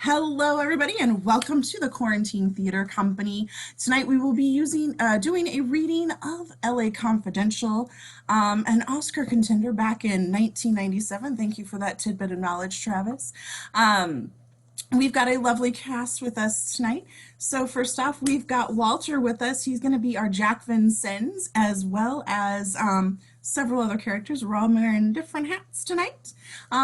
Hello, everybody, and welcome to the Quarantine Theater Company. Tonight we will be doing a reading of LA Confidential, an Oscar contender back in 1997. Thank you for that tidbit of knowledge, Travis. We've got a lovely cast with us tonight. So first off, we've got Walter with us. He's going to be our Jack Vincennes, as well as several other characters. We're all wearing different hats tonight.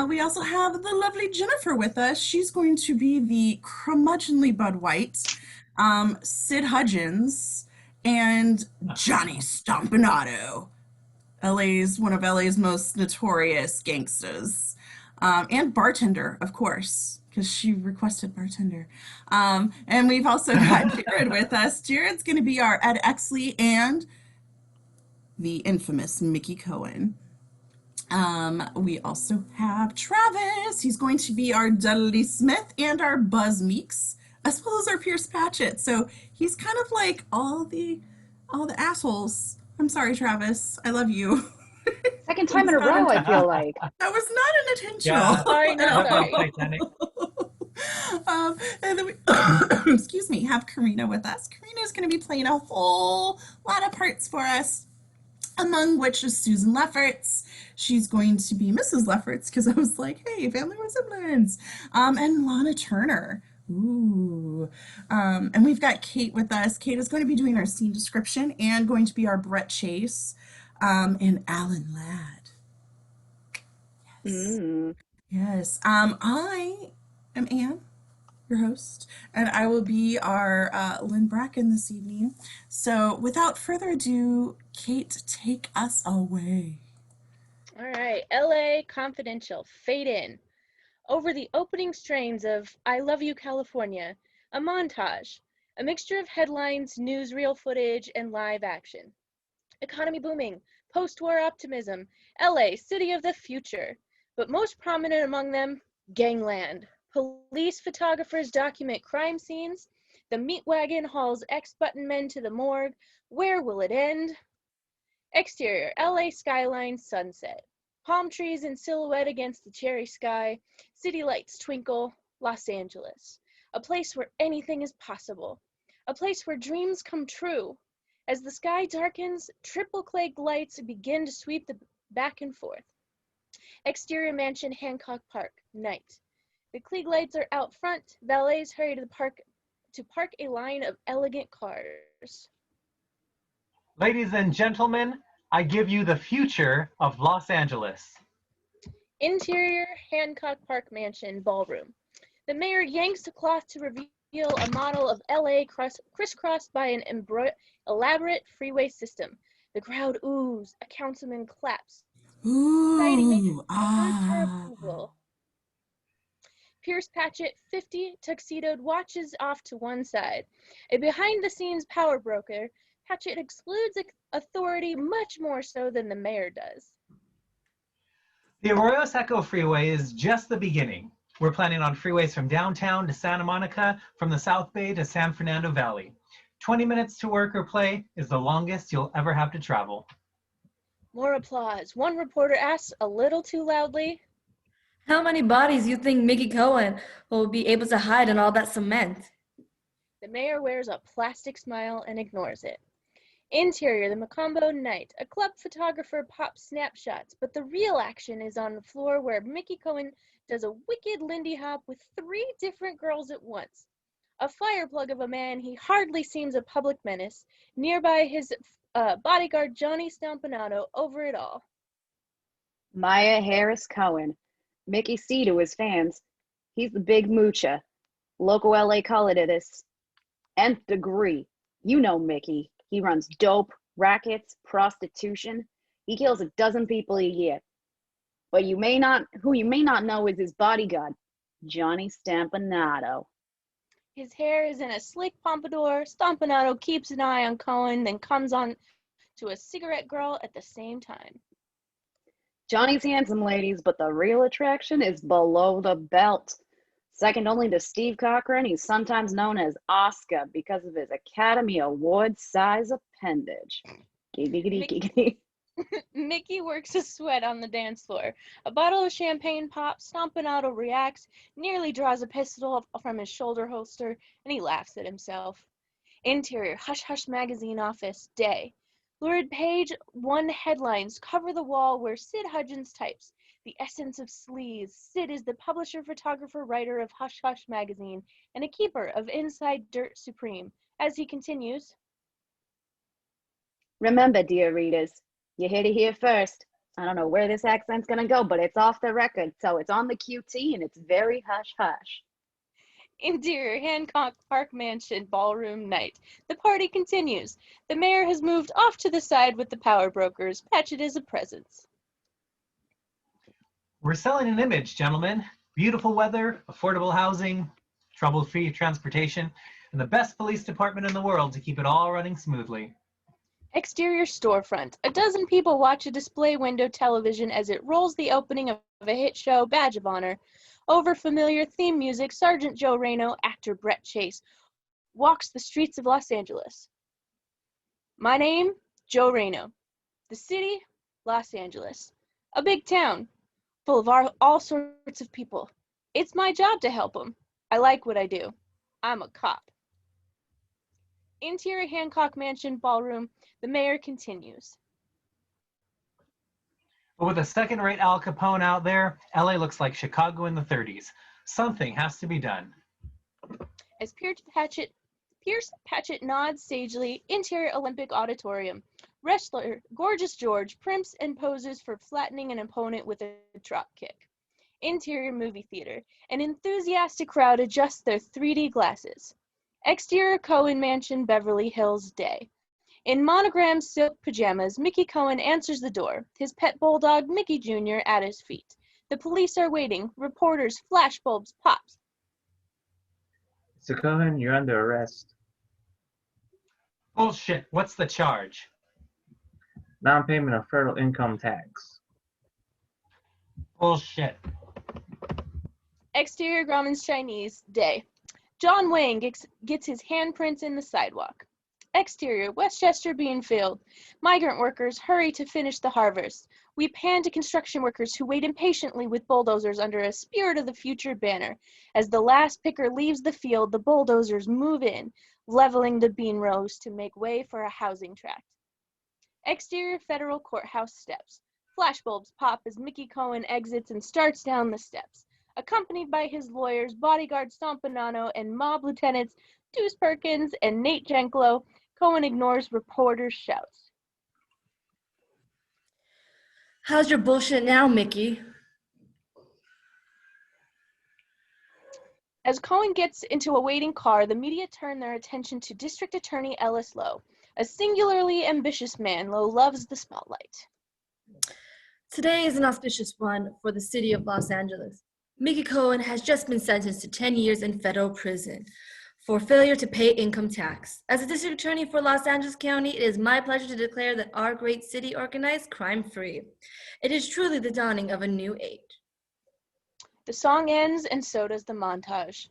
We also have the lovely Jennifer with us. She's going to be the curmudgeonly Bud White, Sid Hudgens, and Johnny Stompanato, one of LA's most notorious gangsters, and bartender, of course, because she requested bartender. And we've also got Jared with us. Jared's going to be our Ed Exley and the infamous Mickey Cohen. We also have Travis. He's going to be our Dudley Smith and our Buzz Meeks, as well as our Pierce Patchett. So he's kind of like all the assholes. I'm sorry, Travis. I love you. Second time in a row, I feel like. That was not an intentional. Yeah. Sorry, not sorry. Titanic. And then we, excuse me, have Karina with us. Karina is going to be playing a whole lot of parts for us, among which is Susan Lefferts. She's going to be Mrs. Lefferts, because I was like, hey, family resemblance. And Lana Turner. Ooh. And we've got Kate with us. Kate is going to be doing our scene description and going to be our Brett Chase, and Alan Ladd. Yes. Yes. I am Anne, your host, and I will be our Lynn Bracken this evening. So without further ado, Kate, take us away. All right, LA Confidential, fade in. Over the opening strains of I Love You, California, a montage, a mixture of headlines, newsreel footage, and live action. Economy booming, post-war optimism, LA, city of the future. But most prominent among them, gangland. Police photographers document crime scenes. The meat wagon hauls ex-button men to the morgue. Where will it end? Exterior, LA skyline, sunset. Palm trees in silhouette against the cherry sky. City lights twinkle. Los Angeles. A place where anything is possible. A place where dreams come true. As the sky darkens, triple clay lights begin to sweep the back and forth. Exterior mansion, Hancock Park, night. The Klieg lights are out front. Valets hurry to park a line of elegant cars. Ladies and gentlemen, I give you the future of Los Angeles. Interior, Hancock Park mansion, ballroom. The mayor yanks a cloth to reveal a model of LA crisscrossed by an elaborate freeway system. The crowd oohs. A councilman claps. Ooh, Approval. Pierce Patchett, 50, tuxedoed, watches off to one side. A behind-the-scenes power broker, Patchett excludes authority much more so than the mayor does. The Arroyo Seco Freeway is just the beginning. We're planning on freeways from downtown to Santa Monica, from the South Bay to San Fernando Valley. 20 minutes to work or play is the longest you'll ever have to travel. More applause. One reporter asks a little too loudly, how many bodies you think Mickey Cohen will be able to hide in all that cement? The mayor wears a plastic smile and ignores it. Interior, the Macombo night. A club photographer pops snapshots, but the real action is on the floor where Mickey Cohen does a wicked Lindy Hop with 3 different girls at once. A fireplug of a man, he hardly seems a public menace. Nearby, his bodyguard Johnny Stompanato over it all. Maya Harris Cohen. Mickey C to his fans. He's the big moocher. Local LA call it this. Nth degree. You know Mickey. He runs dope, rackets, prostitution. He kills 12 people a year. But who you may not know is his bodyguard, Johnny Stompanato. His hair is in a slick pompadour. Stompanato keeps an eye on Cohen, then comes on to a cigarette girl at the same time. Johnny's handsome, ladies, but the real attraction is below the belt. Second only to Steve Cochran, he's sometimes known as Oscar because of his Academy Award size appendage. Giggity, giggity. Mickey works a sweat on the dance floor. A bottle of champagne pops, Stompanato reacts, nearly draws a pistol from his shoulder holster, and he laughs at himself. Interior, Hush Hush Magazine office, day. Lurid page 1 headlines cover the wall where Sid Hudgens types. The essence of sleaze. Sid is the publisher, photographer, writer of Hush Hush Magazine, and a keeper of Inside Dirt Supreme. As he continues, Remember, dear readers, you heard it here first. I don't know where this accent's gonna go, but it's off the record, so it's on the QT and it's very hush hush. Interior, Hancock Park Mansion, ballroom night. The party continues. The mayor has moved off to the side with the power brokers. Patchett is a presence. We're selling an image, gentlemen. Beautiful weather, affordable housing, trouble-free transportation, and the best police department in the world to keep it all running smoothly. Exterior storefront. A dozen people watch a display window television as it rolls the opening of a hit show, Badge of Honor. Over familiar theme music, Sergeant Joe Reno, actor Brett Chase, walks the streets of Los Angeles. My name, Joe Reno. The city, Los Angeles. A big town, full of all sorts of people. It's my job to help them. I like what I do. I'm a cop. Interior Hancock Mansion ballroom, the mayor continues. But with a second-rate Al Capone out there, LA looks like Chicago in the 30s. Something has to be done. As Pierce Patchett nods sagely, interior Olympic Auditorium. Wrestler Gorgeous George primps and poses for flattening an opponent with a drop kick. Interior movie theater. An enthusiastic crowd adjusts their 3D glasses. Exterior Cohen Mansion, Beverly Hills, day. In monogrammed silk pajamas, Mickey Cohen answers the door, his pet bulldog, Mickey Jr., at his feet. The police are waiting. Reporters, flashbulbs, pops. Mr. Cohen, you're under arrest. Bullshit, what's the charge? Non-payment of federal income tax. Bullshit. Exterior Grauman's Chinese, day. John Wayne gets his handprints in the sidewalk. Exterior, Westchester Beanfield. Migrant workers hurry to finish the harvest. We pan to construction workers who wait impatiently with bulldozers under a Spirit of the Future banner. As the last picker leaves the field, the bulldozers move in, leveling the bean rows to make way for a housing tract. Exterior Federal Courthouse steps. Flashbulbs pop as Mickey Cohen exits and starts down the steps. Accompanied by his lawyers, bodyguard Stompanato, and mob lieutenants Deuce Perkins and Nate Jenklow, Cohen ignores reporters' shouts. How's your bullshit now, Mickey? As Cohen gets into a waiting car, the media turn their attention to District Attorney Ellis Lowe. A singularly ambitious man, Lowe loves the spotlight. Today is an auspicious one for the city of Los Angeles. Mickey Cohen has just been sentenced to 10 years in federal prison for failure to pay income tax. As a district attorney for Los Angeles County, it is my pleasure to declare that our great city organized crime-free. It is truly the dawning of a new age. The song ends, and so does the montage.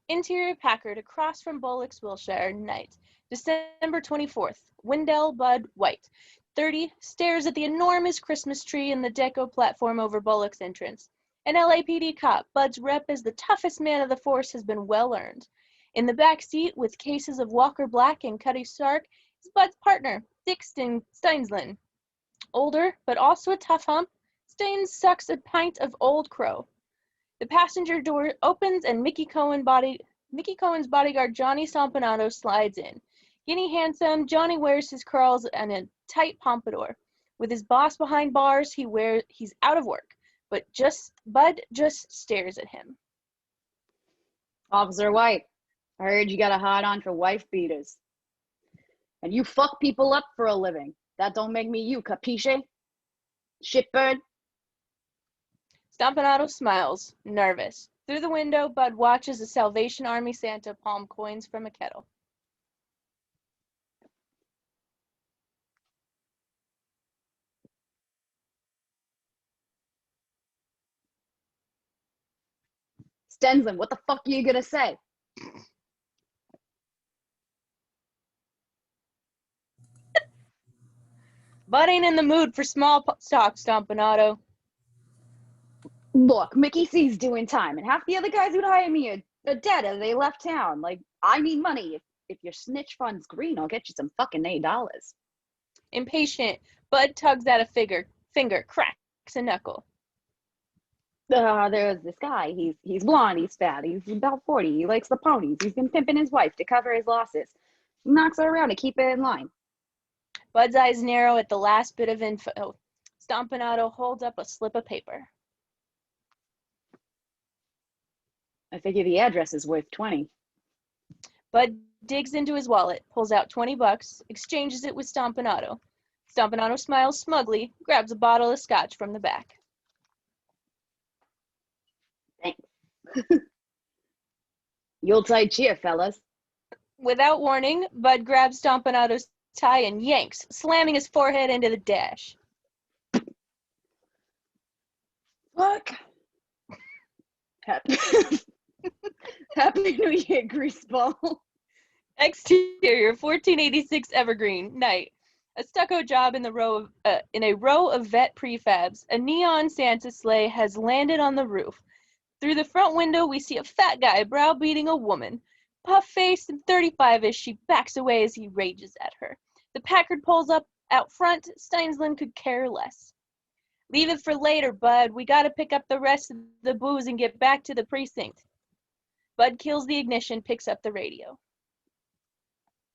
Interior Packard, across from Bullock's, Wilshire, night. December 24th. Wendell Bud White, 30, stares at the enormous Christmas tree in the deco platform over Bullock's entrance. An LAPD cop, Bud's rep as the toughest man of the force has been well earned. In the back seat, with cases of Walker Black and Cuddy Stark, is Bud's partner, Dick Steinslin. Older, but also a tough hump, Steins sucks a pint of Old Crow. The passenger door opens and Mickey Cohen's bodyguard Johnny Stompanato slides in. Skinny handsome, Johnny wears his curls and a tight pompadour. With his boss behind bars, he's out of work, but Bud just stares at him. Officer White, I heard you got a hot on for wife beaters. And you fuck people up for a living. That don't make me you, capiche? Shitbird? Stompanato smiles, nervous. Through the window, Bud watches a Salvation Army Santa palm coins from a kettle. Stenslin, what the fuck are you gonna say? Bud ain't in the mood for small talk, Stompanato. Look, Mickey C's doing time, and half the other guys who'd hire me are dead as they left town. Like, I need money. If your snitch fund's green, I'll get you some fucking $8. Impatient, Bud tugs at a finger, cracks a knuckle. There's this guy. He's blonde, he's fat, he's about 40. He likes the ponies. He's been pimping his wife to cover his losses. He knocks her around to keep it in line. Bud's eyes narrow at the last bit of info. Stompanato holds up a slip of paper. I figure the address is worth 20. Bud digs into his wallet, pulls out $20, exchanges it with Stompanato. Stompanato smiles smugly, grabs a bottle of scotch from the back. Thanks. Yuletide cheer, fellas. Without warning, Bud grabs Stompanato's tie and yanks, slamming his forehead into the dash. Fuck. Happy New Year, greaseball. Exterior, 1486 Evergreen, night. A stucco job in a row of vet prefabs. A neon Santa sleigh has landed on the roof. Through the front window, we see a fat guy browbeating a woman. Puff-faced and 35-ish, she backs away as he rages at her. The Packard pulls up out front. Steinsland could care less. Leave it for later, Bud. We gotta pick up the rest of the booze and get back to the precinct. Bud kills the ignition, picks up the radio.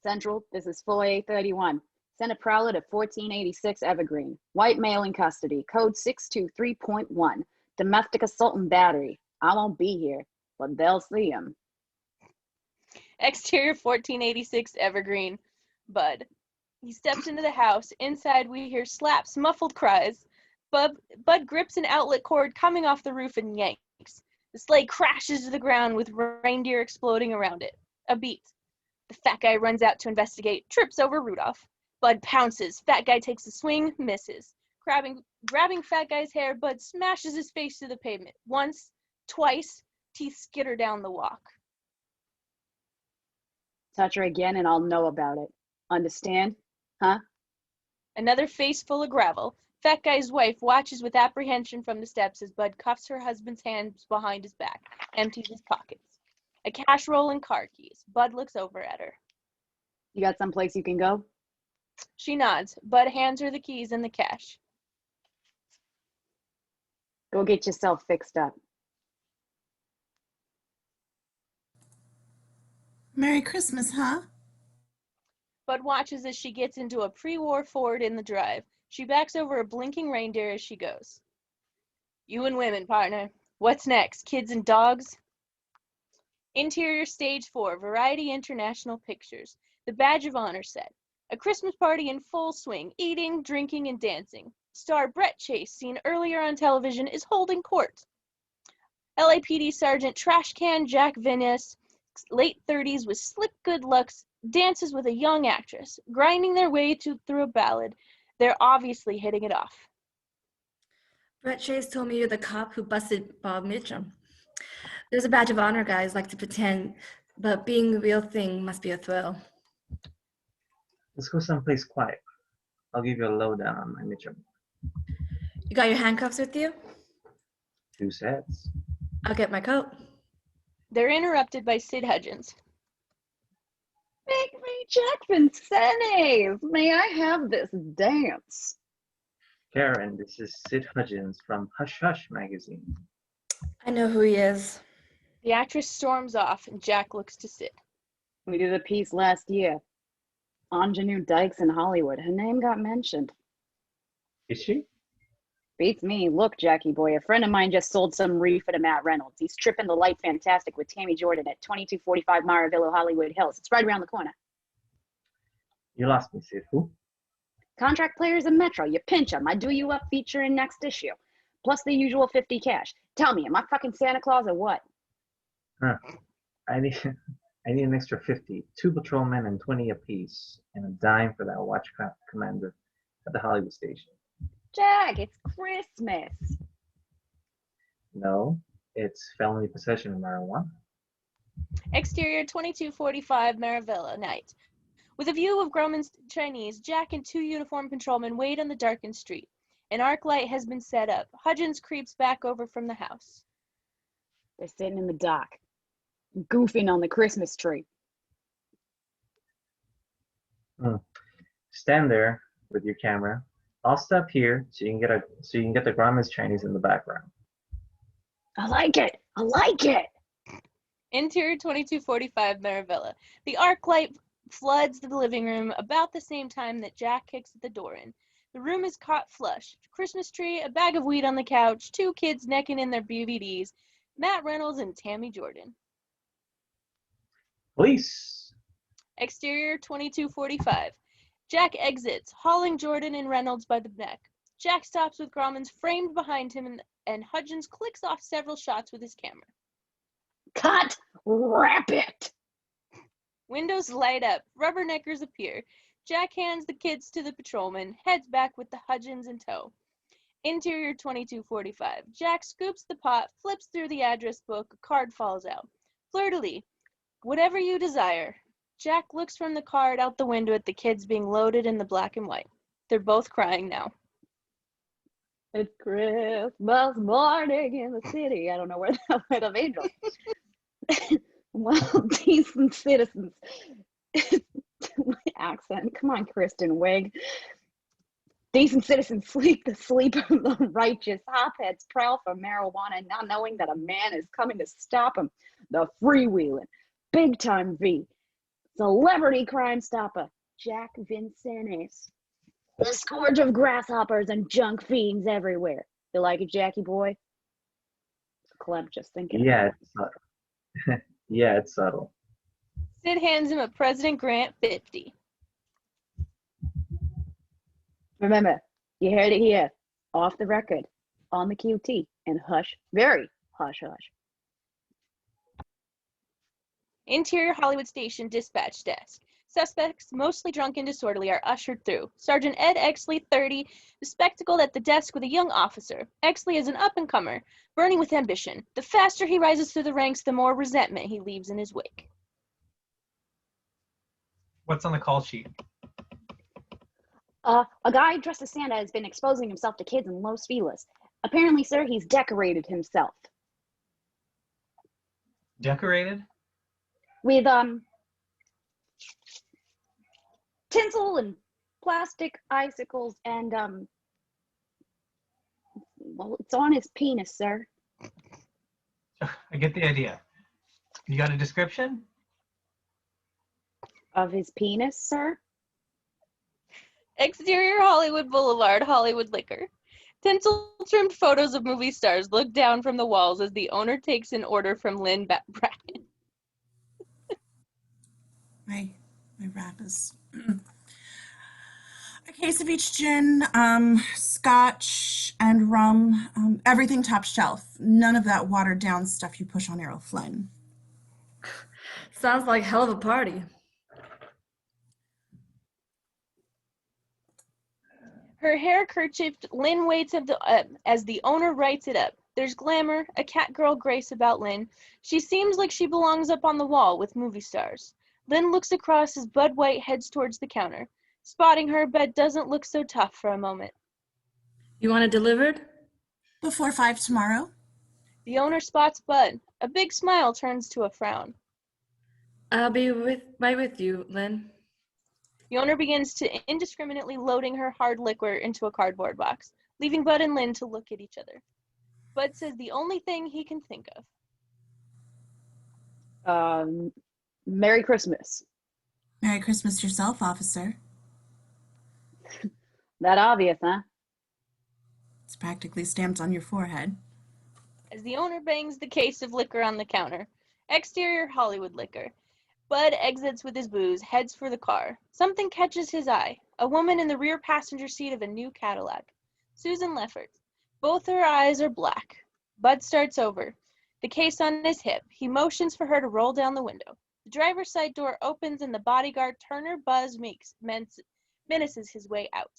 Central, this is full A31. Send a prowler to 1486 Evergreen. White male in custody. Code 623.1. Domestic assault and battery. I won't be here, but they'll see him. Exterior, 1486 Evergreen, Bud. He steps into the house. Inside, we hear slaps, muffled cries. Bud grips an outlet cord coming off the roof and yanks. The sleigh crashes to the ground with reindeer exploding around it. A beat. The fat guy runs out to investigate, trips over Rudolph. Bud pounces. Fat guy takes a swing, misses. Grabbing fat guy's hair, Bud smashes his face to the pavement. Once, twice, teeth skitter down the walk. Touch her again and I'll know about it. Understand? Huh? Another face full of gravel. Fat guy's wife watches with apprehension from the steps as Bud cuffs her husband's hands behind his back, empties his pockets. A cash roll and car keys. Bud looks over at her. You got someplace you can go? She nods. Bud hands her the keys and the cash. Go get yourself fixed up. Merry Christmas, huh? Bud watches as she gets into a pre-war Ford in the drive. She backs over a blinking reindeer as she goes. You and women, partner. What's next? Kids and dogs? Interior, stage 4, Variety International Pictures. The Badge of Honor set. A Christmas party in full swing, eating, drinking, and dancing. Star Brett Chase, seen earlier on television, is holding court. LAPD Sergeant Trashcan Jack Vinnes, late 30s with slick good looks, dances with a young actress, grinding their way through a ballad. They're obviously hitting it off. Brett Chase told me you're the cop who busted Bob Mitchum. There's a badge of honor guys like to pretend, but being the real thing must be a thrill. Let's go someplace quiet. I'll give you a lowdown on my Mitchum. You got your handcuffs with you? 2 sets. I'll get my coat. They're interrupted by Sid Hudgens. Make me Jack Vincennes. May I have this dance? Karen, this is Sid Hudgens from Hush Hush magazine. I know who he is. The actress storms off, and Jack looks to Sid. We did a piece last year. Ingenue Dykes in Hollywood. Her name got mentioned. Is she? Beats me. Look, Jackie boy, a friend of mine just sold some reefer to Matt Reynolds. He's tripping the light fantastic with Tammy Jordan at 2245 Maravillo, Hollywood Hills. It's right around the corner. You lost me, Sid. Who? Contract players in Metro. You pinch them. I do you up feature in next issue. Plus the usual 50 cash. Tell me, am I fucking Santa Claus or what? Huh. I need an extra 50. 2 patrolmen and 20 apiece. And a dime for that watchcraft commander at the Hollywood station. Jack, it's Christmas. No, it's felony possession of marijuana. Exterior, 2245 Maravilla, night. With a view of Grauman's Chinese, Jack and two uniformed patrolmen wait on the darkened street. An arc light has been set up. Hudgens creeps back over from the house. They're sitting in the dock, goofing on the Christmas tree. Stand there with your camera. I'll step here so you can get the Grauman's Chinese in the background. I like it. I like it. Interior 2245 Marivella. The arc light floods the living room about the same time that Jack kicks the door in. The room is caught flush. Christmas tree, a bag of weed on the couch, two kids necking in their BVDs, Matt Reynolds and Tammy Jordan. Police. Exterior 2245. Jack exits, hauling Jordan and Reynolds by the neck. Jack stops with Grauman's framed behind him, and Hudgens clicks off several shots with his camera. Cut. Wrap it. Windows light up. Rubberneckers appear. Jack hands the kids to the patrolman, heads back with the Hudgens in tow. Interior 2245. Jack scoops the pot, flips through the address book, a card falls out. Fleur-de-lis. Whatever you desire. Jack looks from the card out the window at the kids being loaded in the black and white. They're both crying now. It's Christmas morning in the city. I don't know where that went of Angel. Well, decent citizens. My accent. Come on, Kristen Wiig. Decent citizens sleep the sleep of the righteous. Hopheads prowl for marijuana, not knowing that a man is coming to stop them. The freewheeling, big time V. Celebrity Crime Stopper, Jack Vincennes. The scourge of grasshoppers and junk fiends everywhere. You like it, Jackie boy? Clem just thinking. Yeah, it's subtle. Yeah, it's subtle. Sid hands him a President Grant 50. Remember, you heard it here, off the record, on the QT, and hush, very hush hush. Interior Hollywood Station dispatch desk. Suspects, mostly drunk and disorderly, are ushered through. Sergeant Ed Exley, 30, bespectacled at the desk with a young officer. Exley is an up-and-comer, burning with ambition. The faster he rises through the ranks, the more resentment he leaves in his wake. What's on the call sheet? A guy dressed as Santa has been exposing himself to kids in Los Feliz. Apparently, sir, he's decorated himself. Decorated? With, tinsel and plastic icicles and, well, it's on his penis, sir. I get the idea. You got a description? Of his penis, sir? Exterior Hollywood Boulevard, Hollywood Liquor. Tinsel-trimmed photos of movie stars look down from the walls as the owner takes an order from Lynn Bracken. My rap is a case of each gin, scotch, and rum. Everything top shelf. None of that watered down stuff you push on Errol Flynn. Sounds like hell of a party. Her hair kerchiefed, Lynn waits as the owner writes it up. There's glamour, a catgirl grace about Lynn. She seems like she belongs up on the wall with movie stars. Lynn looks across as Bud White heads towards the counter. Spotting her, Bud doesn't look so tough for a moment. You want it delivered? Before 5 tomorrow? The owner spots Bud. A big smile turns to a frown. I'll be right with you, Lynn. The owner begins to indiscriminately loading her hard liquor into a cardboard box, leaving Bud and Lynn to look at each other. Bud says the only thing he can think of. Merry Christmas. Merry Christmas yourself, officer. That obvious, huh? It's practically stamped on your forehead. As the owner bangs the case of liquor on the counter. Exterior Hollywood Liquor. Bud exits with his booze, heads for the car. Something catches his eye. A woman in the rear passenger seat of a new Cadillac. Susan Leffert. Both her eyes are black. Bud starts over. The case on his hip. He motions for her to roll down the window. The driver's side door opens and the bodyguard Turner Buzz menaces his way out.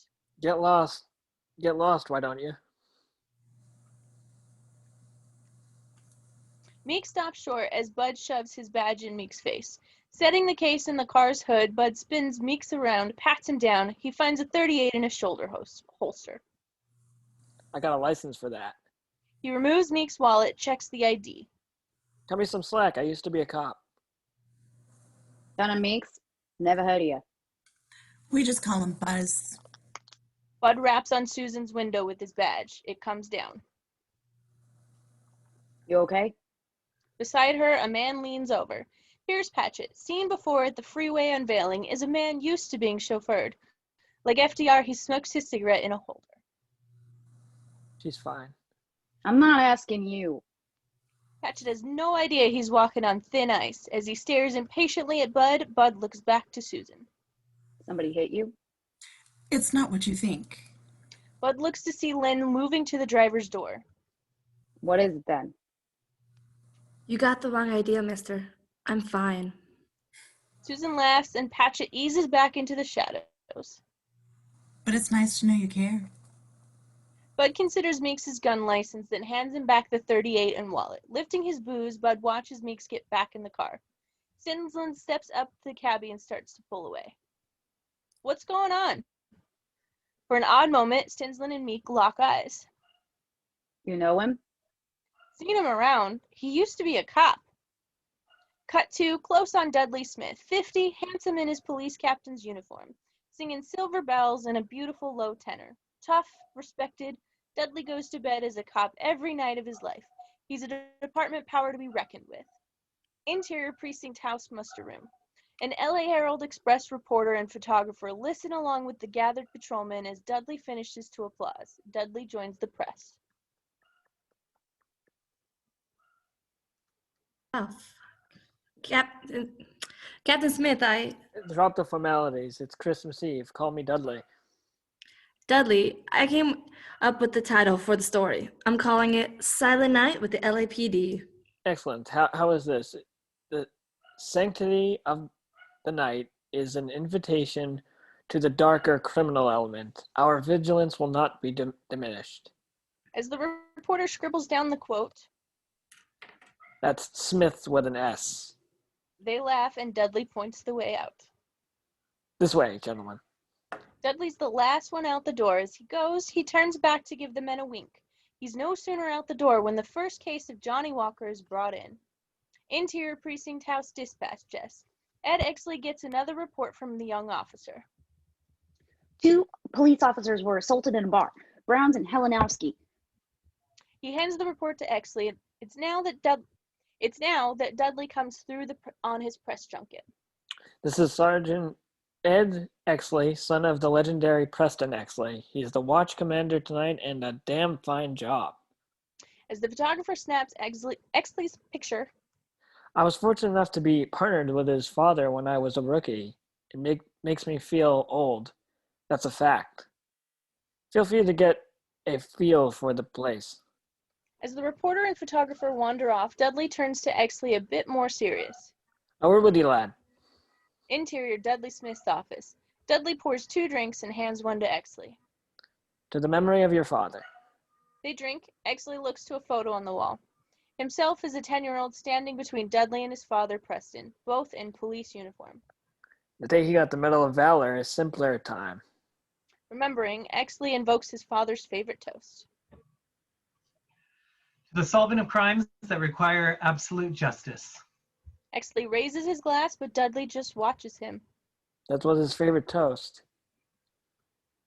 Get lost. Get lost, why don't you? Meek stops short as Bud shoves his badge in Meek's face. Setting the case in the car's hood, Bud spins Meeks around, pats him down. He finds a .38 in his shoulder holster. I got a license for that. He removes Meek's wallet, checks the ID. Cut me some slack. I used to be a cop. Son of Meeks? Never heard of you. We just call him Buzz. Bud raps on Susan's window with his badge. It comes down. You okay? Beside her, a man leans over. Here's Patchett. Seen before at the freeway unveiling, is a man used to being chauffeured. Like FDR, he smokes his cigarette in a holder. She's fine. I'm not asking you. Patchett has no idea he's walking on thin ice. As he stares impatiently at Bud, Bud looks back to Susan. Somebody hit you? It's not what you think. Bud looks to see Lynn moving to the driver's door. What is it then? You got the wrong idea, mister. I'm fine. Susan laughs and Patchett eases back into the shadows. But it's nice to know you care. Bud considers Meeks' gun license, then hands him back the .38 and wallet. Lifting his booze, Bud watches Meeks get back in the car. Stinson steps up to the cabbie and starts to pull away. What's going on? For an odd moment, Stinson and Meek lock eyes. You know him? Seen him around. He used to be a cop. Cut to close on Dudley Smith, 50, handsome in his police captain's uniform, singing Silver Bells in a beautiful low tenor. Tough, respected, Dudley goes to bed as a cop every night of his life. He's a department power to be reckoned with. Interior Precinct House Muster Room. An LA Herald Express reporter and photographer listen along with the gathered patrolmen as Dudley finishes to applause. Dudley joins the press. Oh, Captain Smith, Drop the formalities. It's Christmas Eve. Call me Dudley. Dudley, I came up with the title for the story. I'm calling it Silent Night with the LAPD. Excellent. How is this? The sanctity of the night is an invitation to the darker criminal element. Our vigilance will not be diminished. As the reporter scribbles down the quote, That's Smith with an S. they laugh and Dudley points the way out. This way, gentlemen. Dudley's the last one out the door. As he goes, he turns back to give the men a wink. He's no sooner out the door when the first case of Johnny Walker is brought in. Interior Precinct House Dispatch Desk. Ed Exley gets another report from the young officer. 2 police officers were assaulted in a bar. Browns and Helenowski. He hands the report to Exley. It's now that Dudley comes through on his press junket. This is Sergeant Ed Exley, son of the legendary Preston Exley. He's the watch commander tonight and a damn fine job. As the photographer snaps Exley's picture, I was fortunate enough to be partnered with his father when I was a rookie. It makes me feel old. That's a fact. Feel free to get a feel for the place. as the reporter and photographer wander off, Dudley turns to Exley a bit more serious. A word with you, lad. Interior Dudley Smith's office. Dudley pours 2 drinks and hands one to Exley. To the memory of your father. They drink. Exley looks to a photo on the wall. Himself is a 10-year-old standing between Dudley and his father, Preston, both in police uniform. The day he got the Medal of Valor is simpler time. Remembering, Exley invokes his father's favorite toast. The solving of crimes that require absolute justice. Exley raises his glass, but Dudley just watches him. That was his favorite toast.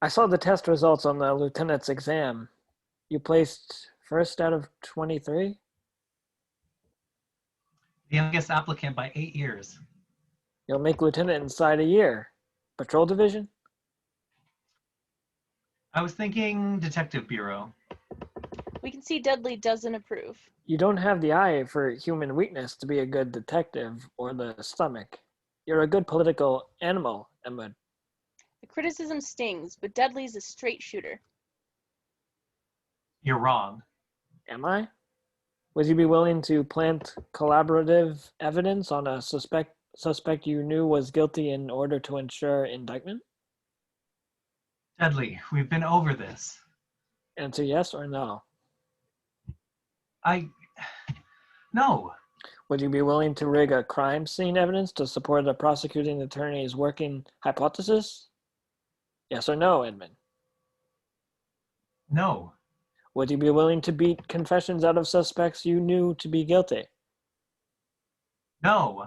I saw the test results on the lieutenant's exam. You placed first out of 23? The youngest applicant by 8 years. You'll make lieutenant inside a year. Patrol division? I was thinking detective bureau. We can see Dudley doesn't approve. You don't have the eye for human weakness to be a good detective or the stomach. You're a good political animal, Emma. The criticism stings, but Dudley's a straight shooter. You're wrong. Am I? Would you be willing to plant collaborative evidence on a suspect you knew was guilty in order to ensure indictment? Dudley, we've been over this. Answer yes or no. I No. Would you be willing to rig a crime scene evidence to support the prosecuting attorney's working hypothesis? Yes or no, Edmund? No. Would you be willing to beat confessions out of suspects you knew to be guilty? No.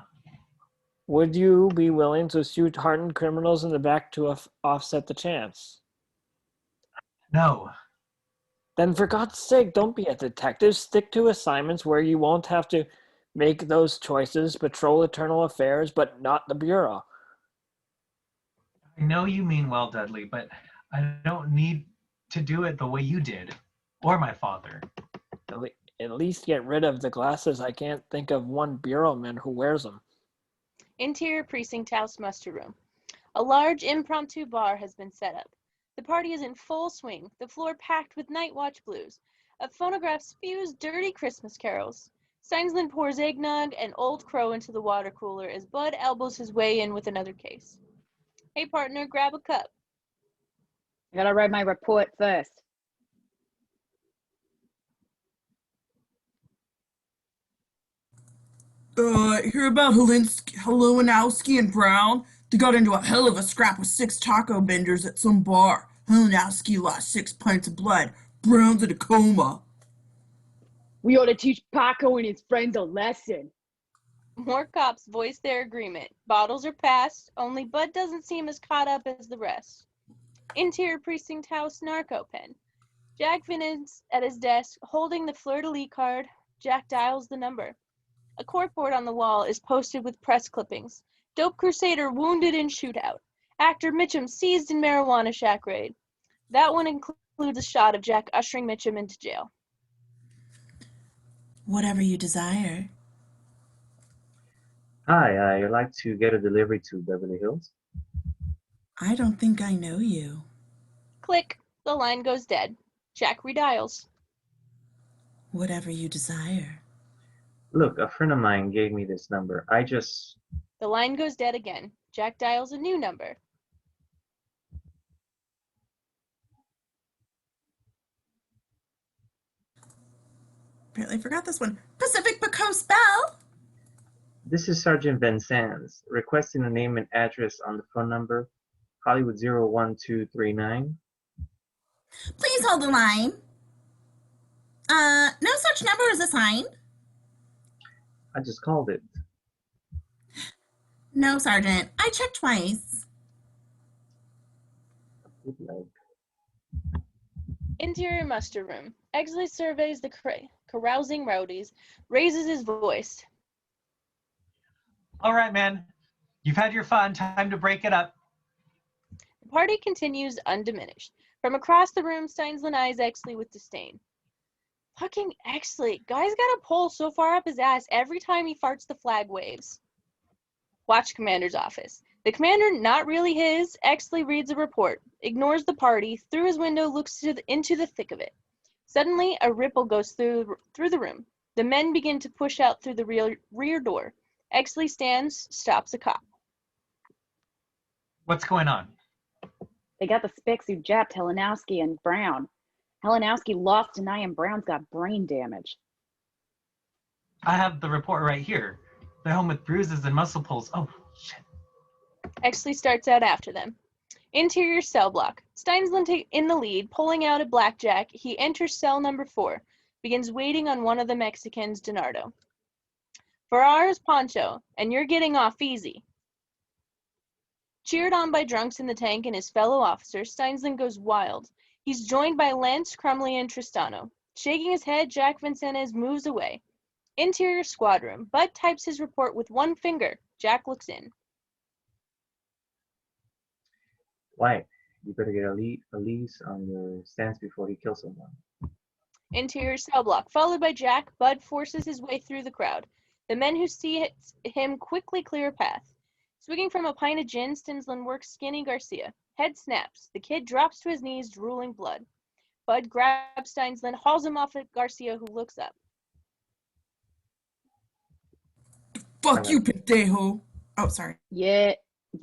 Would you be willing to shoot hardened criminals in the back to offset the chance? No. Then for God's sake, don't be a detective. Stick to assignments where you won't have to make those choices, patrol internal affairs, but not the Bureau. I know you mean well, Dudley, but I don't need to do it the way you did, or my father. At least get rid of the glasses. I can't think of one bureauman who wears them. Interior Precinct House Muster Room. A large impromptu bar has been set up. The party is in full swing, the floor packed with night watch blues. A phonograph spews dirty Christmas carols. Steinsland pours eggnog and Old Crow into the water cooler as Bud elbows his way in with another case. Hey, partner, grab a cup. I gotta write my report first. Hear about Helenowski and Brown? They got into a hell of a scrap with 6 taco benders at some bar. Helenowski lost 6 pints of blood. Brown's in a coma. We ought to teach Paco and his friends a lesson. More cops voice their agreement. Bottles are passed, only Bud doesn't seem as caught up as the rest. Interior Precinct House Narco Pen. Jack Vinance at his desk, holding the fleur-de-lis card. Jack dials the number. A corkboard on the wall is posted with press clippings. Dope Crusader wounded in shootout. Actor Mitchum seized in marijuana shack raid. That one includes a shot of Jack ushering Mitchum into jail. Whatever you desire. Hi, I'd like to get a delivery to Beverly Hills. I don't think I know you. Click. The line goes dead. Jack redials. Whatever you desire. Look, a friend of mine gave me this number. The line goes dead again. Jack dials a new number. Apparently forgot this one. Pacific Coast Bell. This is Sergeant Van Sands, requesting a name and address on the phone number, Hollywood 01239. Please hold the line. No such number is assigned. I just called it. No, Sergeant. I checked twice. Interior muster room. Exley surveys the carousing rowdies, raises his voice. All right, man. You've had your fun. Time to break it up. The party continues undiminished. From across the room, Steinsland eyes Exley with disdain. Fucking Exley. Guy's got a pole so far up his ass every time he farts the flag waves. Watch commander's office. The commander, not really his, Exley reads a report, ignores the party, through his window looks into the thick of it. Suddenly, a ripple goes through the room. The men begin to push out through the rear door. Exley stands, stops a cop. What's going on? They got the specs who jabbed Helenowski and Brown. Helenowski lost tonight and Brown's got brain damage. I have the report right here. They're home with bruises and muscle pulls. Oh, shit. Exley starts out after them. Interior cell block. Steinsland in the lead, pulling out a blackjack. He enters cell number 4, begins waiting on one of the Mexicans, Donardo. Ferrar's Poncho, and you're getting off easy. Cheered on by drunks in the tank and his fellow officers, Steinsland goes wild. He's joined by Lance, Crumley, and Tristano. Shaking his head, Jack Vincennes moves away. Interior squad room. Bud types his report with one finger. Jack looks in. Why? You better get a lease on your stance before he kills someone. Interior cell block. Followed by Jack, Bud forces his way through the crowd. The men who see him quickly clear a path. Swigging from a pint of gin, Steinsland works Skinny Garcia. Head snaps. The kid drops to his knees, drooling blood. Bud grabs Steinsland, hauls him off at Garcia, who looks up. Fuck you, pendejo. Oh, sorry. Yeah,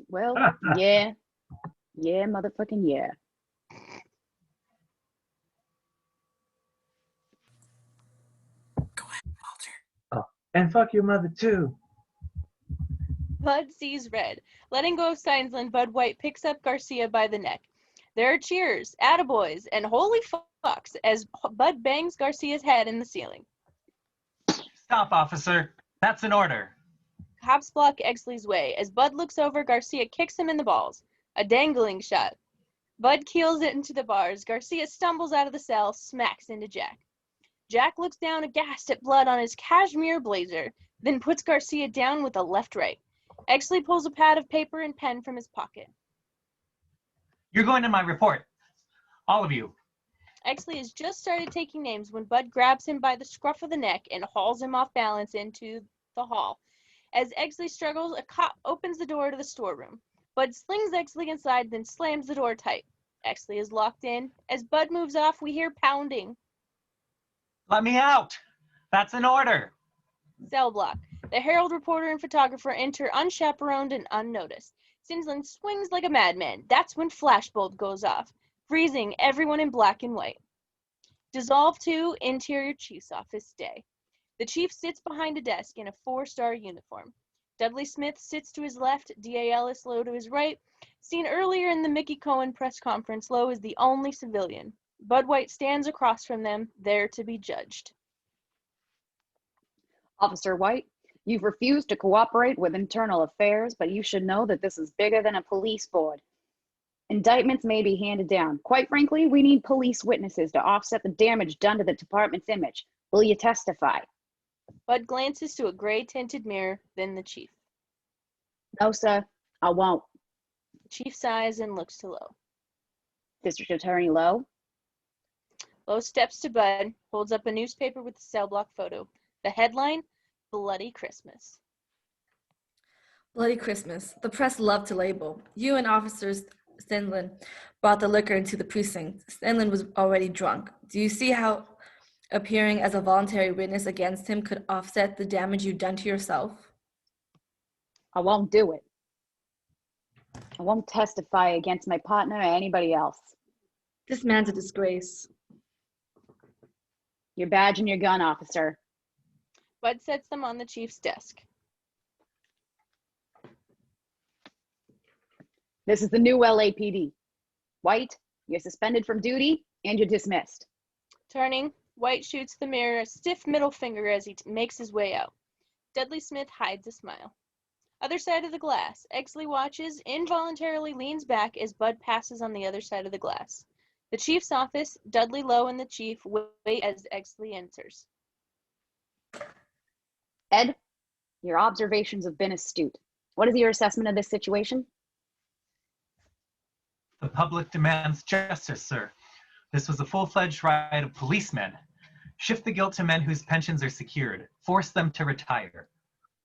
well, yeah, motherfucking yeah. Go ahead, Walter. Oh, And fuck your mother too. Bud sees red. Letting go of Steinsland, Bud White picks up Garcia by the neck. There are cheers, attaboys, and holy fucks as Bud bangs Garcia's head in the ceiling. Stop, officer. That's an order. Cops block Exley's way. As Bud looks over, Garcia kicks him in the balls. A dangling shot. Bud keels it into the bars. Garcia stumbles out of the cell, smacks into Jack. Jack looks down aghast at blood on his cashmere blazer, then puts Garcia down with a left-right. Exley pulls a pad of paper and pen from his pocket. You're going to my report. All of you. Exley has just started taking names when Bud grabs him by the scruff of the neck and hauls him off balance into the hall. As Exley struggles, a cop opens the door to the storeroom. Bud slings Exley inside, then slams the door tight. Exley is locked in. As Bud moves off, we hear pounding. Let me out. That's an order. Cell block. The Herald reporter and photographer enter unchaperoned and unnoticed. Steinsland swings like a madman. That's when flashbulb goes off, freezing everyone in black and white. Dissolve to Interior Chief's office day. The chief sits behind a desk in a 4-star uniform. Dudley Smith sits to his left, D.A. Ellis Lowe to his right. Seen earlier in the Mickey Cohen press conference, Lowe is the only civilian. Bud White stands across from them, there to be judged. Officer White, you've refused to cooperate with internal affairs, but you should know that this is bigger than a police board. Indictments may be handed down. Quite frankly, we need police witnesses to offset the damage done to the department's image. Will you testify? Bud glances to a gray-tinted mirror, then the chief. No, sir, I won't. The chief sighs and looks to Lowe. District Attorney Lowe? Lowe steps to Bud, holds up a newspaper with a cell block photo. The headline, Bloody Christmas. Bloody Christmas. The press loved to label. You and Officers Steinsland brought the liquor into the precinct. Steinsland was already drunk. Do you see how appearing as a voluntary witness against him could offset the damage you've done to yourself? I won't do it. I won't testify against my partner or anybody else. This man's a disgrace. Your badge and your gun, officer. Bud sets them on the chief's desk. This is the new LAPD. White, you're suspended from duty and you're dismissed. Turning, White shoots the mirror a stiff middle finger as he makes his way out. Dudley Smith hides a smile. Other side of the glass, Exley watches, involuntarily leans back as Bud passes on the other side of the glass. The chief's office, Dudley, Lowe, and the chief wait as Exley enters. Ed, your observations have been astute. What is your assessment of this situation? The public demands justice, sir. This was a full-fledged riot of policemen. Shift the guilt to men whose pensions are secured. Force them to retire.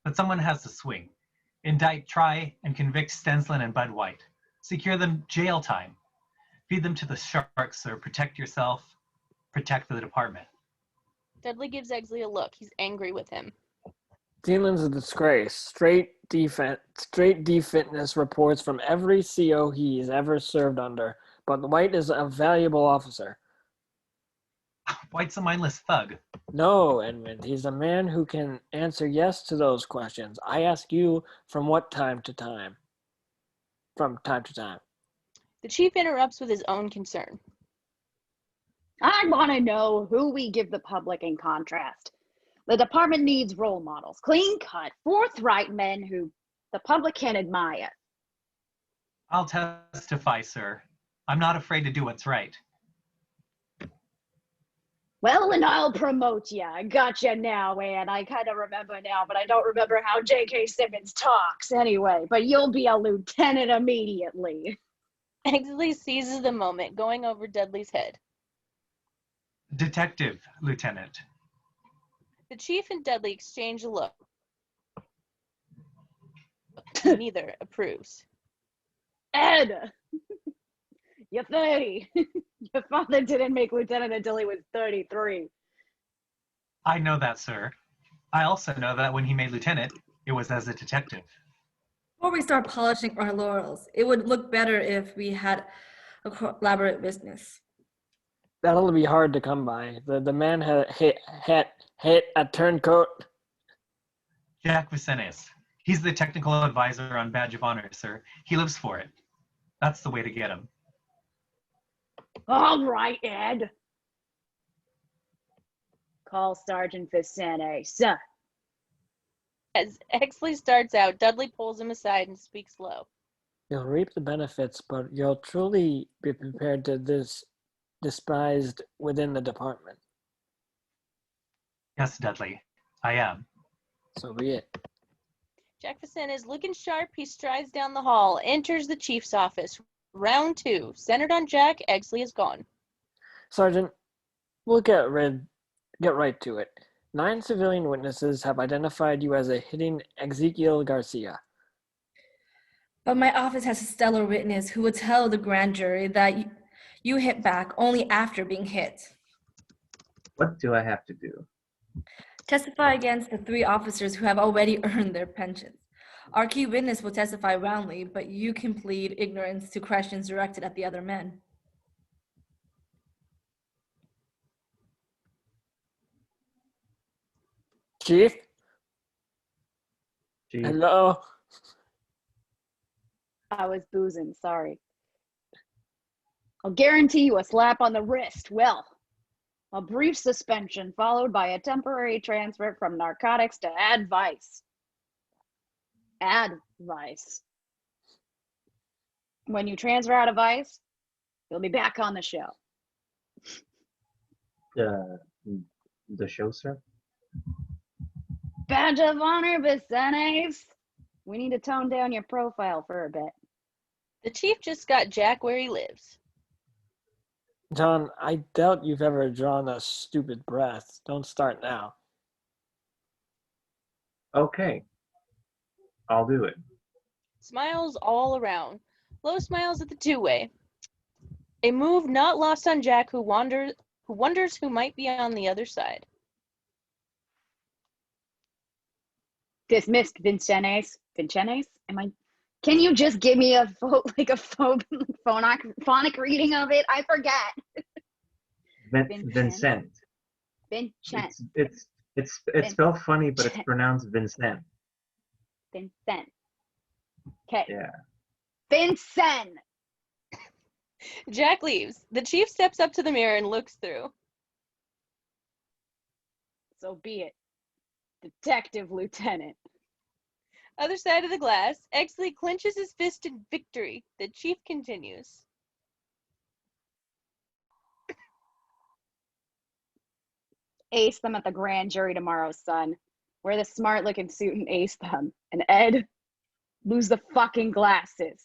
But someone has to swing. Indict, try, and convict Steinsland and Bud White. Secure them jail time. Feed them to the sharks, sir. Protect yourself. Protect the department. Dudley gives Exley a look. He's angry with him. Steinsland's a disgrace. Straight D-fitness reports from every CO he's ever served under. But White is a valuable officer. White's a mindless thug. No, Edmund, he's a man who can answer yes to those questions. I ask you from time to time. The chief interrupts with his own concern. I want to know who we give the public in contrast. The department needs role models, clean-cut, forthright men who the public can admire. I'll testify, sir. I'm not afraid to do what's right. Well, and I'll promote ya. I gotcha now, Ann. I kind of remember now, but I don't remember how J.K. Simmons talks anyway. But you'll be a lieutenant immediately. Exley seizes the moment, going over Dudley's head. Detective, Lieutenant. The chief and Dudley exchange a look. Neither approves. Ed! You're 30. Your father didn't make lieutenant until he was 33. I know that, sir. I also know that when he made lieutenant, it was as a detective. Before we start polishing our laurels, it would look better if we had a collaborative business. That'll be hard to come by. The man had hit a turncoat. Jack Vicenes. He's the technical advisor on Badge of Honor, sir. He lives for it. That's the way to get him. All right, Ed. Call Sergeant Vicenes. As Exley starts out, Dudley pulls him aside and speaks low. You'll reap the benefits, but you'll truly be prepared to this despised within the department. Yes, Dudley, I am. So be it. Jack Vicen is looking sharp. He strides down the hall, enters the chief's office. Round 2. Centered on Jack, Exley is gone. Sergeant, we'll get right to it. 9 civilian witnesses have identified you as a hitting Ezekiel Garcia. But my office has a stellar witness who will tell the grand jury that you hit back only after being hit. What do I have to do? Testify against the 3 officers who have already earned their pensions. Our key witness will testify roundly, but you can plead ignorance to questions directed at the other men. Chief? Chief? Hello? I was boozing, sorry. I'll guarantee you a slap on the wrist. Well, a brief suspension followed by a transfer from narcotics to advice. Advice. When you transfer out of vice, you'll be back on the show. The show, sir? Badge of Honor, Vicenes. We need to tone down your profile for a bit. The chief just got Jack where he lives. John, I doubt you've ever drawn a stupid breath. Don't start now. Okay. I'll do it. Smiles all around. Low smiles at the 2-way. A move not lost on Jack, who wonders who might be on the other side. Dismissed, Vincennes. Am I? Can you just give me a phonic reading of it? I forget. Vincent. Vincent. It's spelled funny, but it's pronounced Vincent. Vincent. Okay. Yeah. Vincent. Jack leaves. The chief steps up to the mirror and looks through. So be it. Detective Lieutenant. Other side of the glass, Exley clenches his fist in victory. The chief continues. Ace them at the grand jury tomorrow, son. Wear the smart-looking suit and ace them. And Ed, lose the fucking glasses.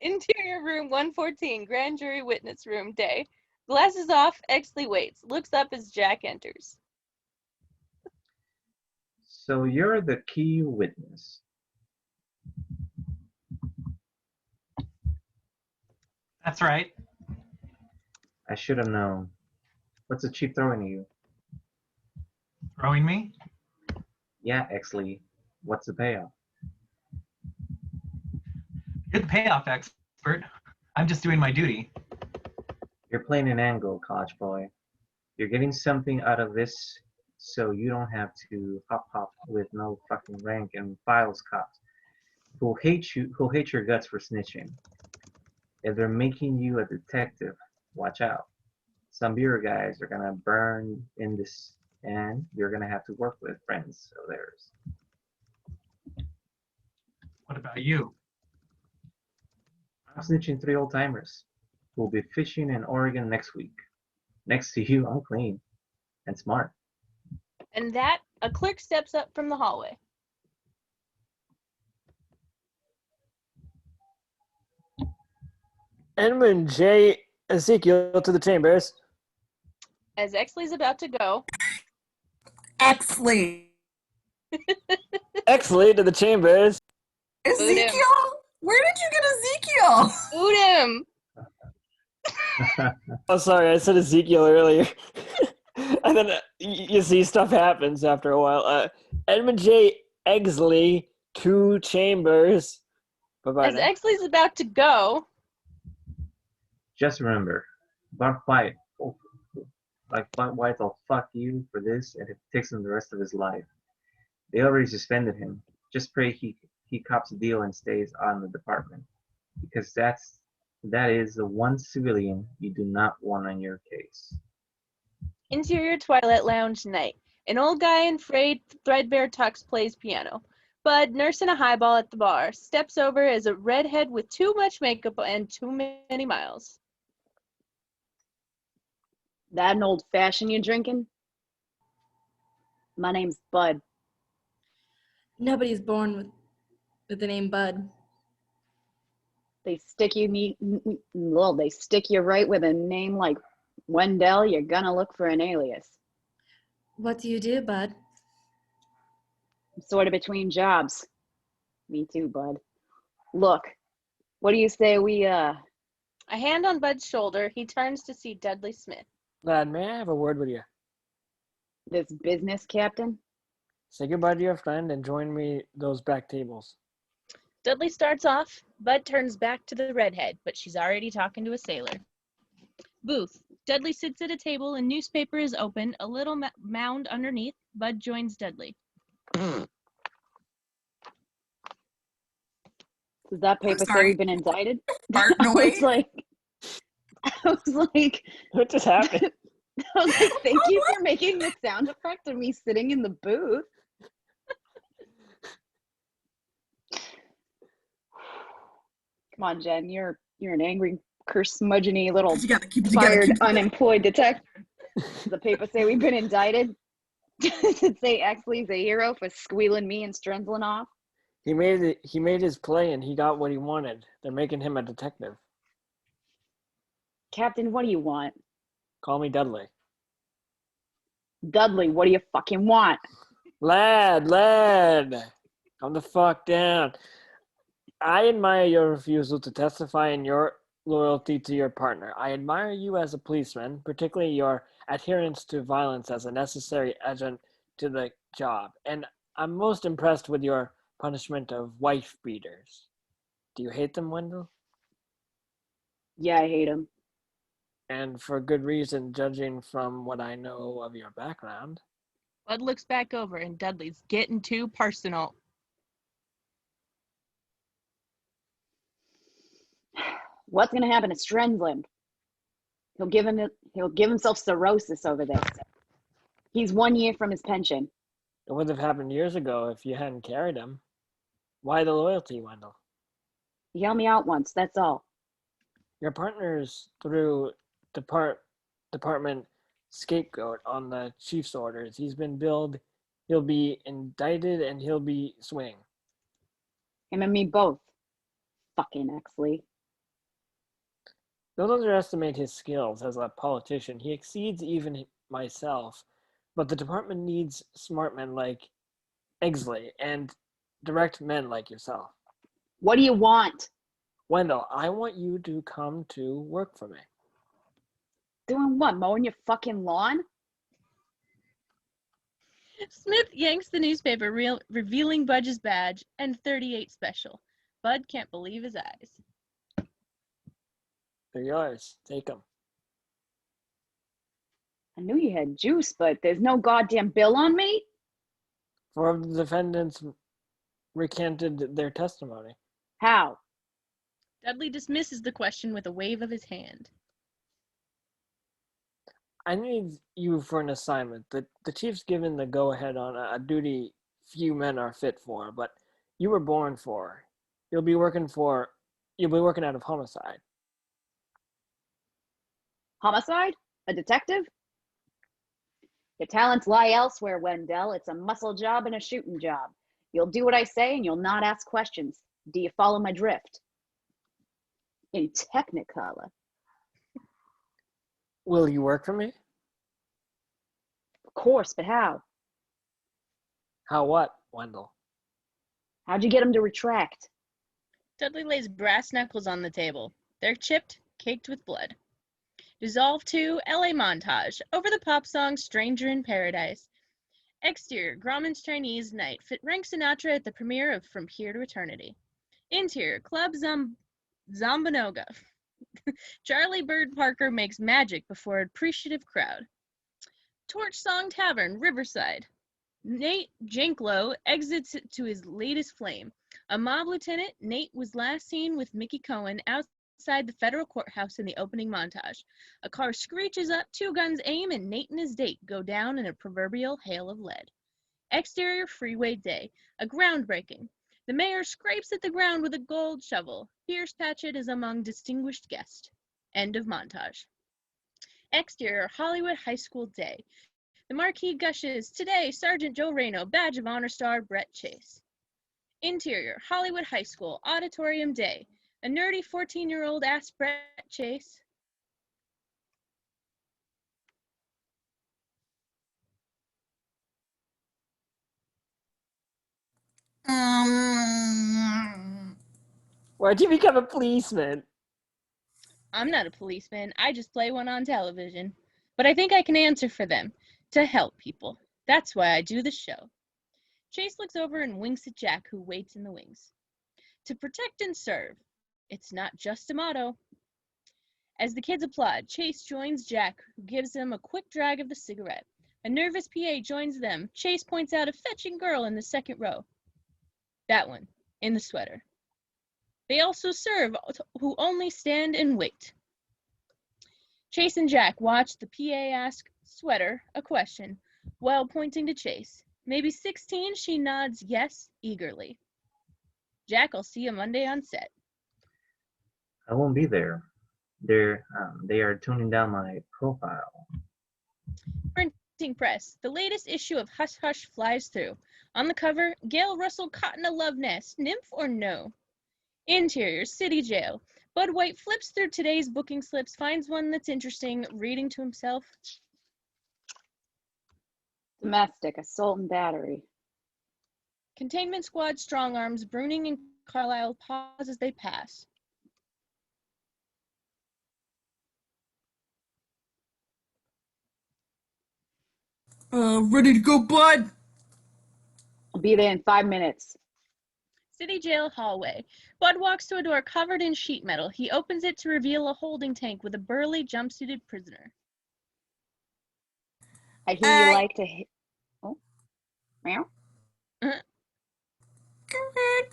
Interior room 114, grand jury witness room, day. Glasses off, Exley waits, looks up as Jack enters. So you're the key witness. That's right. I should have known. What's the chief throwing at you? Throwing me? Yeah, Exley. What's the payoff? You're the payoff expert. I'm just doing my duty. You're playing an angle, college boy. You're getting something out of this so you don't have to hop with no fucking rank and files cops who'll hate your guts for snitching. If they're making you a detective, watch out. Some bureau guys are gonna burn in this, and you're gonna have to work with friends of theirs. What about you? I'm snitching 3 old timers who'll be fishing in Oregon next week. Next to you, I'm clean and smart. And that, a clerk steps up from the hallway. Edmund J. Ezekiel to the chambers. As Exley's about to go, Exley. Exley to the chambers. Ezekiel? Where did you get Ezekiel? boot him! Oh, sorry, I said Ezekiel earlier. And then you see stuff happens after a while. Edmund J. Exley to chambers. Bye-bye As now. Exley's about to go, Just remember, Buck White, Buck White will fuck you for this, and it takes him the rest of his life. They already suspended him. Just pray he cops a deal and stays on the department. Because that is the one civilian you do not want on your case. Interior Twilight Lounge night. An old guy in frayed, threadbare tux plays piano. Bud, nursing a highball at the bar, steps over as a redhead with too much makeup and too many miles. That an old fashioned you drinking? My name's Bud. Nobody's born with the name Bud. They stick you they stick you right with a name like Wendell, you're gonna look for an alias. What do you do, Bud? I'm sort of between jobs. Me too, Bud. Look, what do you say we A hand on Bud's shoulder, he turns to see Dudley Smith. Lad, may I have a word with you? this business, Captain? Say goodbye to your friend and join me those back tables. Dudley starts off. Bud turns back to the redhead, but she's already talking to a sailor. Booth. Dudley sits at a table. A newspaper is open. A little mound underneath. Bud joins Dudley. Does that paper say sorry. we've been indicted? Bart I was Noy. like, What just happened? I was like, thank you for making the sound effect of me sitting in the booth. Come on, Jen, you're an angry, curse-smudgeny little You gotta keep fired, keep- unemployed detective. Does the paper say we've been indicted? Does it say Exley's a hero for squealing me and Strenzlin off? He made his play and he got what he wanted. They're making him a detective. Captain, what do you want? Call me Dudley. Dudley, what do you fucking want? Lad, calm the fuck down. I admire your refusal to testify in your loyalty to your partner. I admire you as a policeman, particularly your adherence to violence as a necessary adjunct to the job. And I'm most impressed with your punishment of wife beaters. Do you hate them, Wendell? Yeah, I hate him. And for good reason, judging from what I know of your background. Bud looks back over and Dudley's getting too personal. What's gonna happen to Strenzlin? He'll give himself cirrhosis over this. He's 1 year from his pension. It would have happened years ago if you hadn't carried him. Why the loyalty, Wendell? He helped me out once, that's all. Your partner's through department scapegoat on the chief's orders. He's been billed, he'll be indicted, and he'll be swing. Him and me both. Fucking Exley. Don't underestimate his skills as a politician. He exceeds even myself. But the department needs smart men like Exley and direct men like yourself. What do you want? Wendell, I want you to come to work for me. Doing what? Mowing your fucking lawn? Smith yanks the newspaper, revealing Bud's badge and 38 special. Bud can't believe his eyes. They're yours. Take them. I knew you had juice, but there's no goddamn bill on me? Four of the defendants recanted their testimony. How? Dudley dismisses the question with a wave of his hand. I need you for an assignment. The chief's given the go-ahead on a duty few men are fit for, but you were born for. You'll be working out of homicide. Homicide? A detective? Your talents lie elsewhere, Wendell. It's a muscle job and a shooting job. You'll do what I say and you'll not ask questions. Do you follow my drift? In Technicolor. Will you work for me? Of course, but how? How what, Wendell? How'd you get him to retract? Dudley lays brass knuckles on the table. They're chipped, caked with blood. Dissolve to LA montage. Over the pop song Stranger in Paradise. Exterior, Grauman's Chinese night. Fit Frank Sinatra at the premiere of From Here to Eternity. Interior, Club Zambanoga. Charlie Bird Parker makes magic before an appreciative crowd. Torch Song Tavern, Riverside. Nate Janklow exits to his latest flame. A mob lieutenant, Nate was last seen with Mickey Cohen outside the federal courthouse in the opening montage. A car screeches up, 2 guns aim, and Nate and his date go down in a proverbial hail of lead. Exterior freeway day, a groundbreaking. The mayor scrapes at the ground with a gold shovel. Pierce Patchett is among distinguished guests. End of montage. Exterior Hollywood High School day. The marquee gushes, today, Sergeant Joe Reno, Badge of Honor star Brett Chase. Interior Hollywood High School auditorium day. A nerdy 14-year-old asks Brett Chase, Why'd you become a policeman? I'm not a policeman, I just play one on television. But I think I can answer for them, to help people. That's why I do the show. Chase looks over and winks at Jack, who waits in the wings. To protect and serve. It's not just a motto. As the kids applaud, Chase joins Jack, who gives him a quick drag of the cigarette. A nervous PA joins them. Chase points out a fetching girl in the second row. That one, in the sweater. They also serve, who only stand and wait. Chase and Jack watch the PA ask Sweater a question while pointing to Chase. Maybe 16, she nods yes eagerly. Jack, I'll see you Monday on set. I won't be there. They are tuning down my profile. Printing press. The latest issue of Hush Hush flies through. On the cover, Gail Russell caught in a love nest, nymph or no? Interior, city jail. Bud White flips through today's booking slips, finds one that's interesting, reading to himself. Domestic, assault and battery. Containment squad strong arms, Bruning and Carlisle pause as they pass. Ready to go, bud? I'll be there in 5 minutes. City jail hallway. Bud walks to a door covered in sheet metal. He opens it to reveal a holding tank with a burly, jumpsuited prisoner. I hear you like to hit. Oh, meow. Go ahead.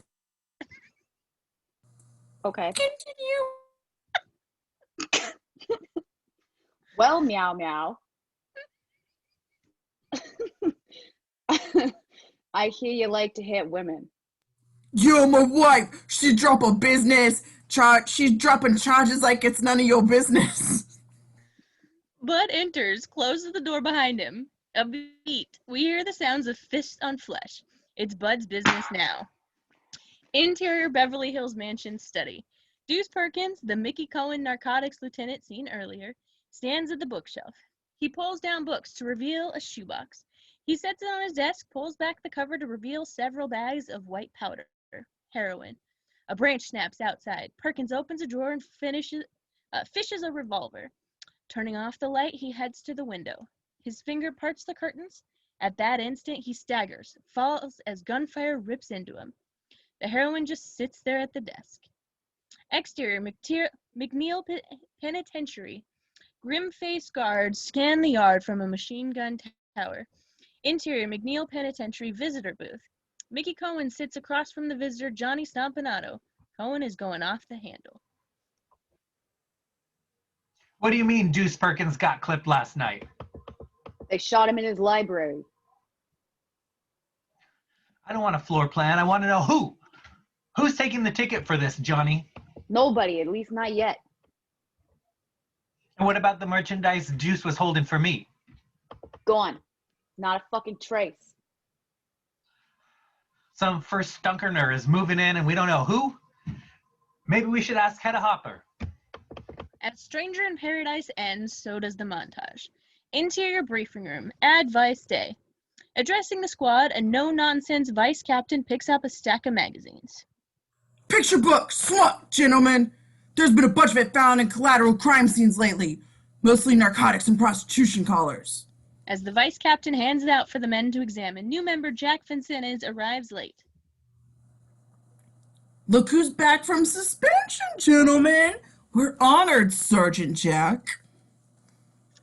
Okay. Continue. Well, meow meow. I hear you like to hit women. Yo, my wife, she drop a business charge. She's dropping charges like it's none of your business. Bud enters, closes the door behind him. A beat. We hear the sounds of fists on flesh. It's Bud's business now. Interior Beverly Hills Mansion study. Deuce Perkins, the Mickey Cohen narcotics lieutenant seen earlier, stands at the bookshelf. He pulls down books to reveal a shoebox. He sets it on his desk, pulls back the cover to reveal several bags of white powder, heroin. A branch snaps outside. Perkins opens a drawer and fishes a revolver. Turning off the light, he heads to the window. His finger parts the curtains. At that instant, he staggers, falls as gunfire rips into him. The heroin just sits there at the desk. Exterior, McNeil Penitentiary. Grim-faced guards scan the yard from a machine gun tower. Interior, McNeil Penitentiary visitor booth. Mickey Cohen sits across from the visitor, Johnny Stompanato. Cohen is going off the handle. What do you mean Deuce Perkins got clipped last night? They shot him in his library. I don't want a floor plan. I want to know who. Who's taking the ticket for this, Johnny? Nobody, at least not yet. And what about the merchandise Deuce was holding for me? Gone. Not a fucking trace. Some first stunkerner is moving in and we don't know who? Maybe we should ask Hedda Hopper. As Stranger in Paradise ends, so does the montage. Interior briefing room, advice day. Addressing the squad, a no-nonsense vice captain picks up a stack of magazines. Picture book, SWAT, gentlemen. There's been a bunch of it found in collateral crime scenes lately. Mostly narcotics and prostitution collars. As the vice captain hands it out for the men to examine, new member Jack Vincennes arrives late. Look who's back from suspension, gentlemen. We're honored, Sergeant Jack.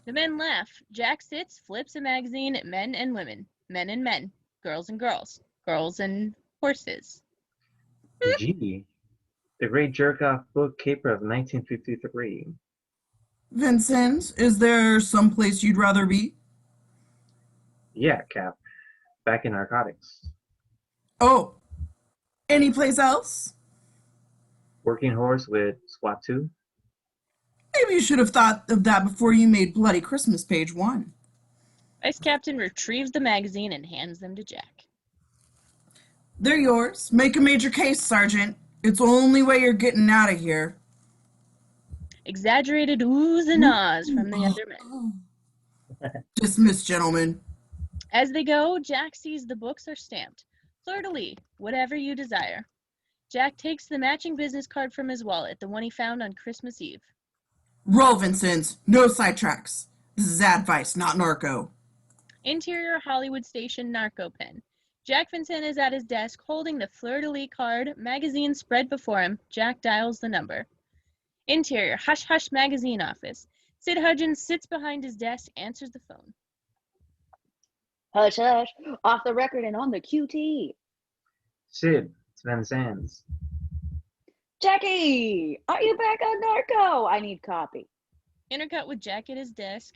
The men laugh. Jack sits, flips a magazine at men and women. Men and men. girls and girls, girls and horses. Gee, the great jerk-off book caper of 1953. Vincent, is there someplace you'd rather be? Yeah, Cap, back in narcotics. Oh, any place else? Working horse with SWAT 2? Maybe you should have thought of that before you made Bloody Christmas page 1. Vice Captain retrieves the magazine and hands them to Jack. They're yours. Make a major case, Sergeant. It's the only way you're getting out of here. Exaggerated oohs and ahs from the other men. Dismissed, gentlemen. As they go, Jack sees the books are stamped. Fleur-de-lis, whatever you desire. Jack takes the matching business card from his wallet, the one he found on Christmas Eve. Roll, Vincent. No sidetracks. This is advice, not narco. Interior Hollywood Station narco pen. Jack Vincent is at his desk holding the Fleur-de-lis card, magazine spread before him. Jack dials the number. Interior Hush Hush magazine office. Sid Hudgens sits behind his desk, answers the phone. Hush, hush. Off the record and on the QT. Sid, it's Van Zands. Jackie, are you back on Narco? I need copy. Intercut with Jack at his desk.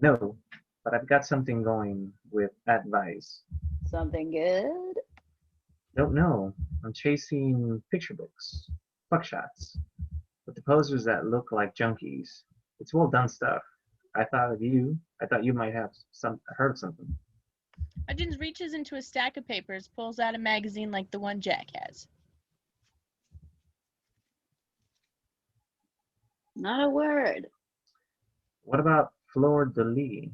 No, but I've got something going with advice. Something good? Don't know. I'm chasing picture books, buckshots, with the posters that look like junkies. It's well done stuff. I thought of you. I thought you might have heard of something. Hudgens reaches into a stack of papers, pulls out a magazine like the one Jack has. Not a word. What about Fleur de Lis?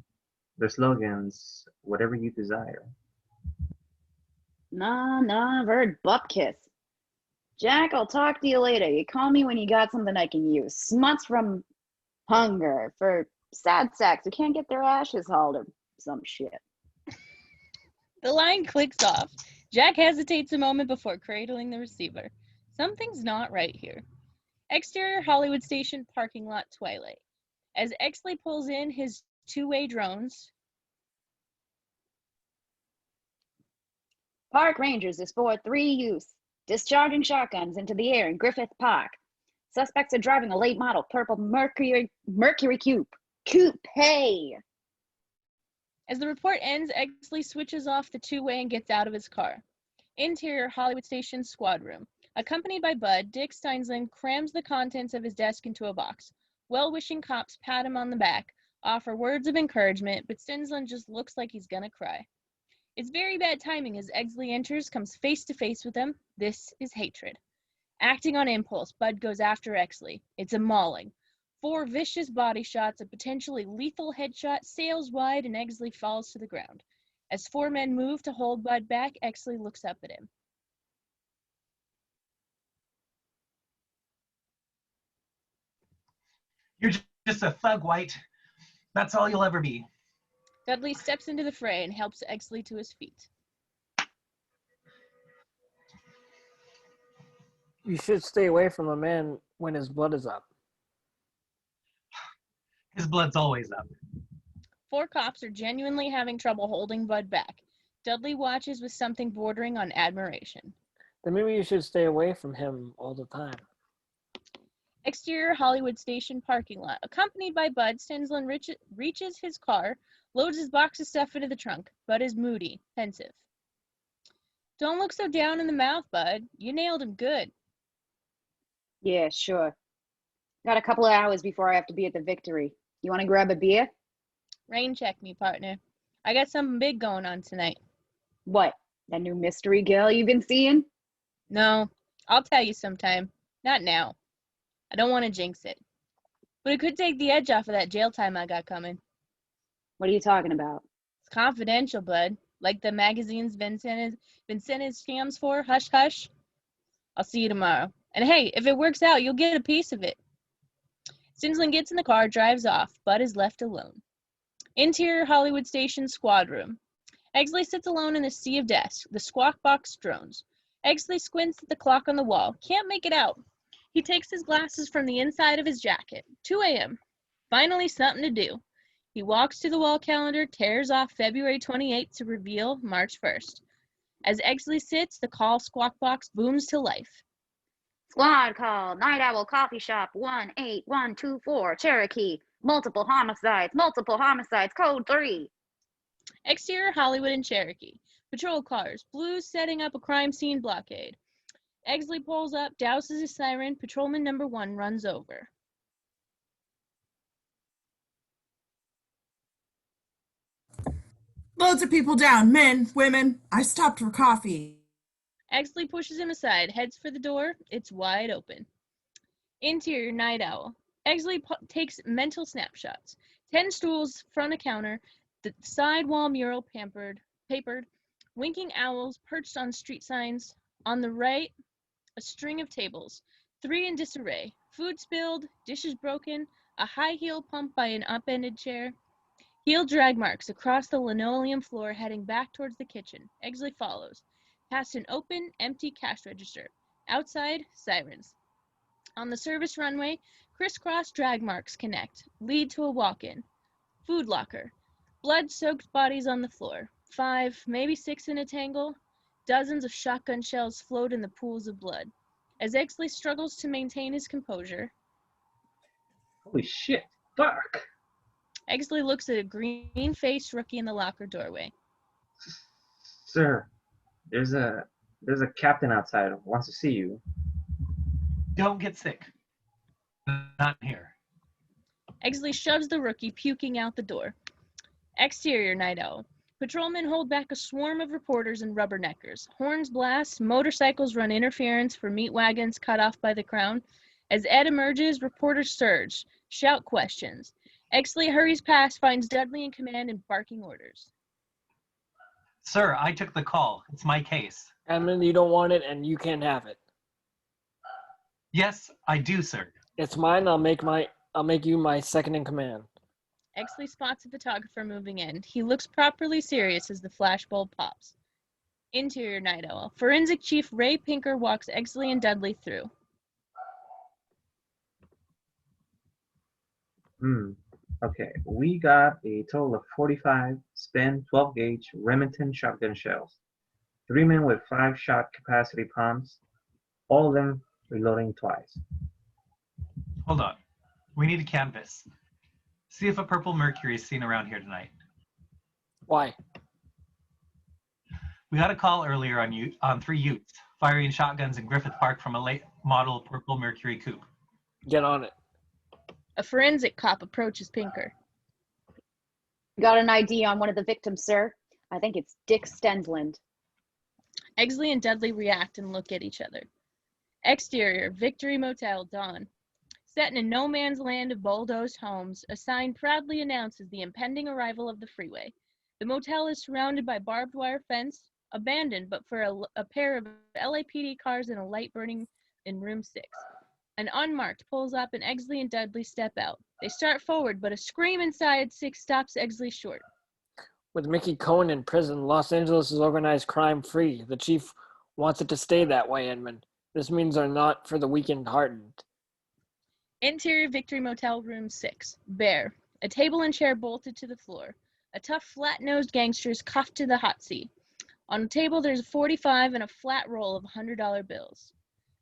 Their slogans, whatever you desire. Nah, I've heard butt kiss. Jack, I'll talk to you later. You call me when you got something I can use. Smuts from hunger for sad sacks who can't get their ashes hauled or some shit. The line clicks off. Jack hesitates a moment before cradling the receiver. Something's not right here. Exterior Hollywood Station parking lot twilight. As Exley pulls in his two-way drones. Park Rangers is for 3 use. Discharging shotguns into the air in Griffith Park. Suspects are driving a late model purple Mercury Coupe. Hey! As the report ends, Exley switches off the two-way and gets out of his car. Interior Hollywood Station squad room. Accompanied by Bud, Dick Steinsland crams the contents of his desk into a box. Well-wishing cops pat him on the back, offer words of encouragement, but Steinsland just looks like he's gonna cry. It's very bad timing as Exley enters, comes face to face with him. This is hatred. Acting on impulse, Bud goes after Exley. It's a mauling. 4 vicious body shots, a potentially lethal headshot, sails wide, and Exley falls to the ground. As 4 men move to hold Bud back, Exley looks up at him. You're just a thug, White. That's all you'll ever be. Dudley steps into the fray and helps Exley to his feet. You should stay away from a man when his blood is up. His blood's always up. 4 cops are genuinely having trouble holding Bud back. Dudley watches with something bordering on admiration. Then maybe you should stay away from him all the time. Exterior Hollywood Station parking lot. Accompanied by Bud, Steinsland reaches his car, loads his box of stuff into the trunk. Bud is moody, pensive. Don't look so down in the mouth, Bud. You nailed him good. Yeah, sure. Got a couple of hours before I have to be at the Victory. You want to grab a beer? Rain check me, partner. I got something big going on tonight. What? That new mystery girl you've been seeing? No, I'll tell you sometime. Not now. I don't want to jinx it. But it could take the edge off of that jail time I got coming. What are you talking about? It's confidential, Bud. Like the magazines Vincent is scams for. Hush, hush. I'll see you tomorrow. And hey, if it works out, you'll get a piece of it. Steinsland gets in the car, drives off. Bud is left alone. Interior Hollywood Station squad room. Exley sits alone in a sea of desks. The squawk box drones. Exley squints at the clock on the wall. Can't make it out. He takes his glasses from the inside of his jacket. 2 a.m. Finally something to do. He walks to the wall calendar, tears off February 28th to reveal March 1st. As Exley sits, the call squawk box booms to life. Squad call, Night Owl Coffee Shop 18124, Cherokee. Multiple homicides, code 3. Exterior Hollywood and Cherokee. Patrol cars, blues setting up a crime scene blockade. Exley pulls up, douses his siren, patrolman number 1 runs over. Loads of people down, men, women. I stopped for coffee. Exley pushes him aside, heads for the door. It's wide open. Interior Night Owl. Exley takes mental snapshots. 10 stools, front a counter, the side wall mural papered, winking owls perched on street signs. On the right, a string of tables, 3 in disarray. Food spilled, dishes broken, a high heel pumped by an upended chair. Heel drag marks across the linoleum floor heading back towards the kitchen. Exley follows, past an open, empty cash register. Outside, sirens. On the service runway, crisscross drag marks connect, lead to a walk-in. Food locker. Blood-soaked bodies on the floor. 5, maybe 6 in a tangle. Dozens of shotgun shells float in the pools of blood. As Exley struggles to maintain his composure, Holy shit! Fuck! Exley looks at a green-faced rookie in the locker doorway. Sir, there's a captain outside who wants to see you. Don't get sick. Not here. Exley shoves the rookie, puking out the door. Exterior Night Owl. Patrolmen hold back a swarm of reporters and rubberneckers. Horns blast, motorcycles run interference for meat wagons cut off by the crown. As Ed emerges, reporters surge, shout questions. Exley hurries past, finds Dudley in command and barking orders. Sir, I took the call. It's my case. Edmund, you don't want it and you can't have it. Yes, I do, sir. It's mine. I'll make you my second in command. Exley spots a photographer moving in. He looks properly serious as the flashbulb pops. Interior Night Owl. Forensic Chief Ray Pinker walks Exley and Dudley through. Okay, we got a total of 45 spent 12-gauge Remington shotgun shells. 3 men with 5-shot capacity pumps, all of them reloading twice. Hold on. We need a canvas. See if a purple mercury is seen around here tonight. Why? We got a call earlier on 3 Utes firing shotguns in Griffith Park from a late model purple mercury coupe. Get on it. A forensic cop approaches Pinker. Got an ID on one of the victims, sir. I think it's Dick Stensland. Exley and Dudley react and look at each other. Exterior, Victory Motel, dawn. Set in a no-man's land of bulldozed homes, a sign proudly announces the impending arrival of the freeway. The motel is surrounded by barbed wire fence, abandoned but for a pair of LAPD cars and a light burning in room 6. An unmarked pulls up and Exley and Dudley step out. They start forward, but a scream inside 6 stops Exley short. With Mickey Cohen in prison, Los Angeles is organized crime free. The chief wants it to stay that way, Edmund. This means they're not for the weakened-hearted. Interior Victory Motel, room 6. Bare. A table and chair bolted to the floor. A tough, flat-nosed gangster is cuffed to the hot seat. On the table, there's a 45 and a flat roll of $100 bills.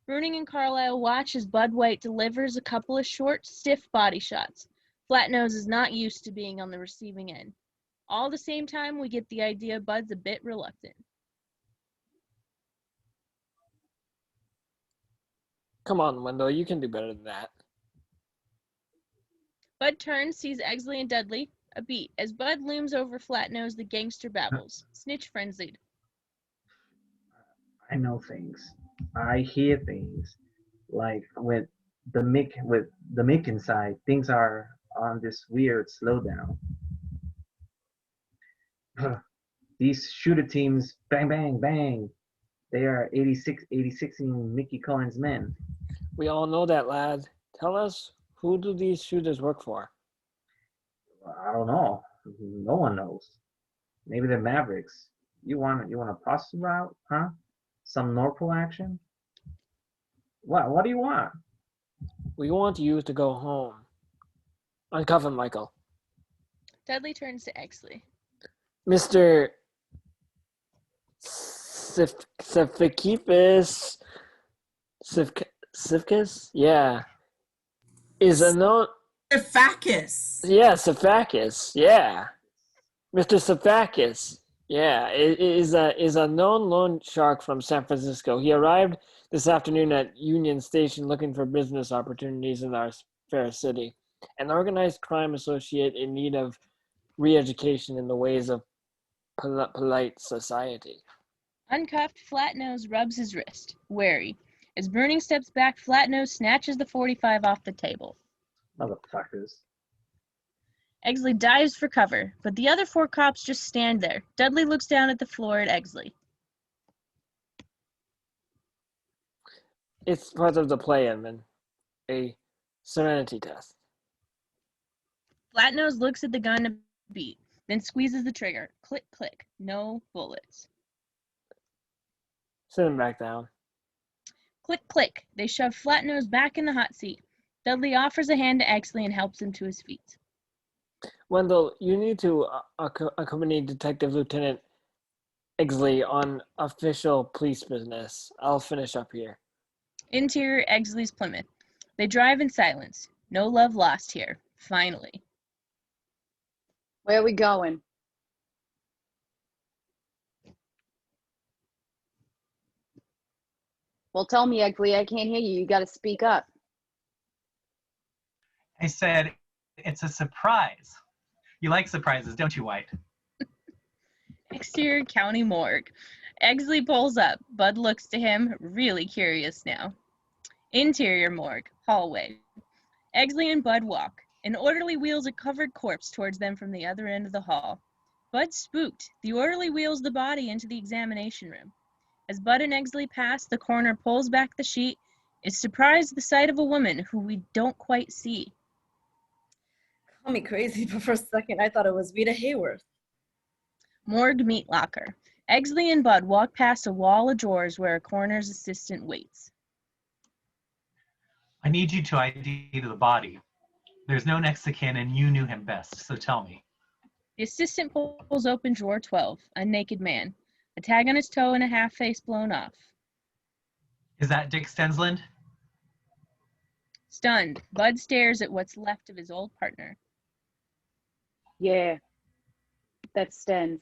Bruning and Carlisle watch as Bud White delivers a couple of short, stiff body shots. Flatnose is not used to being on the receiving end. All the same time, we get the idea Bud's a bit reluctant. Come on, Wendell, you can do better than that. Bud turns, sees Exley and Dudley, a beat. As Bud looms over Flatnose, the gangster babbles, snitch frenzied. I know things. I hear things. Like with the Mick inside, things are on this weird slowdown. These shooter teams, bang, bang, bang. They are 86ing Mickey Cohen's men. We all know that, lad. Tell us, who do these shooters work for? I don't know. No one knows. Maybe they're Mavericks. You want a prostitute route, huh? Some Norpol action? What do you want? We want you to go home. Uncuff him, Michael. Dudley turns to Exley. Mr. Sifakifis, Sifkis? Yeah. Is a known... Sifakis. Yeah, Sifakis. Yeah. Mr. Sifakis. Yeah, is a known loan shark from San Francisco. He arrived this afternoon at Union Station looking for business opportunities in our fair city. An organized crime associate in need of re-education in the ways of polite society. Uncuffed, Flatnose rubs his wrist, wary. As Burning steps back, Flatnose snatches the .45 off the table. Motherfuckers. Exley dives for cover, but the other 4 cops just stand there. Dudley looks down at the floor at Exley. It's part of the play, Edmund. A serenity test. Flatnose looks at the gun a beat, then squeezes the trigger. Click, click. No bullets. Sit him back down. Click, click. They shove Flatnose back in the hot seat. Dudley offers a hand to Exley and helps him to his feet. Wendell, you need to accompany Detective Lieutenant Exley on official police business. I'll finish up here. Interior Exley's Plymouth. They drive in silence. No love lost here. Finally. Where are we going? Well, tell me, Exley, I can't hear you. You got to speak up. I said, it's a surprise. You like surprises, don't you, White? Exterior County Morgue. Exley pulls up. Bud looks to him, really curious now. Interior Morgue. Hallway. Exley and Bud walk. An orderly wheels a covered corpse towards them from the other end of the hall. Bud spooked. The orderly wheels the body into the examination room. As Bud and Exley pass, the coroner pulls back the sheet, is surprised at the sight of a woman who we don't quite see. Call me crazy, but for a second I thought it was Rita Hayworth. Morgue meat locker. Exley and Bud walk past a wall of drawers where a coroner's assistant waits. I need you to ID the body. There's no next of kin and you knew him best, so tell me. The assistant pulls open drawer 12, a naked man, a tag on his toe and a half face blown off. Is that Dick Stensland? Stunned, Bud stares at what's left of his old partner. Yeah, that's Stens.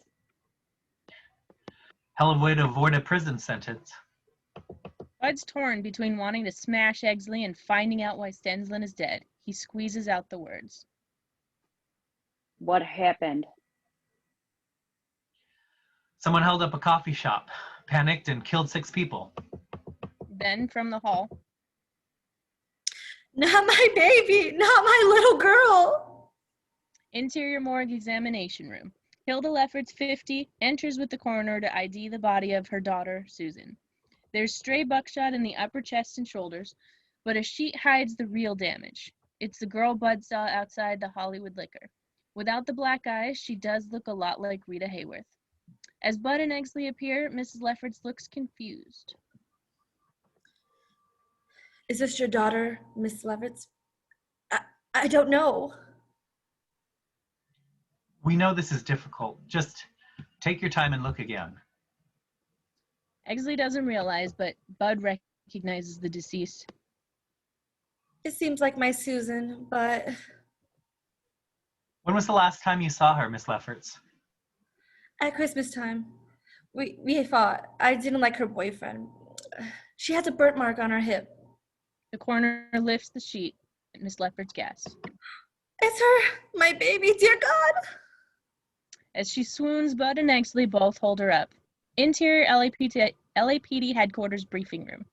Hell of a way to avoid a prison sentence. Bud's torn between wanting to smash Exley and finding out why Stensland is dead. He squeezes out the words. What happened? Someone held up a coffee shop, panicked, and killed 6 people. Then, from the hall, Not my baby, not my little girl. interior morgue examination room. Hilda Lefferts, 50, enters with the coroner to ID the body of her daughter, Susan. There's stray buckshot in the upper chest and shoulders, but a sheet hides the real damage. It's the girl Bud saw outside the Hollywood Liquor. Without the black eyes, she does look a lot like Rita Hayworth. As Bud and Exley appear, Mrs. Lefferts looks confused. Is this your daughter, Miss Levitz? I don't know. We know this is difficult. Just take your time and look again. Exley doesn't realize, but Bud recognizes the deceased. It seems like my Susan, but When was the last time you saw her, Miss Lefferts? at Christmas time, we fought. I didn't like her boyfriend. She has a burnt mark on her hip. The coroner lifts the sheet, and Miss Lefferts gasps. It's her, my baby, dear God. As she swoons, Bud and Exley both hold her up. Interior LAPD headquarters briefing room.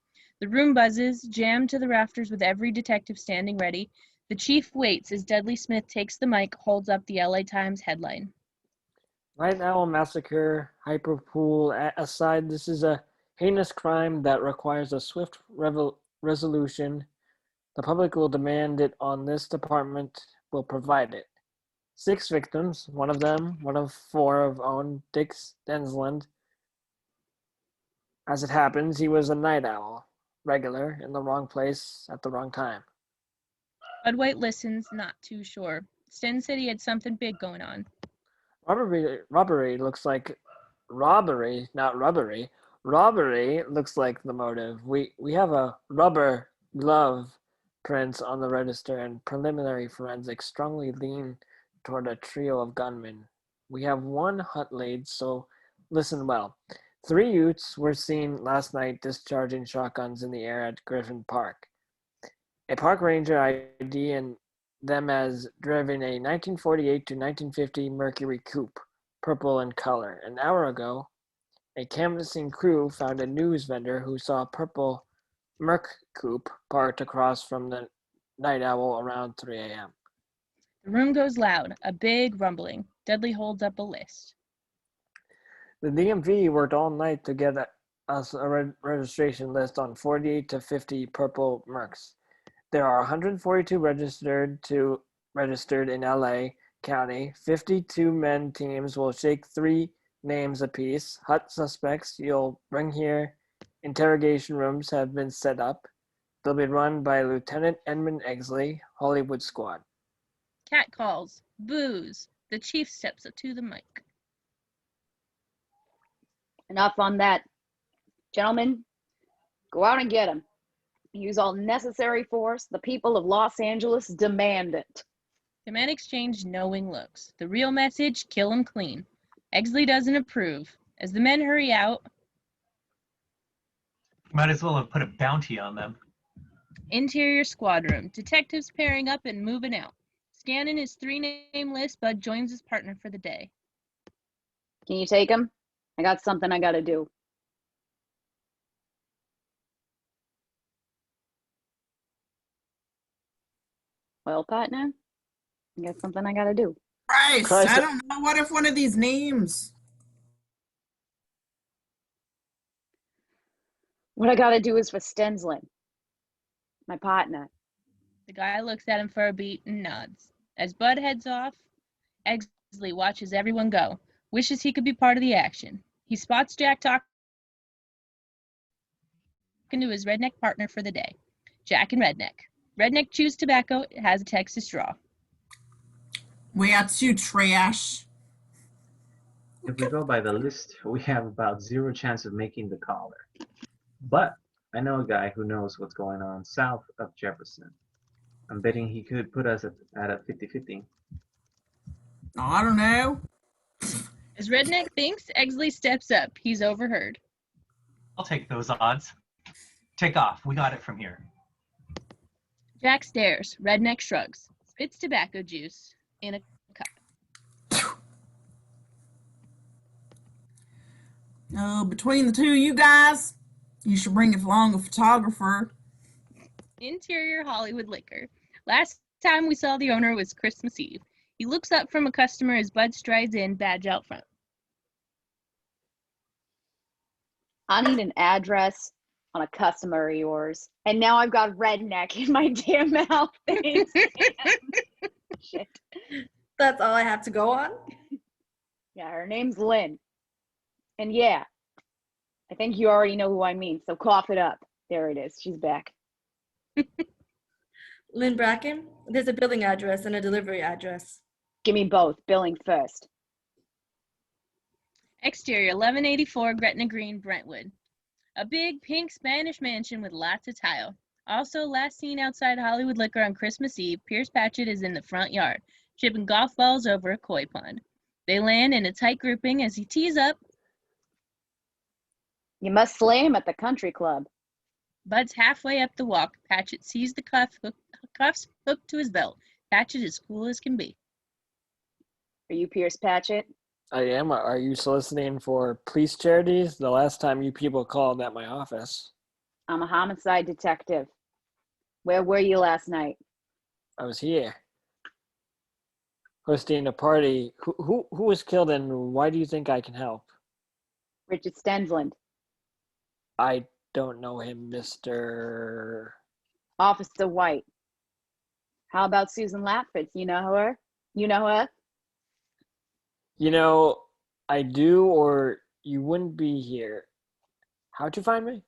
The room buzzes, jammed to the rafters with every detective standing ready. The chief waits as Dudley Smith takes the mic, holds up the LA Times headline. Night Owl Massacre, Hyperpool aside, this is a heinous crime that requires a swift resolution. The public will demand it on this department will provide it. 6 victims, one of 4 of own Dick Stensland. As it happens, he was a night owl, regular, in the wrong place at the wrong time. Bud White listens, not too sure. Sten said he had something big going on. Robbery looks like robbery, not rubbery. Robbery looks like the motive. We have a rubber glove prints on the register, and preliminary forensics strongly lean toward a trio of gunmen. We have one hut laid, so listen well. 3 youths were seen last night discharging shotguns in the air at Griffin Park. A park ranger ID'd them as driving a 1948 to 1950 Mercury coupe, purple in color. An hour ago, a canvassing crew found a news vendor who saw a purple Merc coupe parked across from the Night Owl around 3 a.m. The room goes loud, a big rumbling. Dudley holds up a list. The DMV worked all night to get us a registration list on 48 to 50 purple Mercs. There are 142 registered in LA County. 52 men teams will shake 3 names apiece. Hut suspects you'll bring here. Interrogation rooms have been set up. They'll be run by Lieutenant Edmund Exley, Hollywood Squad. Cat calls. Booze. The chief steps up to the mic. Enough on that. Gentlemen, go out and get him. Use all necessary force. The people of Los Angeles demand it. The men exchange knowing looks. The real message, kill him clean. Exley doesn't approve. As the men hurry out, Might as well have put a bounty on them. interior squad room. Detectives pairing up and moving out. Scanning his 3-name list, Bud joins his partner for the day. Can you take him? I got something I gotta do. Well, partner, I got something I gotta do. Christ, Christ. I don't know. What if one of these names? What I gotta do is for Stensland, my partner. The guy looks at him for a beat and nods. As Bud heads off, Exley watches everyone go, wishes he could be part of the action. He spots Jack talking to his redneck partner for the day. Jack and Redneck. Redneck chews tobacco, has a Texas straw. We are too trash. If we go by the list, we have about 0 chance of making the collar. But I know a guy who knows what's going on south of Jefferson. I'm betting he could put us at a 50-50. I don't know. As Redneck thinks, Exley steps up. He's overheard. I'll take those odds. Take off. We got it from here. Jack stares. Redneck shrugs. Spits tobacco juice in a cup. Between the two of you guys, you should bring along a photographer. Interior Hollywood Liquor. Last time we saw the owner was Christmas Eve. He looks up from a customer as Bud strides in, badge out front. I need an address on a customer of yours. And now I've got Redneck in my damn mouth. Shit. That's all I have to go on? Yeah, her name's Lynn. And yeah, I think you already know who I mean, so cough it up. There it is. She's back. Lynn Bracken? There's a billing address and a delivery address. Give me both. Billing first. Exterior 1184 Gretna Green, Brentwood. A big pink Spanish mansion with lots of tile. Also, last seen outside Hollywood Liquor on Christmas Eve, Pierce Patchett is in the front yard, chipping golf balls over a koi pond. They land in a tight grouping as he tees up. You must slay him at the country club. Bud's halfway up the walk. Patchett sees the cuffs hooked to his belt. Patchett is cool as can be. Are you Pierce Patchett? I am. Are you soliciting for police charities? The last time you people called at my office. I'm a homicide detective. Where were you last night? I was here. Hosting a party. Who was killed and why do you think I can help? Richard Stensland. I don't know him, Mr. Officer White. How about Susan Lapfitz? You know her? You know her? You know, I do, or you wouldn't be here. How'd you find me?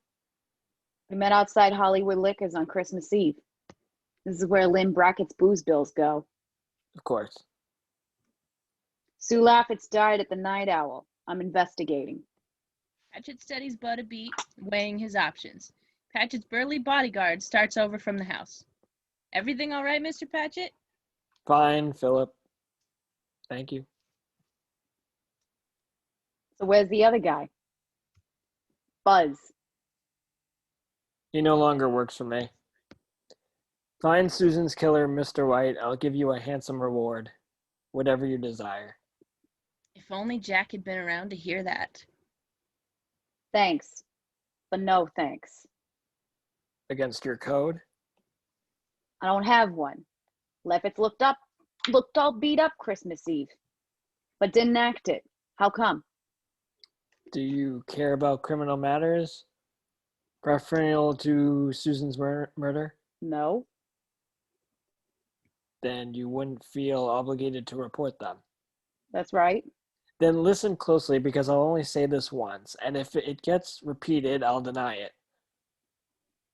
We met outside Hollywood Liquors on Christmas Eve. This is where Lynn Brackett's booze bills go. Of course. Sue Laffitt's died at the Night Owl. I'm investigating. Patchett studies Bud a beat, weighing his options. Patchett's burly bodyguard starts over from the house. Everything all right, Mr. Patchett? Fine, Philip. Thank you. So where's the other guy? Buzz. He no longer works for me. Find Susan's killer, Mr. White. I'll give you a handsome reward. Whatever you desire. If only Jack had been around to hear that. Thanks, but no thanks. Against your code? I don't have one. Lefferts looked all beat up Christmas Eve, but didn't act it. How come? Do you care about criminal matters? Preferential to Susan's murder? No. Then you wouldn't feel obligated to report them. That's right. Then listen closely, because I'll only say this once, and if it gets repeated, I'll deny it.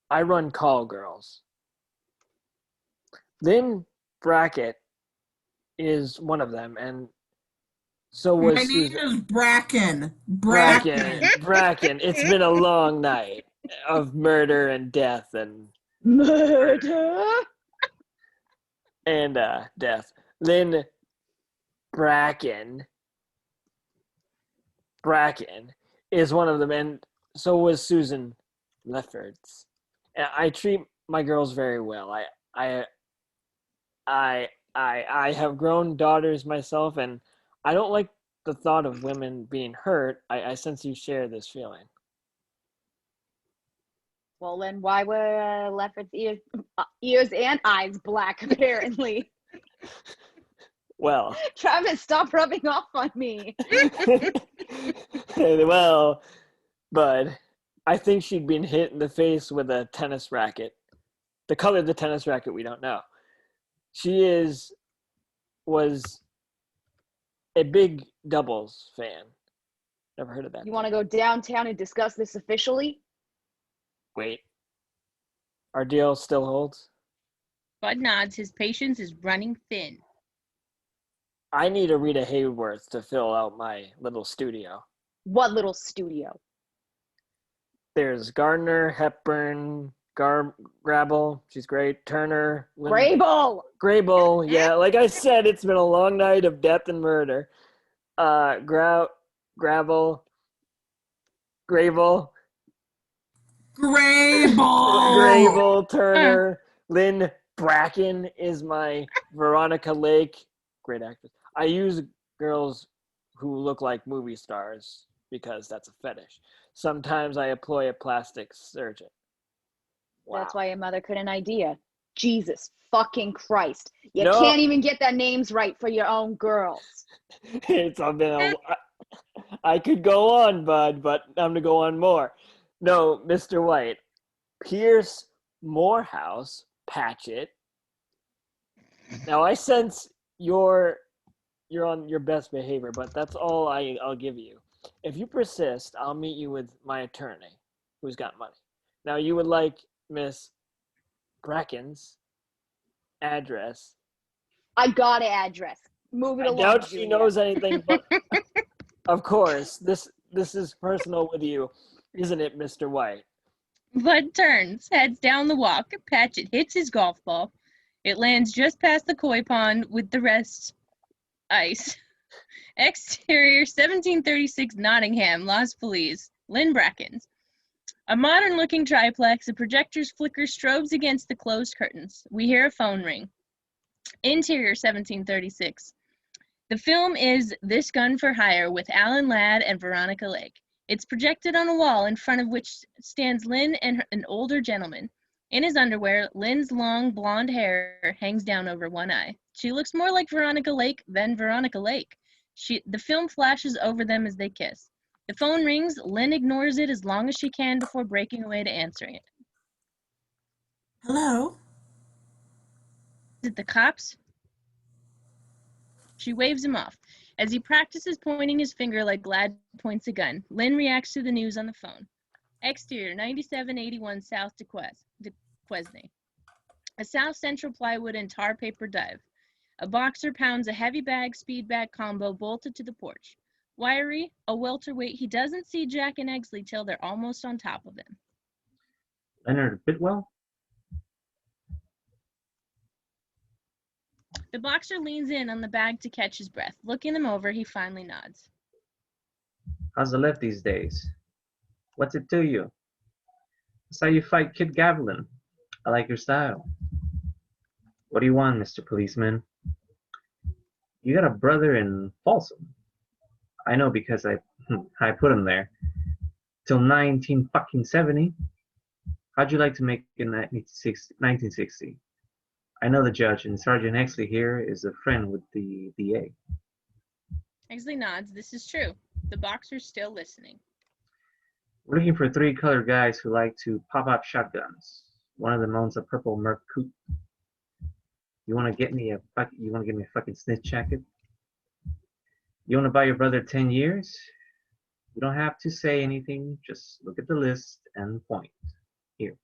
I run call girls. Lynn Brackett is one of them, and so was My name Susan. is Bracken. Bracken. It's been a long night of murder and death and Murder? death. Lynn Bracken is one of them, and so was Susan Lefferts. I treat my girls very well. I have grown daughters myself, and I don't like the thought of women being hurt. I sense you share this feeling. Well, then why were Lefferts' ears and eyes black, apparently? Well, Travis, stop rubbing off on me. well, Bud, I think she'd been hit in the face with a tennis racket. The color of the tennis racket, we don't know. She was a big doubles fan. Never heard of that. You want to go downtown and discuss this officially? Wait. Our deal still holds? Bud nods. His patience is running thin. I need a Rita Hayworth to fill out my little studio. What little studio? There's Gardner, Hepburn, Grable, she's great. Turner, Grable! Yeah, like I said, it's been a long night of death and murder. Gravel, Grable. Turner, Lynn Bracken is my Veronica Lake, great actress. I use girls who look like movie stars because that's a fetish. Sometimes I employ a plastic surgeon. Wow. That's why your mother couldn't idea. Jesus fucking Christ. You No. can't even get their names right for your own girls. It's been I could go on, Bud, but I'm going to go on more. No, Mr. White. Pierce Morehouse Patchett. Now, I sense you're on your best behavior, but that's all I'll give you. If you persist, I'll meet you with my attorney, who's got money. Now, you would like Miss Bracken's address. I got an address. Move it along. I doubt she knows anything, but of course, this is personal with you, isn't it, Mr. White? Bud turns, heads down the walk. Patchett hits his golf ball. It lands just past the koi pond with the rest ice. Exterior 1736 Nottingham, Las Feliz, Lynn Bracken's. A modern-looking triplex, a projector's flicker strobes against the closed curtains. We hear a phone ring. Interior 1736. The film is This Gun for Hire with Alan Ladd and Veronica Lake. It's projected on a wall in front of which stands Lynn and an older gentleman. In his underwear, Lynn's long blonde hair hangs down over one eye. She looks more like Veronica Lake than Veronica Lake. The film flashes over them as they kiss. The phone rings. Lynn ignores it as long as she can before breaking away to answering it. Hello? Is it the cops? She waves him off. As he practices pointing his finger like Glad points a gun, Lynn reacts to the news on the phone. Exterior 9781 South Duquesne. A South Central plywood and tar paper dive. A boxer pounds a heavy bag, speed bag combo bolted to the porch. Wiry, a welterweight, he doesn't see Jack and Exley till they're almost on top of him. Leonard Bidwell? The boxer leans in on the bag to catch his breath. Looking them over, he finally nods. How's the left these days? What's it to you? I saw you fight Kid Gavilan. I like your style. What do you want, Mr. Policeman? You got a brother in Folsom. I know because I put him there. Till 1970. How'd you like to make it in 1960? I know the judge, and Sergeant Exley here is a friend with the DA. Exley nods. This is true. The boxer's still listening. We're looking for 3 colored guys who like to pop up shotguns. One of them owns a purple Merc coupe. You want to get me a fucking snitch jacket? You want to buy your brother 10 years? You don't have to say anything. Just look at the list and point. Here.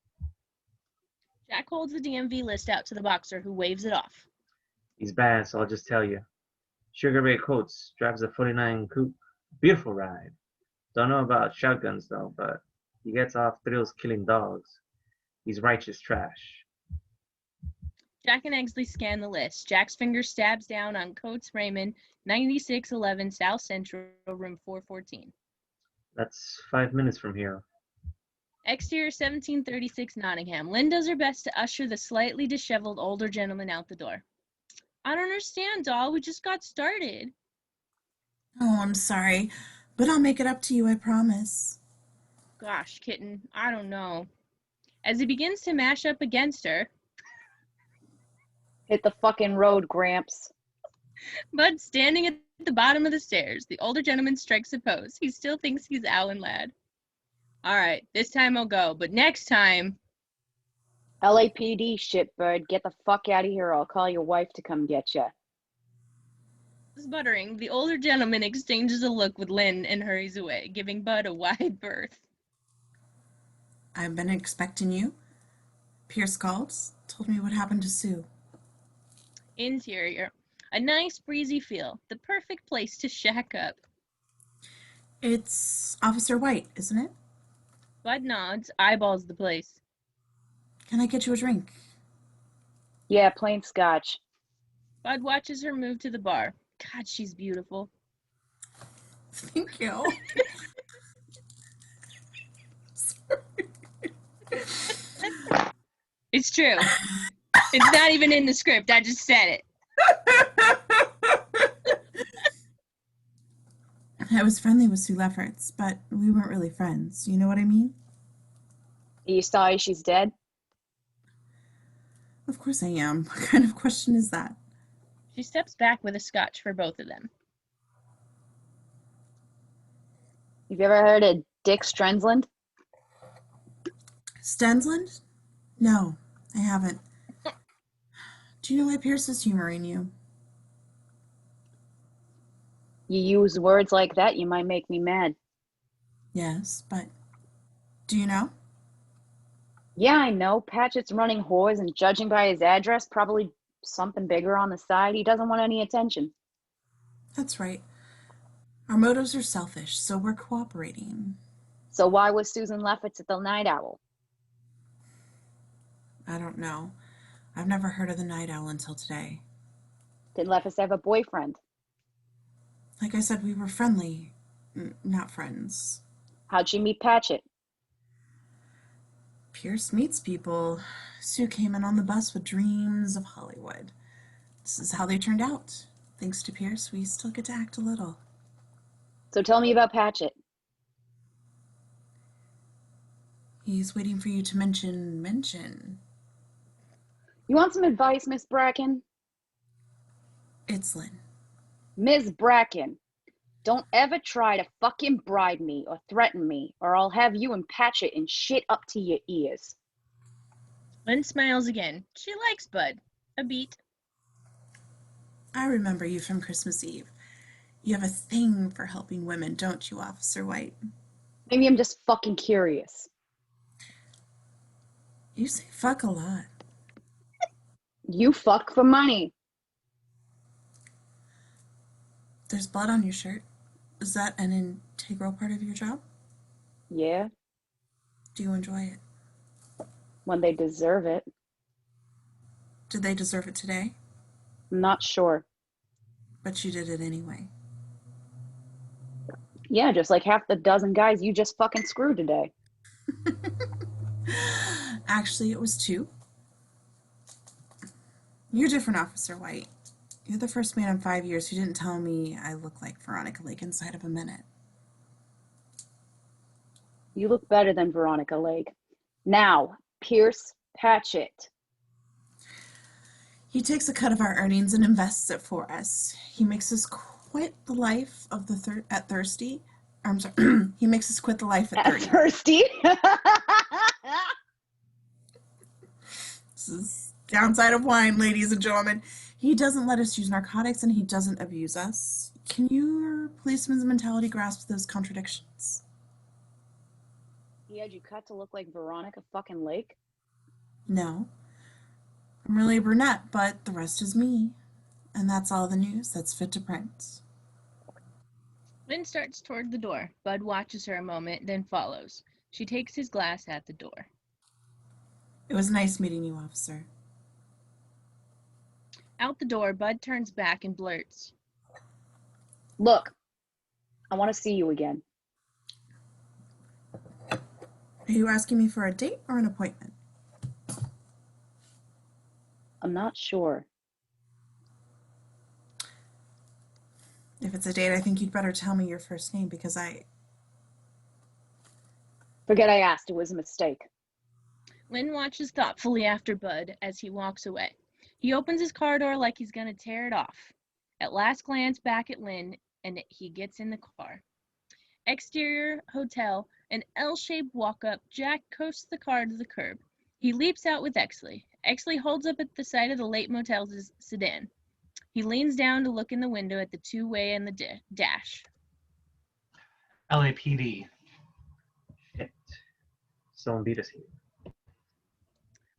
Jack holds the DMV list out to the boxer, who waves it off. He's bad, so I'll just tell you. Sugar Ray Coates drives a 49 coupe. Beautiful ride. Don't know about shotguns though, but he gets off thrills killing dogs. He's righteous trash. Jack and Exley scan the list. Jack's finger stabs down on Coates Raymond, 9611 South Central, room 414. That's 5 minutes from here. Exterior 1736 Nottingham. Lynn does her best to usher the slightly disheveled older gentleman out the door. I don't understand, doll. We just got started. Oh, I'm sorry, but I'll make it up to you, I promise. Gosh, kitten, I don't know. As he begins to mash up against her, Hit the fucking road, Gramps. Bud standing at the bottom of the stairs. The older gentleman strikes a pose. He still thinks he's Alan Ladd. All right, this time I'll go, but next time... LAPD shitbird, get the fuck out of here or I'll call your wife to come get ya. Sputtering, the older gentleman exchanges a look with Lynn and hurries away, giving Bud a wide berth. I've been expecting you. Pierce called, told me what happened to Sue. Interior. A nice breezy feel. The perfect place to shack up. It's Officer White, isn't it? Bud nods, eyeballs the place. Can I get you a drink? Yeah, plain scotch. Bud watches her move to the bar. God, she's beautiful. Thank you. It's true. It's not even in the script. I just said it. I was friendly with Sue Lefferts, but we weren't really friends. You know what I mean? Are you sorry she's dead? Of course I am. What kind of question is that? She steps back with a scotch for both of them. You've ever heard of Dick Strensland? Stensland? No, I haven't. Do you know why Pierce is humoring you? You use words like that, you might make me mad. Yes, but do you know? Yeah, I know. Patchett's running whores and judging by his address, probably something bigger on the side. He doesn't want any attention. That's right. Our motives are selfish, so we're cooperating. So why was Susan Lefferts at the Night Owl? I don't know. I've never heard of the Night Owl until today. Did Lefferts have a boyfriend? Like I said, we were friendly, not friends. How'd she meet Patchett? Pierce meets people. Sue came in on the bus with dreams of Hollywood. This is how they turned out. Thanks to Pierce, we still get to act a little. So tell me about Patchett. He's waiting for you to mention. You want some advice, Miss Bracken? It's Lynn. Ms. Bracken, don't ever try to fucking bribe me or threaten me, or I'll have you and Patchett in shit up to your ears. Lynn smiles again. She likes Bud. A beat. I remember you from Christmas Eve. You have a thing for helping women, don't you, Officer White? Maybe I'm just fucking curious. You say fuck a lot. You fuck for money. There's blood on your shirt. Is that an integral part of your job? Yeah, Do you enjoy it? when they deserve it. Did they deserve it today? I'm not sure. But you did it anyway. Yeah, just like half the dozen guys you just fucking screwed today. Actually, it was 2. You're different, Officer White. You're the first man in 5 years who didn't tell me I look like Veronica Lake inside of a minute. You look better than Veronica Lake. Now, Pierce Patchett. He takes a cut of our earnings and invests it for us. He makes us quit the life of the at Thirsty. I'm sorry. He makes us quit the life at 30. Thirsty. This is downside of wine, ladies and gentlemen. He doesn't let us use narcotics and he doesn't abuse us. Can your policeman's mentality grasp those contradictions? He had you cut to look like Veronica fucking Lake? No. I'm really a brunette, but the rest is me. And that's all the news that's fit to print. Lynn starts toward the door. Bud watches her a moment, then follows. She takes his glass at the door. It was nice meeting you, officer. Out the door, Bud turns back and blurts. Look, I want to see you again. Are you asking me for a date or an appointment? I'm not sure. If it's a date, I think you'd better tell me your first name because Forget I asked. It was a mistake. Lynn watches thoughtfully after Bud as he walks away. He opens his car door like he's going to tear it off. At last glance back at Lynn, and he gets in the car. Exterior hotel, an L-shaped walk-up. Jack coasts the car to the curb. He leaps out with Exley. Exley holds up at the side of the late motel's sedan. He leans down to look in the window at the two-way and the dash. LAPD. Shit. Someone beat us here.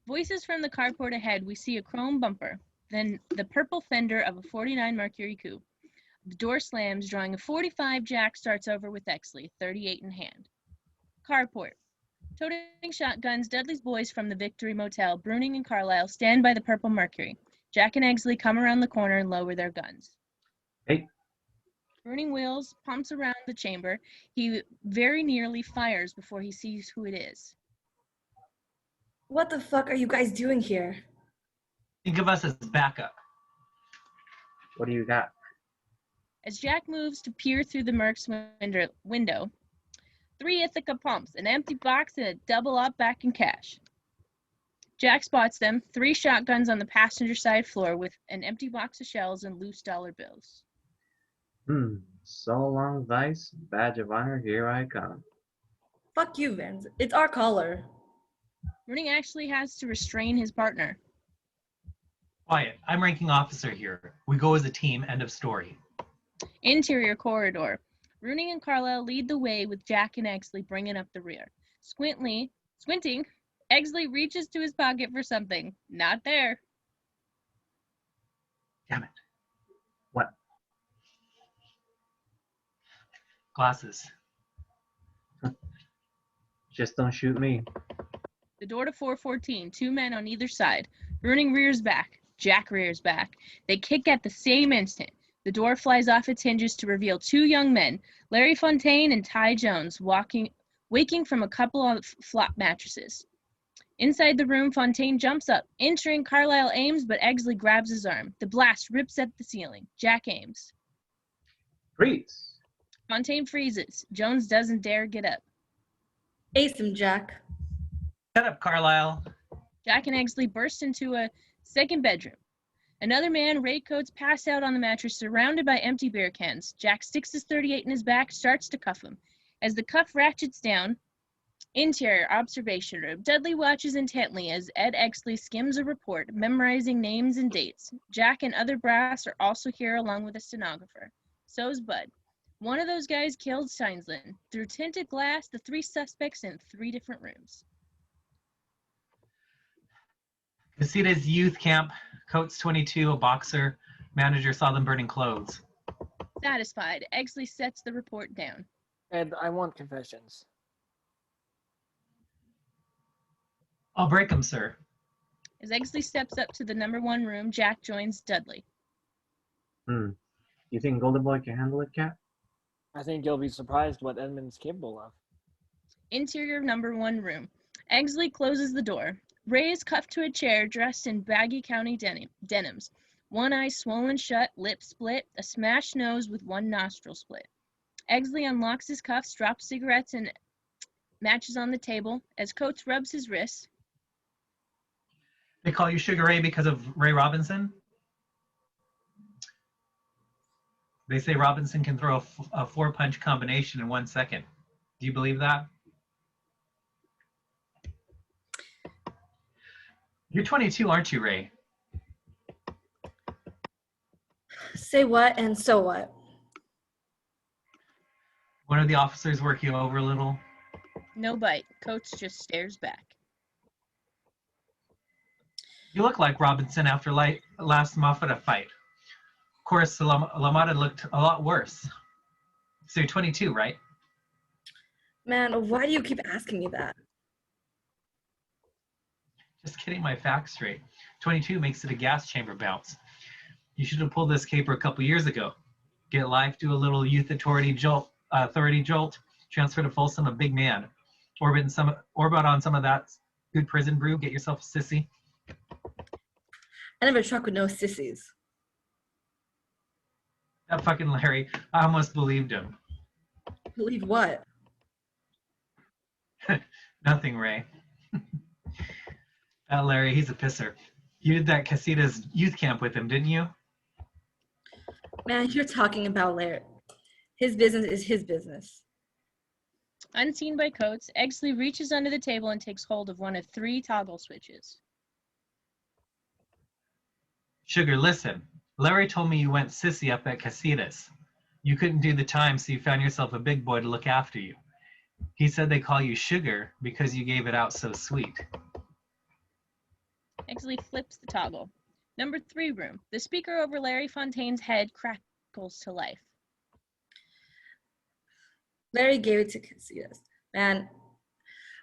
Voices from the carport ahead. We see a chrome bumper, then the purple fender of a 49 Mercury coupe. The door slams, drawing a 45. Jack starts over with Exley, 38 in hand. Carport. Toting shotguns, Dudley's boys from the Victory Motel, Bruning and Carlisle, stand by the purple Mercury. Jack and Exley come around the corner and lower their guns. Hey. Bruning wheels, pumps around the chamber. He very nearly fires before he sees who it is. What the fuck are you guys doing here? Think of us as backup. What do you got? As Jack moves to peer through the Merc's window, 3 Ithaca pumps, an empty box, and a double-up back in cash. Jack spots them, 3 shotguns on the passenger side floor with an empty box of shells and loose dollar bills. So long, Vice. Badge of honor, here I come. Fuck you, Vance. It's our caller. Bruning actually has to restrain his partner. Quiet. I'm ranking officer here. We go as a team. End of story. Interior corridor. Bruning and Carlisle lead the way with Jack and Exley bringing up the rear. Squinting, Exley reaches to his pocket for something. Not there. Damn it. What? Glasses. Just don't shoot me. The door to 414, 2 men on either side. Bruning rears back. Jack rears back. They kick at the same instant. The door flies off its hinges to reveal 2 young men, Larry Fontaine and Ty Jones, waking from a couple of flop mattresses. Inside the room, Fontaine jumps up. Entering, Carlisle aims, but Exley grabs his arm. The blast rips at the ceiling. Jack aims. Freeze! Fontaine freezes. Jones doesn't dare get up. Ace him, Jack. Shut up, Carlisle. Jack and Exley burst into a second bedroom. Another man, raincoats, pass out on the mattress, surrounded by empty beer cans. Jack sticks his 38 in his back, starts to cuff him. As the cuff ratchets down, interior observation room. Dudley watches intently as Ed Exley skims a report, memorizing names and dates. Jack and other brass are also here along with a stenographer. So's Bud. One of those guys killed Steinslin. Through tinted glass, the 3 suspects in 3 different rooms. Casitas youth camp. Coates 22, a boxer. Manager saw them burning clothes. Satisfied, Eggleston sets the report down. And I want confessions. I'll break them, sir. As Eggleston steps up to the number 1 room, Jack joins Dudley. You think Golden Boy can handle it, Cat? I think you'll be surprised what Edmund's capable of. Interior number 1 room. Eggleston closes the door. Ray is cuffed to a chair, dressed in baggy county denims. One eye swollen shut, lip split, a smashed nose with one nostril split. Eggleston unlocks his cuffs, drops cigarettes and matches on the table. As Coates rubs his wrist, They call you Sugar Ray because of Ray Robinson? They say Robinson can throw a 4-punch combination in 1 second. Do you believe that? You're 22, aren't you, Ray? Say what and so what? One of the officers work you over a little? no bite. Coates just stares back. You look like Robinson after last Moffat fight. Of course, LaMotta looked a lot worse. So you're 22, right? Man, why do you keep asking me that? Just getting my facts straight. 22 makes it a gas chamber bounce. You should have pulled this caper a couple years ago. Get life, do a little youth authority jolt, transfer to Folsom, a big man. Orbit on some of that good prison brew, get yourself a sissy. I never truck with no sissies. That fucking Larry, I almost believed him. Believe what? Nothing, Ray. That Larry, he's a pisser. You did that Casitas youth camp with him, didn't you? Man, you're talking about Larry. His business is his business. Unseen by Coates, Eggleston reaches under the table and takes hold of one of 3 toggle switches. Sugar, listen. Larry told me you went sissy up at Casitas. You couldn't do the time, so you found yourself a big boy to look after you. He said they call you Sugar because you gave it out so sweet. Eggleston flips the toggle. Number 3 room. The speaker over Larry Fontaine's head crackles to life. Larry gave it to Casitas. Man,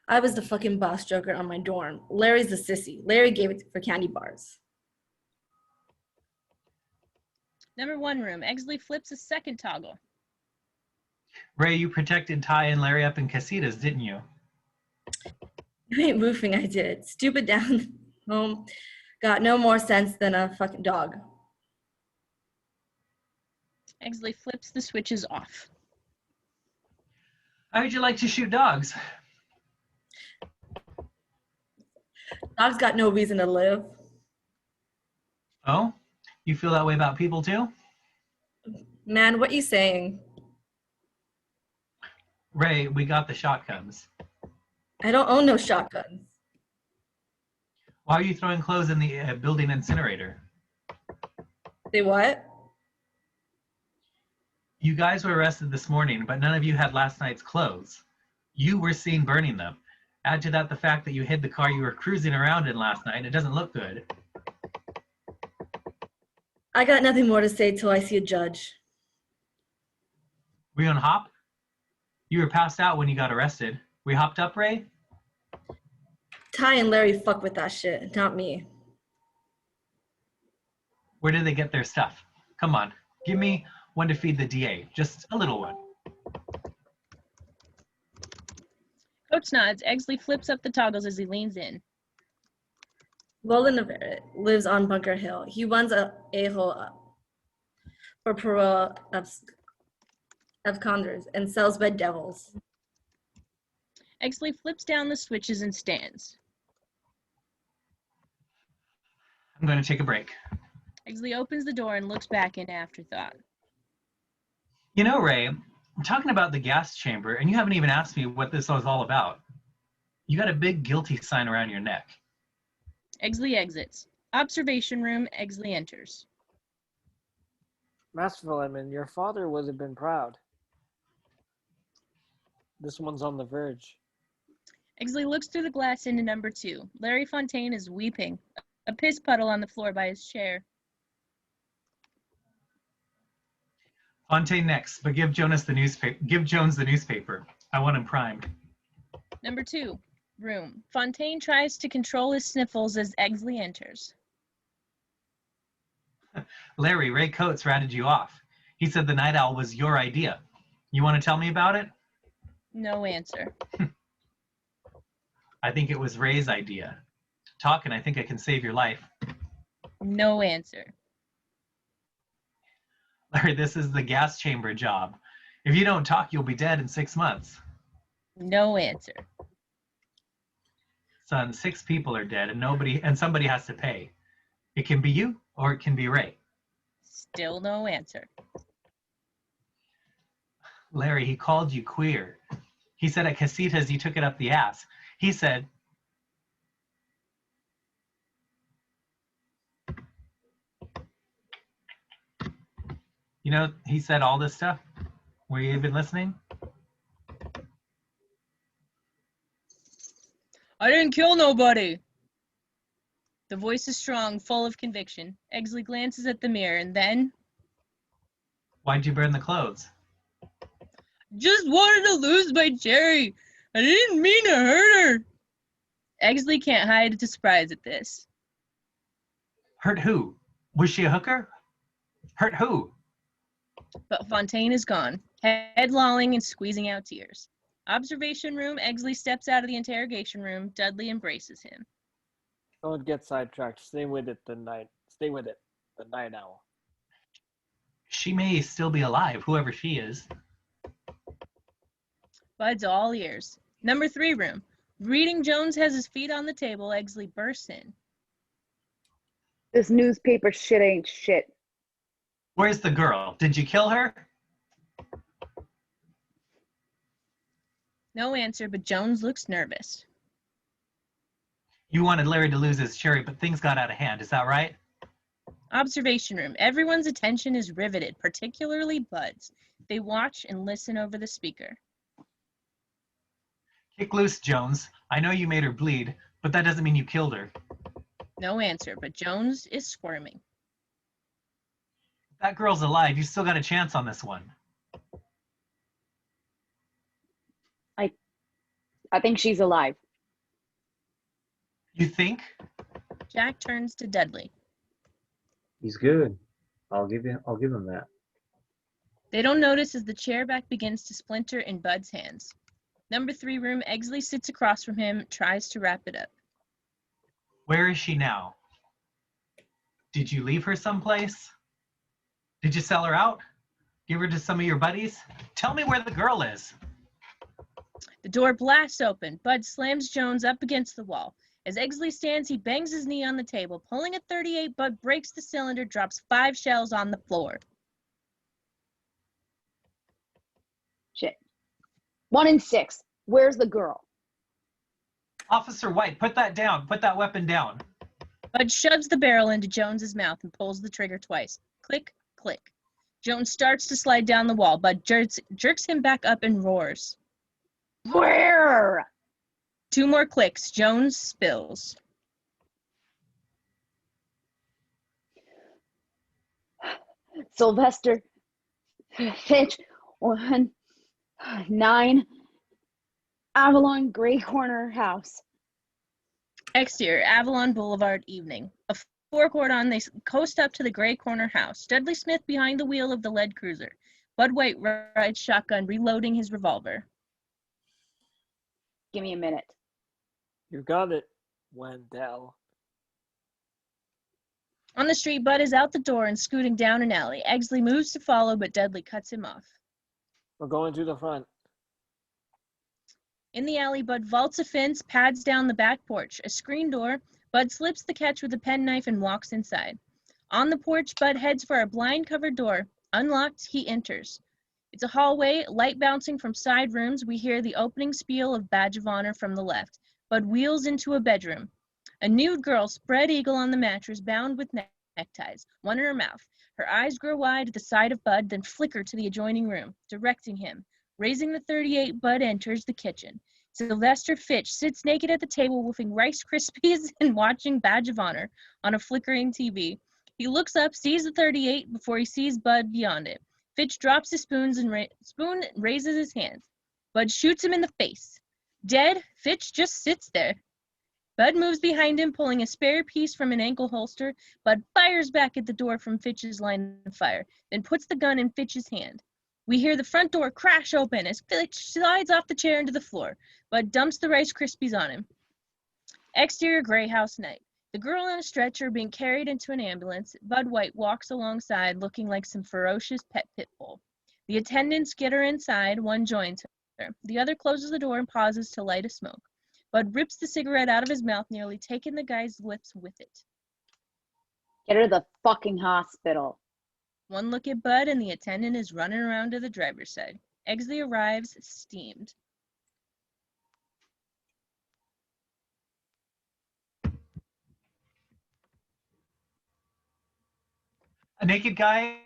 I was the fucking boss joker on my dorm. Larry's the sissy. Larry gave it for candy bars. Number 1 room. Eggleston flips a second toggle. Ray, you protected Ty and Larry up in Casitas, didn't you? You ain't roofing, I did. Stupid down home. Got no more sense than a fucking dog. Eggleston flips the switches off. How would you like to shoot dogs? Dogs got no reason to live. Oh? You feel that way about people too? Man, what you saying? Ray, we got the shotguns. I don't own no shotguns. Why are you throwing clothes in the building incinerator? Say what? You guys were arrested this morning, but none of you had last night's clothes. You were seen burning them. Add to that the fact that you hid the car you were cruising around in last night. It doesn't look good. I got nothing more to say till I see a judge. Were you on hop? You were passed out when you got arrested. Were you hopped up, Ray? Ty and Larry fuck with that shit, not me. Where did they get their stuff? Come on, give me one to feed the DA. Just a little one. Coates nods. Eggleston flips up the toggles as he leans in. Roland Navarrete lives on Bunker Hill. He runs a-hole for parole absconders and sells red devils. Eggleston flips down the switches and stands. I'm going to take a break. Eggleston opens the door and looks back in afterthought. You know, Ray, I'm talking about the gas chamber, and you haven't even asked me what this was all about. You got a big guilty sign around your neck. Eggleston exits. Observation room. Eggleston enters. Masterful, Edmund, your father would have been proud. This one's on the verge. Eggleston looks through the glass into number 2. Larry Fontaine is weeping. A piss puddle on the floor by his chair. Fontaine next, but give Jonas the newspaper. Give Jones the newspaper. I want him primed. Number 2 room. Fontaine tries to control his sniffles as Eggleston enters. Larry, Ray Coates ratted you off. He said the night owl was your idea. You want to tell me about it? No answer. I think it was Ray's idea. Talk and I think I can save your life. No answer. Larry, this is the gas chamber job. If you don't talk, you'll be dead in 6 months. No answer. Son, 6 people are dead and somebody has to pay. It can be you or it can be Ray. Still no answer. Larry, he called you queer. He said at Casitas you took it up the ass. He said, you know, he said all this stuff. Were you even listening? I didn't kill nobody. The voice is strong, full of conviction. Eggleston glances at the mirror and then... Why'd you burn the clothes? Just wanted to lose my cherry. I didn't mean to hurt her. Eggleston can't hide his surprise at this. Hurt who? Was she a hooker? Hurt who? But Fontaine is gone, head lolling and squeezing out tears. Observation room, Eggleston steps out of the interrogation room. Dudley embraces him. Don't get sidetracked. Stay with it, the night owl. She may still be alive, whoever she is. Bud's all ears. Number 3 room. Reading Jones has his feet on the table. Eggleston bursts in. This newspaper shit ain't shit. Where's the girl? Did you kill her? No answer, but Jones looks nervous. You wanted Larry to lose his cherry, but things got out of hand. Is that right? Observation room. Everyone's attention is riveted, particularly Bud's. They watch and listen over the speaker. Kick loose, Jones. I know you made her bleed, but that doesn't mean you killed her. No answer, but Jones is squirming. If that girl's alive, you still got a chance on this one. I think she's alive. You think? Jack turns to Dudley. He's good. I'll give him that. They don't notice as the chair back begins to splinter in Bud's hands. Number 3 room, Eggleston sits across from him, tries to wrap it up. Where is she now? Did you leave her someplace? Did you sell her out? Give her to some of your buddies? Tell me where the girl is. The door blasts open. Bud slams Jones up against the wall. As Eggleston stands, he bangs his knee on the table. Pulling a .38, Bud breaks the cylinder, drops 5 shells on the floor. Shit. 1 in 6. Where's the girl? Officer White, put that down. Put that weapon down. Bud shoves the barrel into Jones's mouth and pulls the trigger twice. Click, click. Jones starts to slide down the wall. Bud jerks him back up and roars. Where? 2 more clicks. Jones spills. Sylvester Fitch 9 Avalon Gray Corner House. Exterior, Avalon Boulevard, evening. A forecourt on, they coast up to the Gray Corner house. Dudley Smith behind the wheel of the lead cruiser. Bud White rides shotgun, reloading his revolver. Give me a minute. You got it, Wendell. On the street, Bud is out the door and scooting down an alley. Eggleston moves to follow, but Dudley cuts him off. We're going to the front. In the alley, Bud vaults a fence, pads down the back porch. A screen door. Bud slips the catch with a penknife and walks inside. On the porch, Bud heads for a blind-covered door. Unlocked, he enters. It's a hallway, light bouncing from side rooms. We hear the opening spiel of Badge of Honor from the left. Bud wheels into a bedroom. A nude girl spread eagle on the mattress, bound with neckties, one in her mouth. Her eyes grow wide at the sight of Bud, then flicker to the adjoining room, directing him. Raising the .38, Bud enters the kitchen. Sylvester Fitch sits naked at the table, wolfing Rice Krispies and watching Badge of Honor on a flickering TV. He looks up, sees the .38 before he sees Bud beyond it. Fitch drops his spoons and spoon raises his hands. Bud shoots him in the face. Dead, Fitch just sits there. Bud moves behind him, pulling a spare piece from an ankle holster. Bud fires back at the door from Fitch's line of fire, then puts the gun in Fitch's hand. We hear the front door crash open as Fitch slides off the chair into the floor. Bud dumps the Rice Krispies on him. Exterior gray house night. The girl on a stretcher being carried into an ambulance. Bud White walks alongside looking like some ferocious pet pit bull. The attendants get her inside. One joins her. The other closes the door and pauses to light a smoke. Bud rips the cigarette out of his mouth, nearly taking the guy's lips with it. Get her to the fucking hospital. One look at Bud and the attendant is running around to the driver's side. Exley arrives, steamed. A naked guy.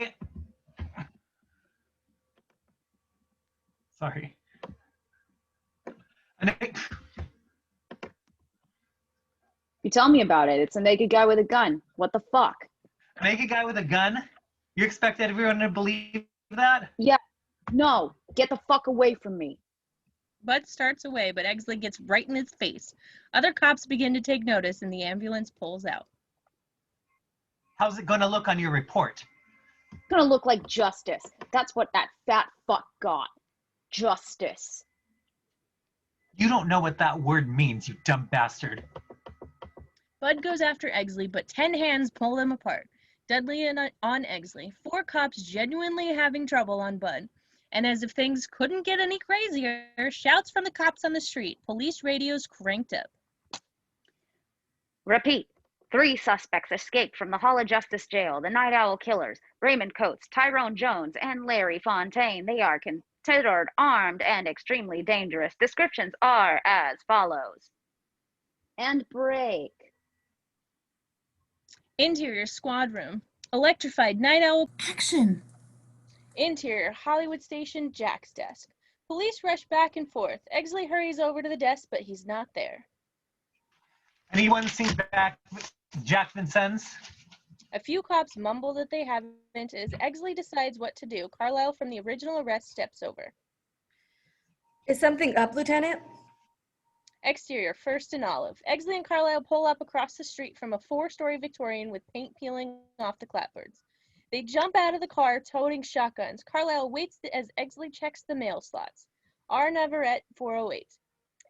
Sorry. You tell me about it. It's a naked guy with a gun. What the fuck? A naked guy with a gun? You expect everyone to believe that? Yeah. No. Get the fuck away from me. Bud starts away, but Exley gets right in his face. Other cops begin to take notice, and the ambulance pulls out. How's it gonna look on your report? It's gonna look like justice. That's what that fat fuck got. Justice. You don't know what that word means, you dumb bastard. Bud goes after Exley, but 10 hands pull them apart. Deadly on Exley. 4 cops genuinely having trouble on Bud. And as if things couldn't get any crazier, shouts from the cops on the street. Police radios cranked up. Repeat. 3 suspects escaped from the Hall of Justice jail. The Night Owl killers, Raymond Coates, Tyrone Jones, and Larry Fontaine. They are considered armed and extremely dangerous. Descriptions are as follows. And break. Interior squad room. Electrified Night Owl. Action! Interior Hollywood station Jack's desk. Police rush back and forth. Exley hurries over to the desk, but he's not there. Anyone seen Jack Vincennes? A few cops mumble that they haven't. As Exley decides what to do, Carlisle from the original arrest steps over. Is something up, Lieutenant? Exterior, First and Olive. Exley and Carlisle pull up across the street from a 4-story Victorian with paint peeling off the clapboards. They jump out of the car, toting shotguns. Carlisle waits as Exley checks the mail slots. R. Navarrete, 408.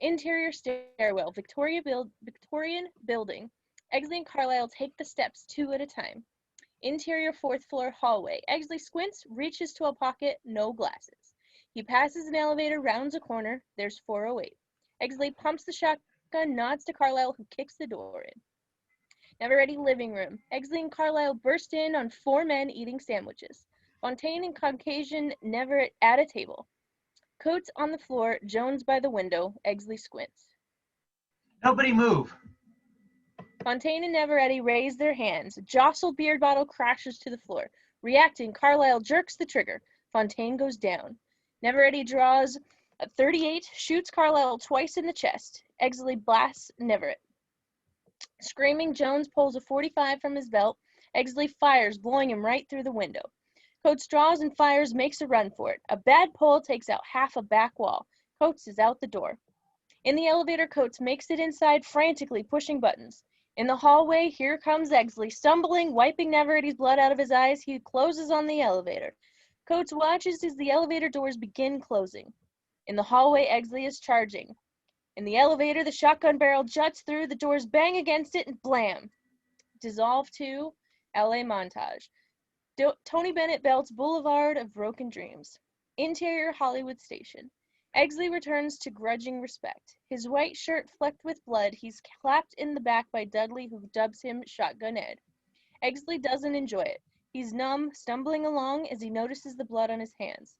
Interior stairwell, Victorian building. Exley and Carlisle take the steps 2 at a time. Interior 4th floor hallway. Exley squints, reaches to a pocket, no glasses. He passes an elevator, rounds a corner. There's 408. Exley pumps the shotgun, nods to Carlisle, who kicks the door in. Navarrete living room. Exley and Carlisle burst in on 4 men eating sandwiches. Fontaine and Caucasian Navarrete at a table. Coates on the floor, Jones by the window. Exley squints. Nobody move. Fontaine and Navarrete raise their hands. Jostled beer bottle crashes to the floor. Reacting, Carlisle jerks the trigger. Fontaine goes down. Navarrete draws a .38, shoots Carlisle twice in the chest. Exley blasts Navarrete. Screaming, Jones pulls a .45 from his belt. Exley fires, blowing him right through the window. Coates draws and fires, makes a run for it. A bad pull takes out half a back wall. Coates is out the door. In the elevator, Coates makes it inside, frantically pushing buttons. In the hallway, here comes Exley, stumbling, wiping Navarrete's blood out of his eyes. He closes on the elevator. Coates watches as the elevator doors begin closing. In the hallway, Exley is charging. In the elevator, the shotgun barrel juts through, the doors bang against it, and blam. Dissolve to LA montage. Tony Bennett belts Boulevard of Broken Dreams. Interior Hollywood station. Exley returns to grudging respect. His white shirt flecked with blood, he's clapped in the back by Dudley, who dubs him Shotgun Ed. Exley doesn't enjoy it. He's numb, stumbling along as he notices the blood on his hands.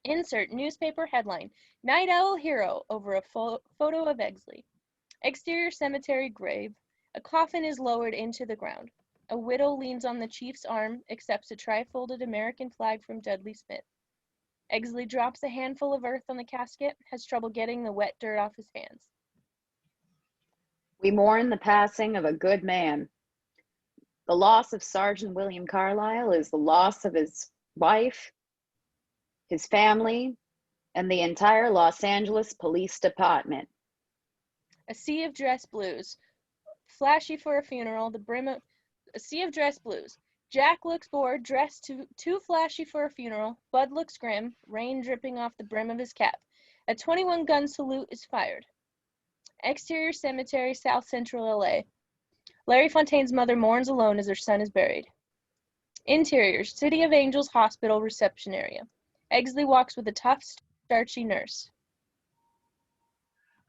Insert newspaper headline, Night Owl Hero, over a photo of Exley. Exterior cemetery grave. A coffin is lowered into the ground. A widow leans on the chief's arm, accepts a tri-folded American flag from Dudley Smith. Exley drops a handful of earth on the casket, has trouble getting the wet dirt off his hands. We mourn the passing of a good man. The loss of Sergeant William Carlisle is the loss of his wife, his family, and the entire Los Angeles Police Department. A sea of dress blues. Flashy for a funeral, a sea of dress blues. Jack looks bored, dressed too flashy for a funeral. Bud looks grim, rain dripping off the brim of his cap. A 21-gun salute is fired. Exterior cemetery, South Central LA. Larry Fontaine's mother mourns alone as her son is buried. Interior, City of Angels Hospital reception area. Eggleston walks with a tough, starchy nurse.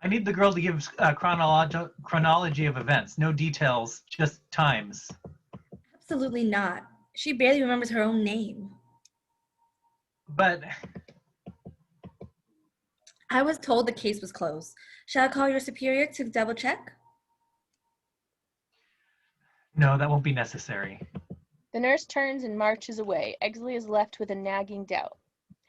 I need the girl to give a chronology of events. No details, just times. Absolutely not. She barely remembers her own name. But I was told the case was closed. Shall I call your superior to double check? no, that won't be necessary. The nurse turns and marches away. Eggleston is left with a nagging doubt.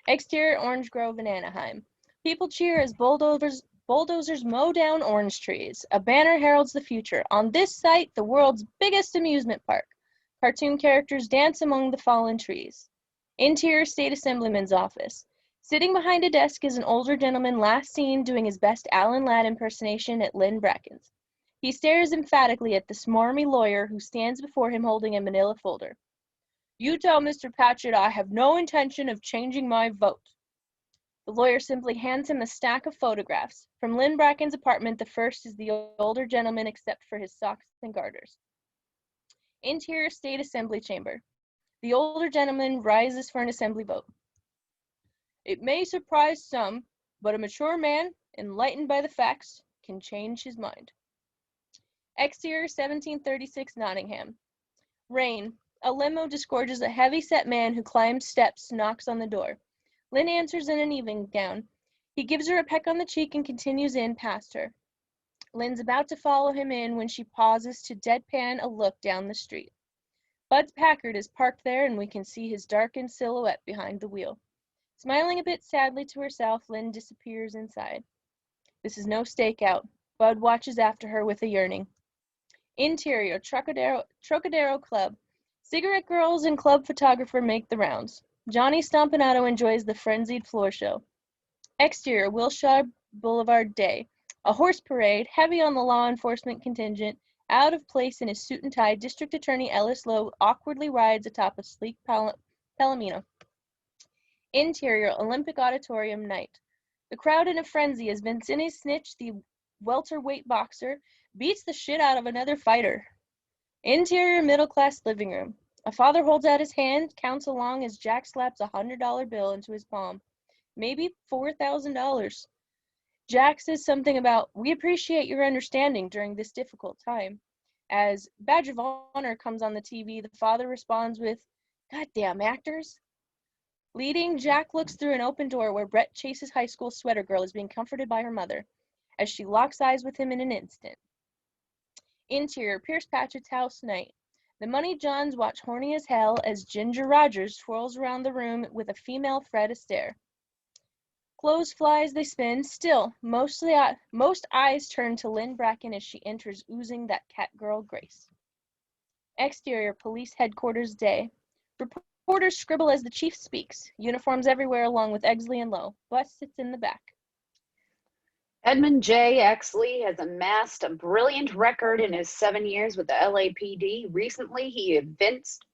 Exterior, Orange Grove in Anaheim. People cheer as bulldozers mow down orange trees. A banner heralds the future. On this site, the world's biggest amusement park. Cartoon characters dance among the fallen trees. Interior, State Assemblyman's office. Sitting behind a desk is an older gentleman last seen doing his best Alan Ladd impersonation at Lynn Bracken's. He stares emphatically at the smarmy lawyer who stands before him holding a manila folder. You tell Mr. Patchett I have no intention of changing my vote. The lawyer simply hands him a stack of photographs. From Lynn Bracken's apartment, the first is the older gentleman except for his socks and garters. Interior, State Assembly Chamber. The older gentleman rises for an assembly vote. It may surprise some, but a mature man, enlightened by the facts, can change his mind. Exterior, 1736 Nottingham. Rain. A limo disgorges a heavy-set man who climbs steps, knocks on the door. Lynn answers in an evening gown. He gives her a peck on the cheek and continues in past her. Lynn's about to follow him in when she pauses to deadpan a look down the street. Bud's Packard is parked there and we can see his darkened silhouette behind the wheel. Smiling a bit sadly to herself, Lynn disappears inside. This is no stakeout. Bud watches after her with a yearning. Interior, Trocadero Club. Cigarette girls and club photographer make the rounds. Johnny Stompanato enjoys the frenzied floor show. Exterior, Wilshire Boulevard Day. A horse parade, heavy on the law enforcement contingent. Out of place in his suit and tie, District Attorney Ellis Lowe awkwardly rides atop a sleek Palomino. Interior, Olympic Auditorium night. The crowd in a frenzy as Vincini Snitch, the welterweight boxer, beats the shit out of another fighter. Interior, middle-class living room. A father holds out his hand, counts along as Jack slaps a $100 bill into his palm. Maybe $4,000. Jack says something about, "We appreciate your understanding during this difficult time." As Badge of Honor comes on the TV, the father responds with, "Goddamn actors." Leading, Jack looks through an open door where Brett Chase's high school sweater girl is being comforted by her mother, as she locks eyes with him in an instant. Interior, Pierce Patchett's house night. The Money Johns watch horny as hell as Ginger Rogers twirls around the room with a female Fred Astaire. Clothes fly as they spin. Still, most eyes turn to Lynn Bracken as she enters oozing that catgirl grace. Exterior, Police Headquarters Day. Reporters scribble as the chief speaks. Uniforms everywhere along with Eggleston and Lowe. Bus sits in the back. Edmund J. Exley has amassed a brilliant record in his 7 years with the LAPD. Recently, he evinced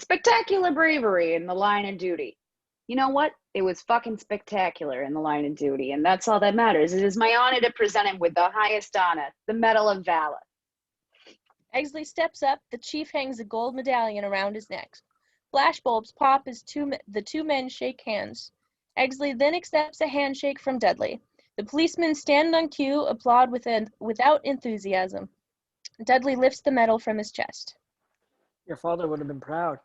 spectacular bravery in the line of duty. You know what? It was fucking spectacular in the line of duty, and that's all that matters. It is my honor to present him with the highest honor, the Medal of Valor. Eggleston steps up. The chief hangs a gold medallion around his neck. Flashbulbs pop as the two men shake hands. Eggleston then accepts a handshake from Dudley. The policemen stand on cue, applaud without enthusiasm. Dudley lifts the medal from his chest. Your father would have been proud.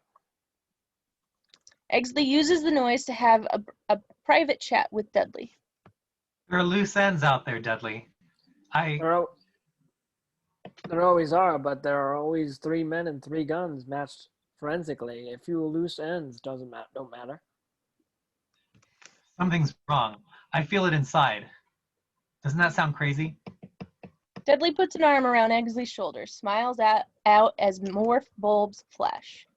Eggleston uses the noise to have a private chat with Dudley. There are loose ends out there, Dudley. There always are, but there are always 3 men and 3 guns matched forensically. A few loose ends don't matter. Something's wrong. I feel it inside. Doesn't that sound crazy? Dudley puts an arm around Eggleston's shoulder, smiles out as more bulbs flash.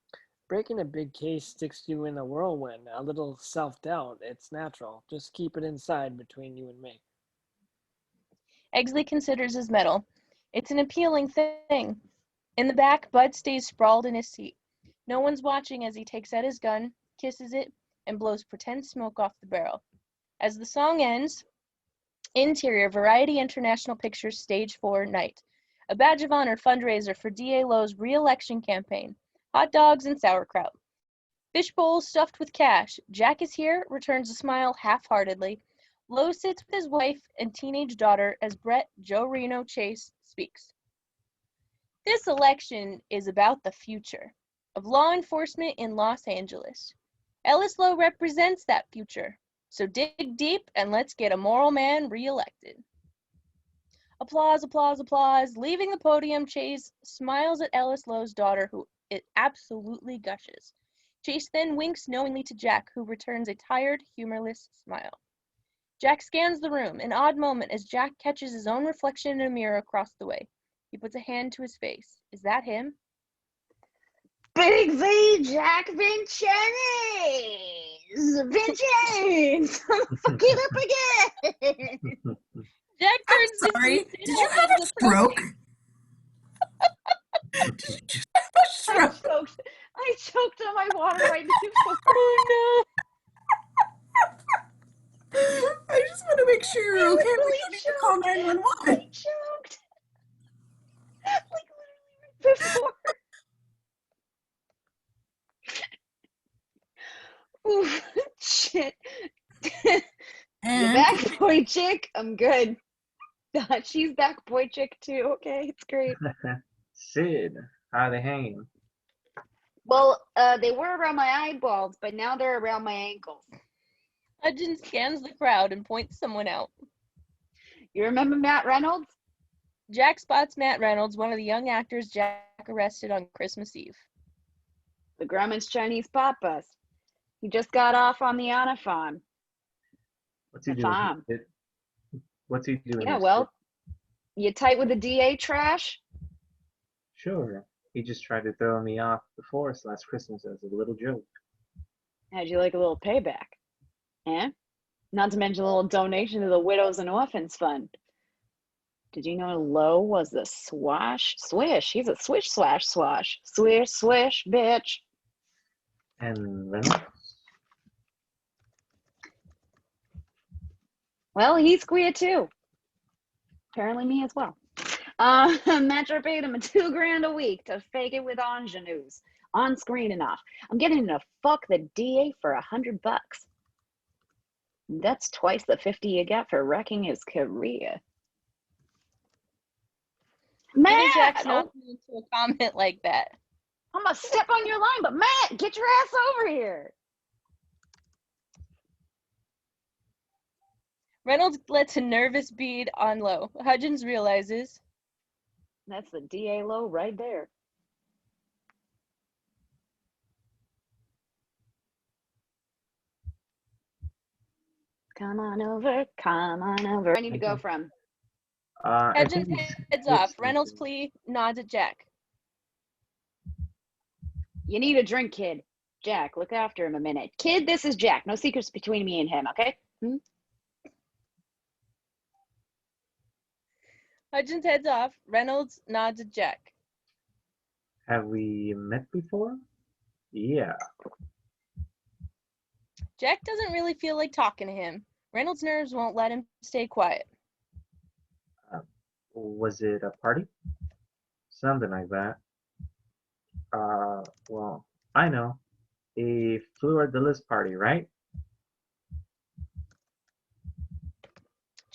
breaking a big case sticks you in a whirlwind, a little self-doubt. It's natural. Just keep it inside between you and me. Eggleston considers his medal. It's an appealing thing. In the back, Bud stays sprawled in his seat. No one's watching as he takes out his gun, kisses it, and blows pretend smoke off the barrel. As the song ends, interior Variety International Pictures Stage 4 night. A badge of honor fundraiser for D.A. Lowe's re-election campaign. Hot dogs and sauerkraut. Fish bowls stuffed with cash. Jack is here, returns a smile half-heartedly. Lowe sits with his wife and teenage daughter as Brett Joe Reno Chase speaks. This election is about the future of law enforcement in Los Angeles. Ellis Lowe represents that future. So dig deep and let's get a moral man reelected. Applause, applause, applause. Leaving the podium, Chase smiles at Ellis Lowe's daughter, who it absolutely gushes. Chase then winks knowingly to Jack, who returns a tired, humorless smile. Jack scans the room, an odd moment as Jack catches his own reflection in a mirror across the way. He puts a hand to his face. Is that him? Big V, Jack Vincennes! Vincennes! Fuck it up again! Jack turns I'm sorry. his Did you have a stroke? Did you just have a stroke? I choked on my water right before. Oh I just want to make sure you're okay. really We don't need to call 911. I choked. Like literally right before. Ooh, shit. You And back, boy chick? I'm good. She's back, boy chick, too. Okay, it's great. Sid, how are they hanging? Well, they were around my eyeballs, but now they're around my ankles. Hudgens scans the crowd and points someone out. You remember Matt Reynolds? Jack spots Matt Reynolds, one of the young actors Jack arrested on Christmas Eve. The Grumman's Chinese papas. He just got off on the Anna farm. What's he The doing? farm. What's he doing? Yeah, well, you tight with the DA trash? Sure. He just tried to throw me off the force last Christmas as a little joke. How'd you like a little payback? Eh? Not to mention a little donation to the Widows and Orphans Fund. Did you know Lowe was the swish? He's a swish, swash, swash. Swish, swish, bitch. And Reynolds? Well, he's queer too. Apparently me as well. Metro paid him $2,000 a week to fake it with ingenues. On screen enough. I'm getting to fuck the DA for $100. That's twice the 50 you get for wrecking his career. Even Jack's Matt! not into a comment like that. I'm gonna step on your line, but Matt, get your ass over here. Reynolds lets a nervous bead on Lowe. Hudgens realizes. That's the DA Lowe right there. Come on over, come on over. Where I need to go from? I Hudgens think he's heads off. fixing Reynolds' something. plea nods at Jack. You need a drink, kid. Jack, look after him a minute. Kid, this is Jack. No secrets between me and him, okay? Hudgens heads off. Reynolds nods at Jack. Have we met before? Yeah. Jack doesn't really feel like talking to him. Reynolds' nerves won't let him stay quiet. Was it a party? Something like that. Well, I know. A Fleur de Lis party, right?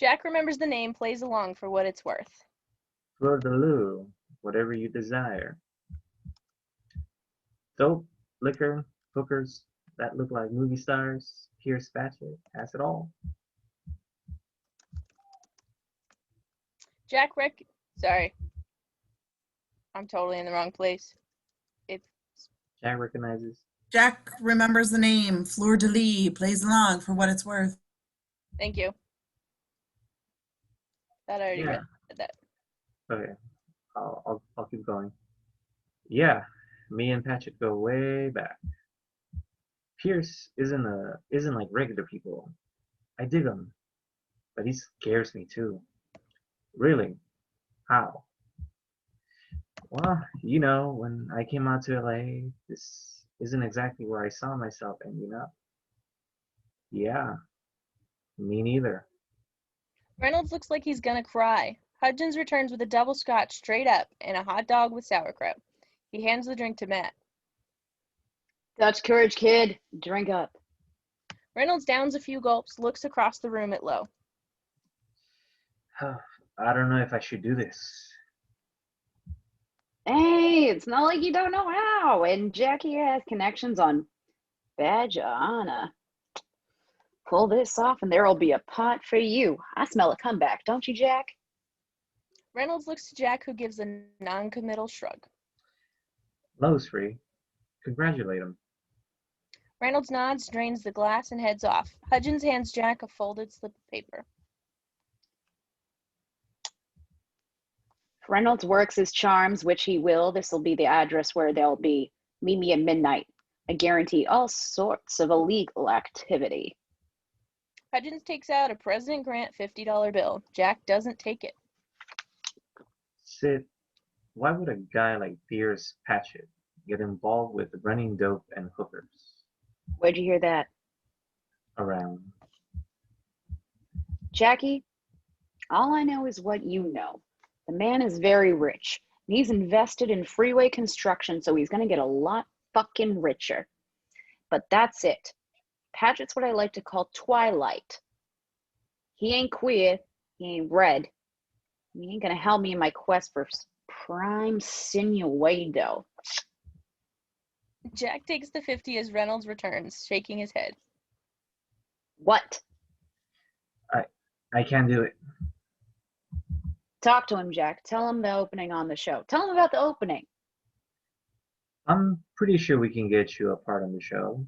Jack remembers the name, plays along for what it's worth. Fleur de Lis, whatever you desire. Dope, liquor, hookers that look like movie stars, Pierce Batchet, has it all. Sorry. I'm totally in the wrong place. Jack recognizes. Jack remembers the name. Fleur de Lis, plays along for what it's worth. Thank you. Thought I already Yeah. read that. Okay, I'll keep going. Yeah, Me and Patchett go way back. Pierce isn't like regular people. I dig him, but he scares me too. Really? How? Well, when I came out to LA, this isn't exactly where I saw myself ending up. Yeah, me neither. Reynolds looks like he's gonna cry. Hudgens returns with a double scotch straight up and a hot dog with sauerkraut. He hands the drink to Matt. Dutch courage, kid. Drink up. Reynolds downs a few gulps, looks across the room at Lo. I don't know if I should do this. Hey, it's not like you don't know how. And Jackie has connections on Badgeana. Pull this off and there'll be a pot for you. I smell a comeback, don't you, Jack? Reynolds looks to Jack, who gives a non-committal shrug. Lowe's free. Congratulate him. Reynolds nods, drains the glass, and heads off. Hudgens hands Jack a folded slip of paper. If Reynolds works his charms, which he will, this will be the address where they'll be. Meet me at midnight. I guarantee all sorts of illegal activity. Hudgens takes out a President Grant $50 bill. Jack doesn't take it. Sid, why would a guy like Pierce Patchett get involved with running dope and hookers Where'd you hear that? around? Jackie, all I know is what you know. The man is very rich. And he's invested in freeway construction, so he's going to get a lot fucking richer. But that's it. Patchett's what I like to call Twilight. He ain't queer. He ain't red. He ain't going to help me in my quest for prime sinuado. Jack takes the 50 as Reynolds returns, shaking his head. What? I can't do it. Talk to him, Jack. Tell him the opening on the show. Tell him about the opening. I'm pretty sure we can get you a part on the show.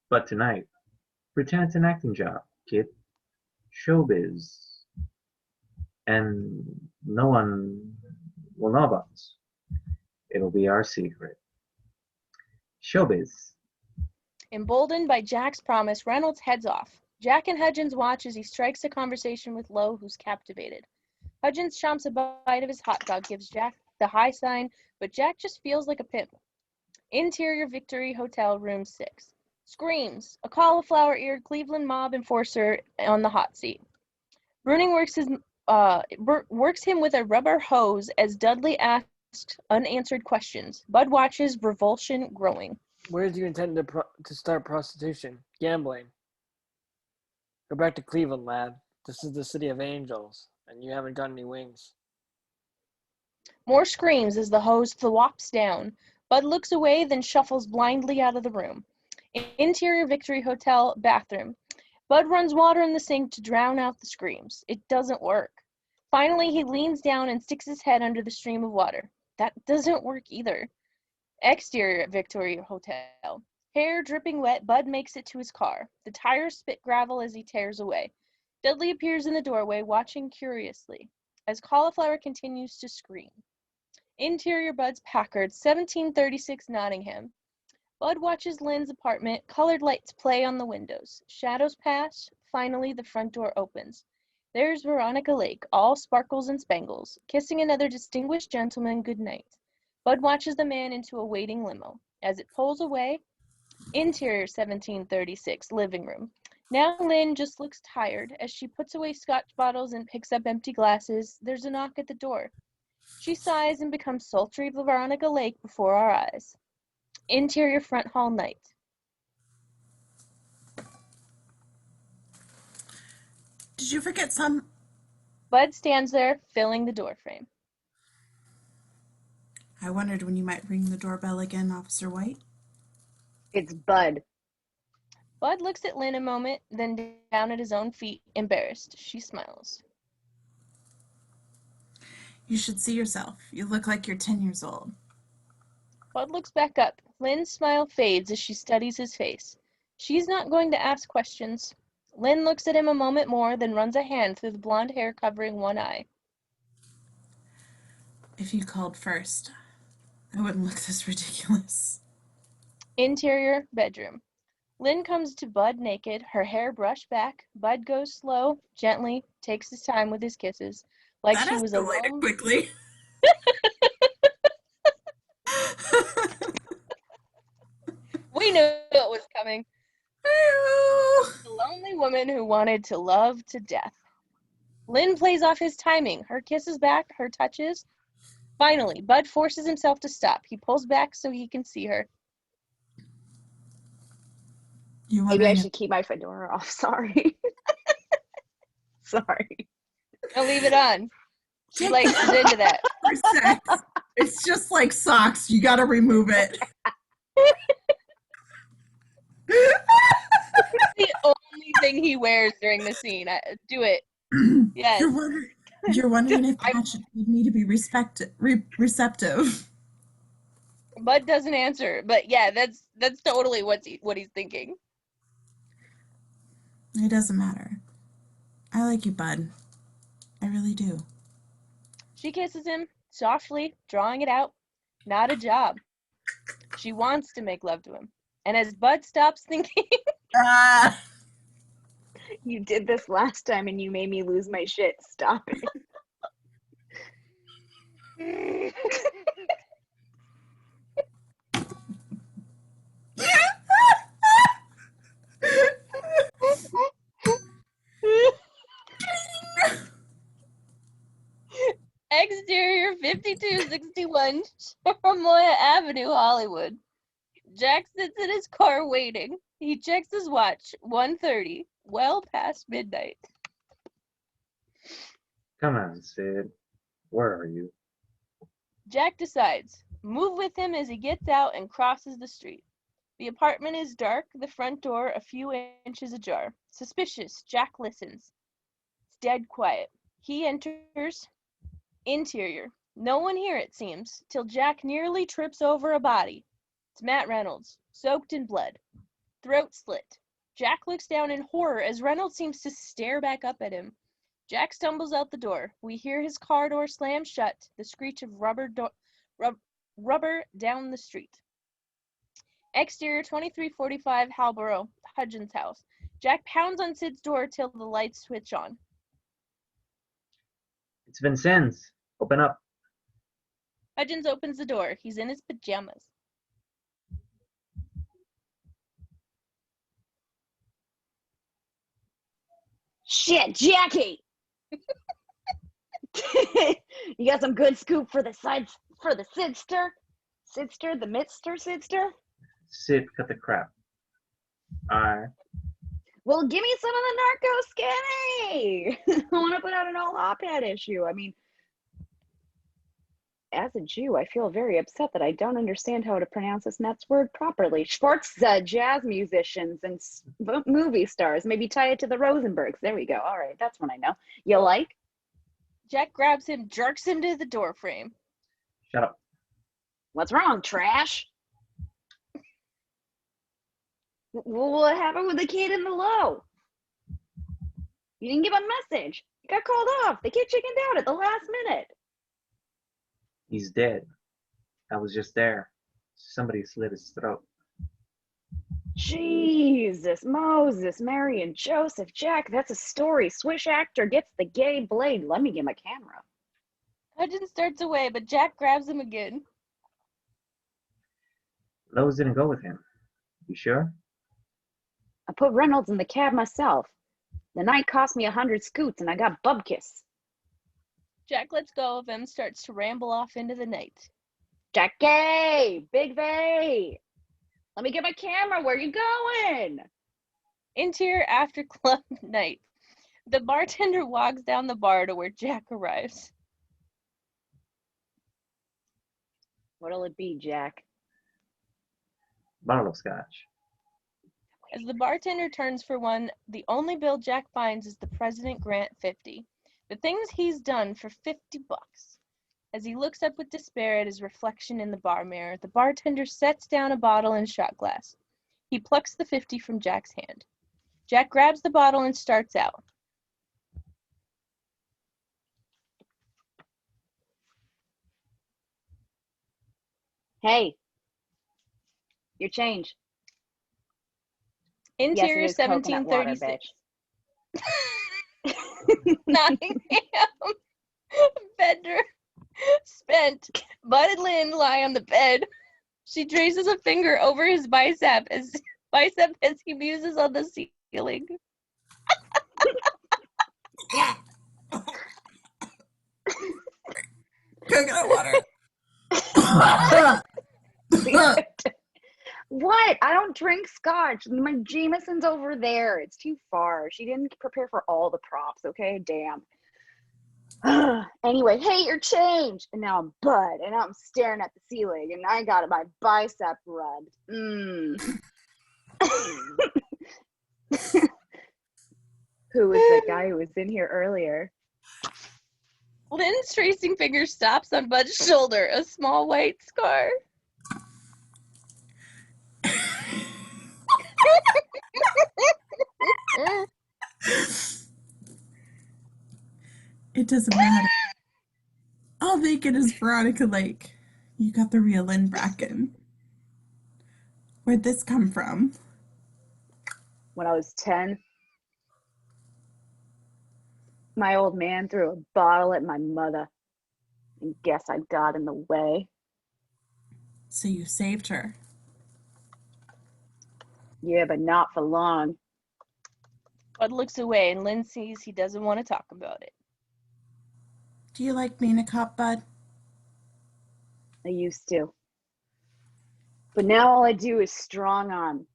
But tonight, pretend it's an acting job, kid. Showbiz. And no one will know about us. It'll be our secret. Showbiz. Emboldened by Jack's promise, Reynolds heads off. Jack and Hudgens watch as he strikes a conversation with Lo, who's captivated. Hudgens chomps a bite of his hot dog, gives Jack the high sign, but Jack just feels like a pimp. Interior Victory Hotel, room 6. Screams. A cauliflower-eared Cleveland mob enforcer on the hot seat. Bruning works him with a rubber hose as Dudley asks unanswered questions. Bud watches, revulsion growing. Where do you intend to start prostitution? Gambling. Go back to Cleveland, lad. This is the city of angels, and you haven't got any wings. More screams as the hose thwops down. Bud looks away, then shuffles blindly out of the room. Interior Victory Hotel bathroom. Bud runs water in the sink to drown out the screams. It doesn't work. Finally, he leans down and sticks his head under the stream of water. That doesn't work either. Exterior Victory Hotel. Hair dripping wet, Bud makes it to his car. The tires spit gravel as he tears away. Dudley appears in the doorway, watching curiously, as Cauliflower continues to scream. Interior Bud's Packard, 1736 Nottingham. Bud watches Lynn's apartment. Colored lights play on the windows. Shadows pass. Finally, the front door opens. There's Veronica Lake, all sparkles and spangles, kissing another distinguished gentleman goodnight. Bud watches the man into a waiting limo. As it pulls away, interior 1736 living room. Now Lynn just looks tired. As she puts away scotch bottles and picks up empty glasses, there's a knock at the door. She sighs and becomes sultry Veronica Lake before our eyes. Interior front hall night. Did you forget some? Bud stands there, filling the doorframe. I wondered when you might ring the doorbell again, Officer White. It's Bud. Bud looks at Lynn a moment, then down at his own feet, embarrassed. She smiles. You should see yourself. You look like you're 10 years old. Bud looks back up. Lynn's smile fades as she studies his face. She's not going to ask questions. Lynn looks at him a moment more, then runs a hand through the blonde hair covering one eye. If you called first, I wouldn't look this ridiculous. Interior bedroom. Lynn comes to Bud naked, her hair brushed back. Bud goes slow, gently, takes his time with his kisses, like That she was escalated alone. quickly. We knew it was coming. The lonely woman who wanted to love to death. Lynn plays off his timing, her kisses back, her touches. Finally, Bud forces himself to stop. He pulls back so he can see her. You're Maybe I wondering if should keep my fedora off. Sorry. Sorry. I'll leave it on. She likes is into that. for sex. It's just like socks. You gotta remove it. The only thing he wears during the scene. Do it. Yes. You're wondering if that should lead me to be receptive. Bud doesn't answer, but yeah, that's totally what he's thinking. It doesn't matter. I like you, Bud. I really do. She kisses him, softly, drawing it out. Not a job. She wants to make love to him. And as Bud stops thinking, You did this last time and you made me lose my shit. Stop it. exterior 5261 Charamoya Avenue, Hollywood. Jack sits in his car waiting. He checks his watch, 1:30, well past midnight. Come on, Sid. Where are you? Jack decides. Move with him as he gets out and crosses the street. The apartment is dark, the front door a few inches ajar. Suspicious, Jack listens. It's dead quiet. He enters. Interior. No one here, it seems, till Jack nearly trips over a body. It's Matt Reynolds, soaked in blood. Throat slit. Jack looks down in horror as Reynolds seems to stare back up at him. Jack stumbles out the door. We hear his car door slam shut, the screech of rubber down the street. Exterior 2345 Halborough, Hudgens' house. Jack pounds on Sid's door till the lights switch on. It's Vincennes. Open up. Hudgens opens the door. He's in his pajamas. Shit, Jackie! You got some good scoop for the Sidster? Sidster, the Mitster Sidster? Sid, cut the crap. Alright. Well, give me some of the narco skinny! I want to put out an all op-ed issue. I mean, as a Jew, I feel very upset that I don't understand how to pronounce this next word properly. Schwartz, jazz musicians and movie stars. Maybe tie it to the Rosenbergs. There we go. All right, that's one I know. You like? Jack grabs him, jerks him to the doorframe. Shut up. What's wrong, trash? What happened with the kid in the low? You didn't give a message. You got called off. The kid chickened out at the last minute. He's dead. I was just there. Somebody slit his throat. Jesus, Moses, Mary, and Joseph. Jack, that's a story. Swish actor gets the gay blade. Let me get my camera. Hudgens starts away, but Jack grabs him again. Lowe's didn't go with him. You sure? I put Reynolds in the cab myself. The night cost me 100 scoots and I got bubkiss. Jack lets go of him, starts to ramble off into the night. Jackie, Big Bay. Let me get my camera. Where you going? Interior after club night. The bartender walks down the bar to where Jack arrives. What'll it be, Jack? Bottle of scotch. As the bartender turns for one, the only bill Jack finds is the President Grant 50. The things he's done for $50. As he looks up with despair at his reflection in the bar mirror, the bartender sets down a bottle and shot glass. He plucks the 50 from Jack's hand. Jack grabs the bottle and starts out. Hey, your change. Interior yes, it is coconut water, 1736. bitch. 9 a.m. Bedroom spent. Bud and Lynn lie on the bed. She traces a finger over his bicep as he muses on the ceiling. Coconut water. What? I don't drink scotch. My Jameson's over there. It's too far. She didn't prepare for all the props, okay? Damn. Anyway, hey, your change. And now I'm Bud, and I'm staring at the ceiling, and I got my bicep rubbed. Who was the guy who was in here earlier? Lynn's tracing finger stops on Bud's shoulder, a small white scar. It doesn't matter. I'll make it as Veronica Lake. You got the real Lynn Bracken. Where'd this come from? When I was 10, my old man threw a bottle at my mother, and guess I got in the way. So you saved her. Yeah, but not for long. Bud looks away, and Lynn sees he doesn't want to talk about it. Do you like being a cop, Bud? I used to. But now all I do is strong arm.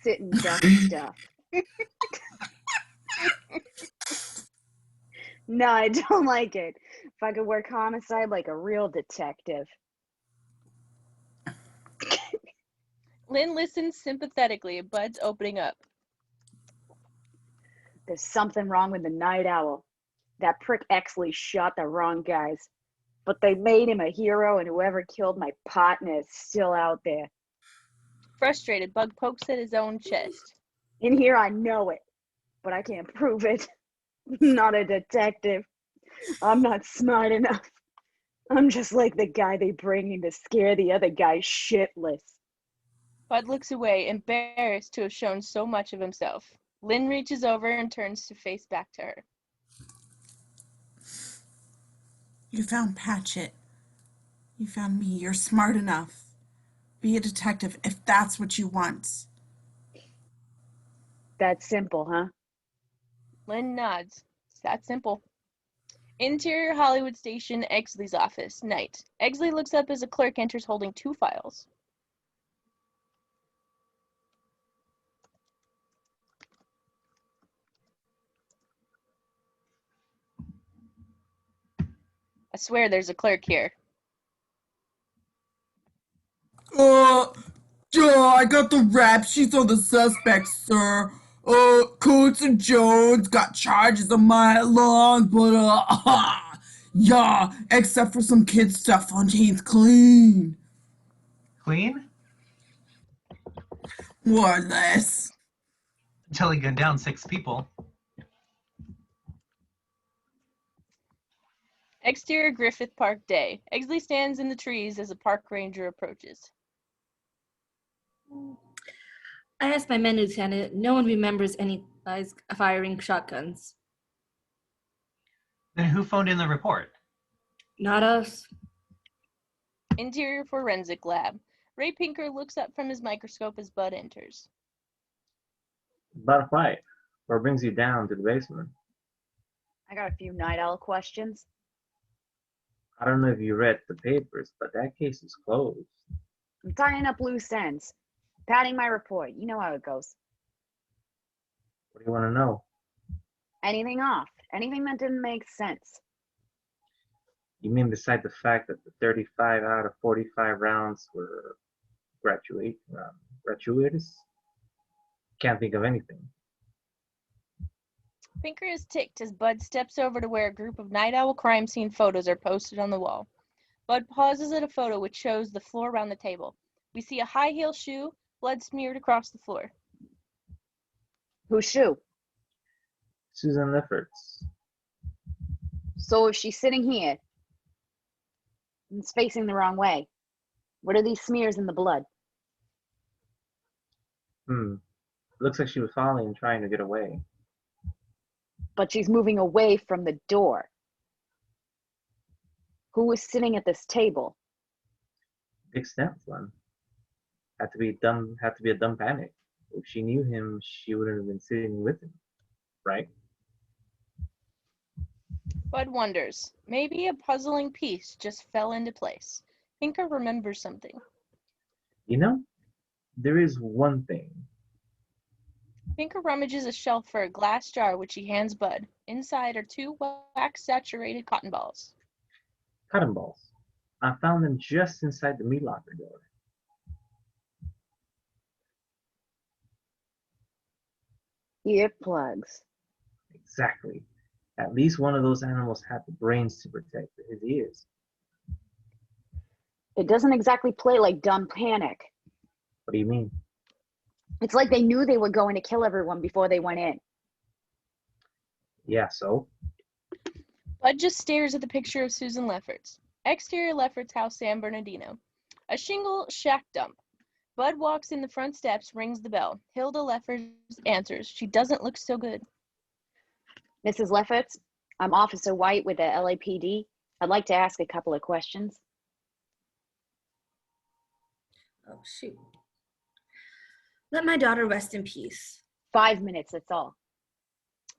Sit and duck stuff. No, I don't like it. If I could work homicide like a real detective. Lynn listens sympathetically, and Bud's opening up. There's something wrong with the Night Owl. That prick Exley shot the wrong guys. But they made him a hero, and whoever killed my partner is still out there. Frustrated, Bud pokes at his own chest. In here, I know it, but I can't prove it. Not a detective. I'm not smart enough. I'm just like the guy they bring in to scare the other guy shitless. Bud looks away, embarrassed to have shown so much of himself. Lynn reaches over and turns to face back to her. You found Patchett. You found me. You're smart enough. Be a detective if that's what you want. That's simple, huh? Lynn nods. It's that simple. Interior Hollywood Station, Exley's office. Night. Exley looks up as a clerk enters holding 2 files. I swear there's a clerk here. I got the rap sheets on the suspects, sir. Coates and Jones got charges a mile long, but, yeah, except for some kid stuff, Fontaine's clean. Clean? More or less. Until he gunned down 6 people. Exterior Griffith Park day. Exley stands in the trees as a park ranger approaches. I asked my men, Lieutenant. No one remembers any guys firing shotguns. Then who phoned in the report? Not us. Interior Forensic Lab. Ray Pinker looks up from his microscope as Bud enters. About a fight. What brings you down to the basement? I got a few Night Owl questions. I don't know if you read the papers, but that case is closed. I'm tying up loose ends. Padding my report. You know how it goes. What do you want to know? Anything off. Anything that didn't make sense. You mean beside the fact that the 35 out of 45 rounds were gratuitous? Can't think of anything. Pinker is ticked as Bud steps over to where a group of Night Owl crime scene photos are posted on the wall. Bud pauses at a photo which shows the floor around the table. We see a high heel shoe, blood smeared across the floor. Whose shoe? Susan Lefferts. So if she's sitting here and it's facing the wrong way, what are these smears in the blood? Looks like she was falling and trying to get away. But she's moving away from the door. Who was sitting at this table? Big stepson. Had to be a dumb panic. If she knew him, she wouldn't have been sitting with him, right? Bud wonders. Maybe a puzzling piece just fell into place. Pinker remembers something. You know, there is one thing. Pinker rummages a shelf for a glass jar which he hands Bud. Inside are 2 wax-saturated cotton balls. Cotton balls. I found them just inside the meat locker door. Earplugs. Exactly. At least one of those animals had the brains to protect his ears. It doesn't exactly play like dumb panic. What do you mean? It's like they knew they were going to kill everyone before they went in. Yeah, so? Bud just stares at the picture of Susan Lefferts. Exterior Lefferts house, San Bernardino. A shingle shack dump. Bud walks in the front steps, rings the bell. Hilda Lefferts answers. She doesn't look so good. Mrs. Lefferts, I'm Officer White with the LAPD. I'd like to ask a couple of questions. Oh, shoot. Let my daughter rest in peace. 5 minutes, that's all.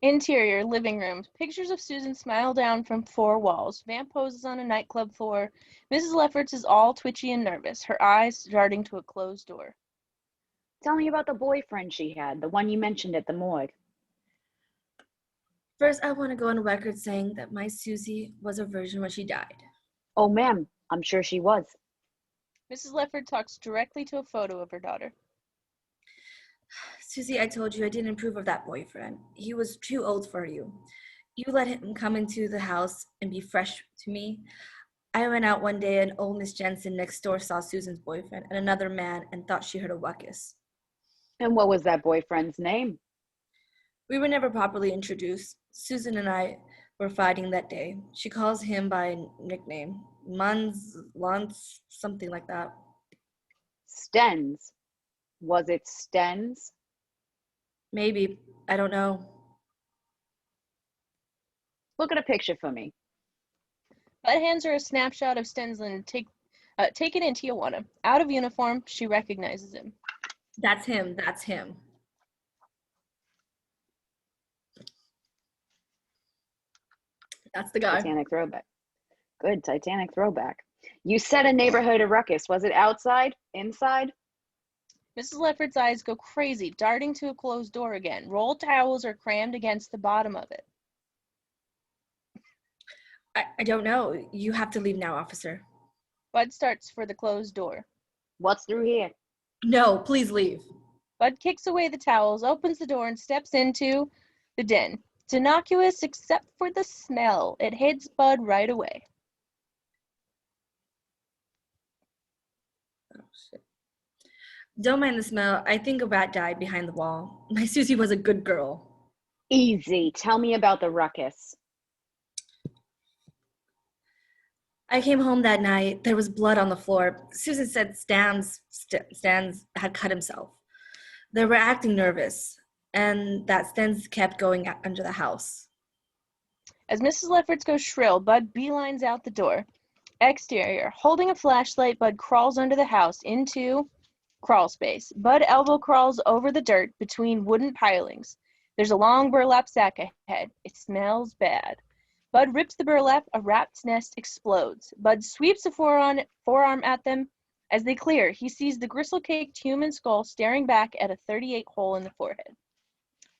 Interior, living room. Pictures of Susan smile down from 4 walls. Vamp poses on a nightclub floor. Mrs. Lefferts is all twitchy and nervous, her eyes darting to a closed door. Tell me about the boyfriend she had, the one you mentioned at the morgue. First, I want to go on record saying that my Susie was a virgin when she died. Oh, ma'am, I'm sure she was. Mrs. Leffert talks directly to a photo of her daughter. Susie, I told you I didn't approve of that boyfriend. He was too old for you. You let him come into the house and be fresh to me. I went out one day and old Miss Jensen next door saw Susan's boyfriend and another man and thought she heard a ruckus. And what was that boyfriend's name? We were never properly introduced. Susan and I were fighting that day. She calls him by nickname. Lance, something like that. Stens. Was it Stens? Maybe. I don't know. Look at a picture for me. Bud hands her a snapshot of Stensland taken in Tijuana. Out of uniform, she recognizes him. That's him. That's him. That's the guy. Titanic throwback. Good, Titanic throwback. You said a neighborhood a ruckus. Was it outside? Inside? Mrs. Leffert's eyes go crazy, darting to a closed door again. Rolled towels are crammed against the bottom of it. I don't know. You have to leave now, officer. Bud starts for the closed door. What's through here? No, please leave. Bud kicks away the towels, opens the door, and steps into the den. It's innocuous except for the smell. It hits Bud right away. Oh, shit. Don't mind the smell. I think a rat died behind the wall. My Susie was a good girl. Easy. Tell me about the ruckus. I came home that night. There was blood on the floor. Susan said Stans had cut himself. They were acting nervous, and that Stans kept going under the house. As Mrs. Lefferts goes shrill, Bud beelines out the door. Exterior. Holding a flashlight, Bud crawls under the house into crawl space. Bud elbow crawls over the dirt between wooden pilings. There's a long burlap sack ahead. It smells bad. Bud rips the burlap, a rat's nest explodes. Bud sweeps a forearm at them. As they clear, he sees the gristle-caked human skull staring back at a 38 hole in the forehead.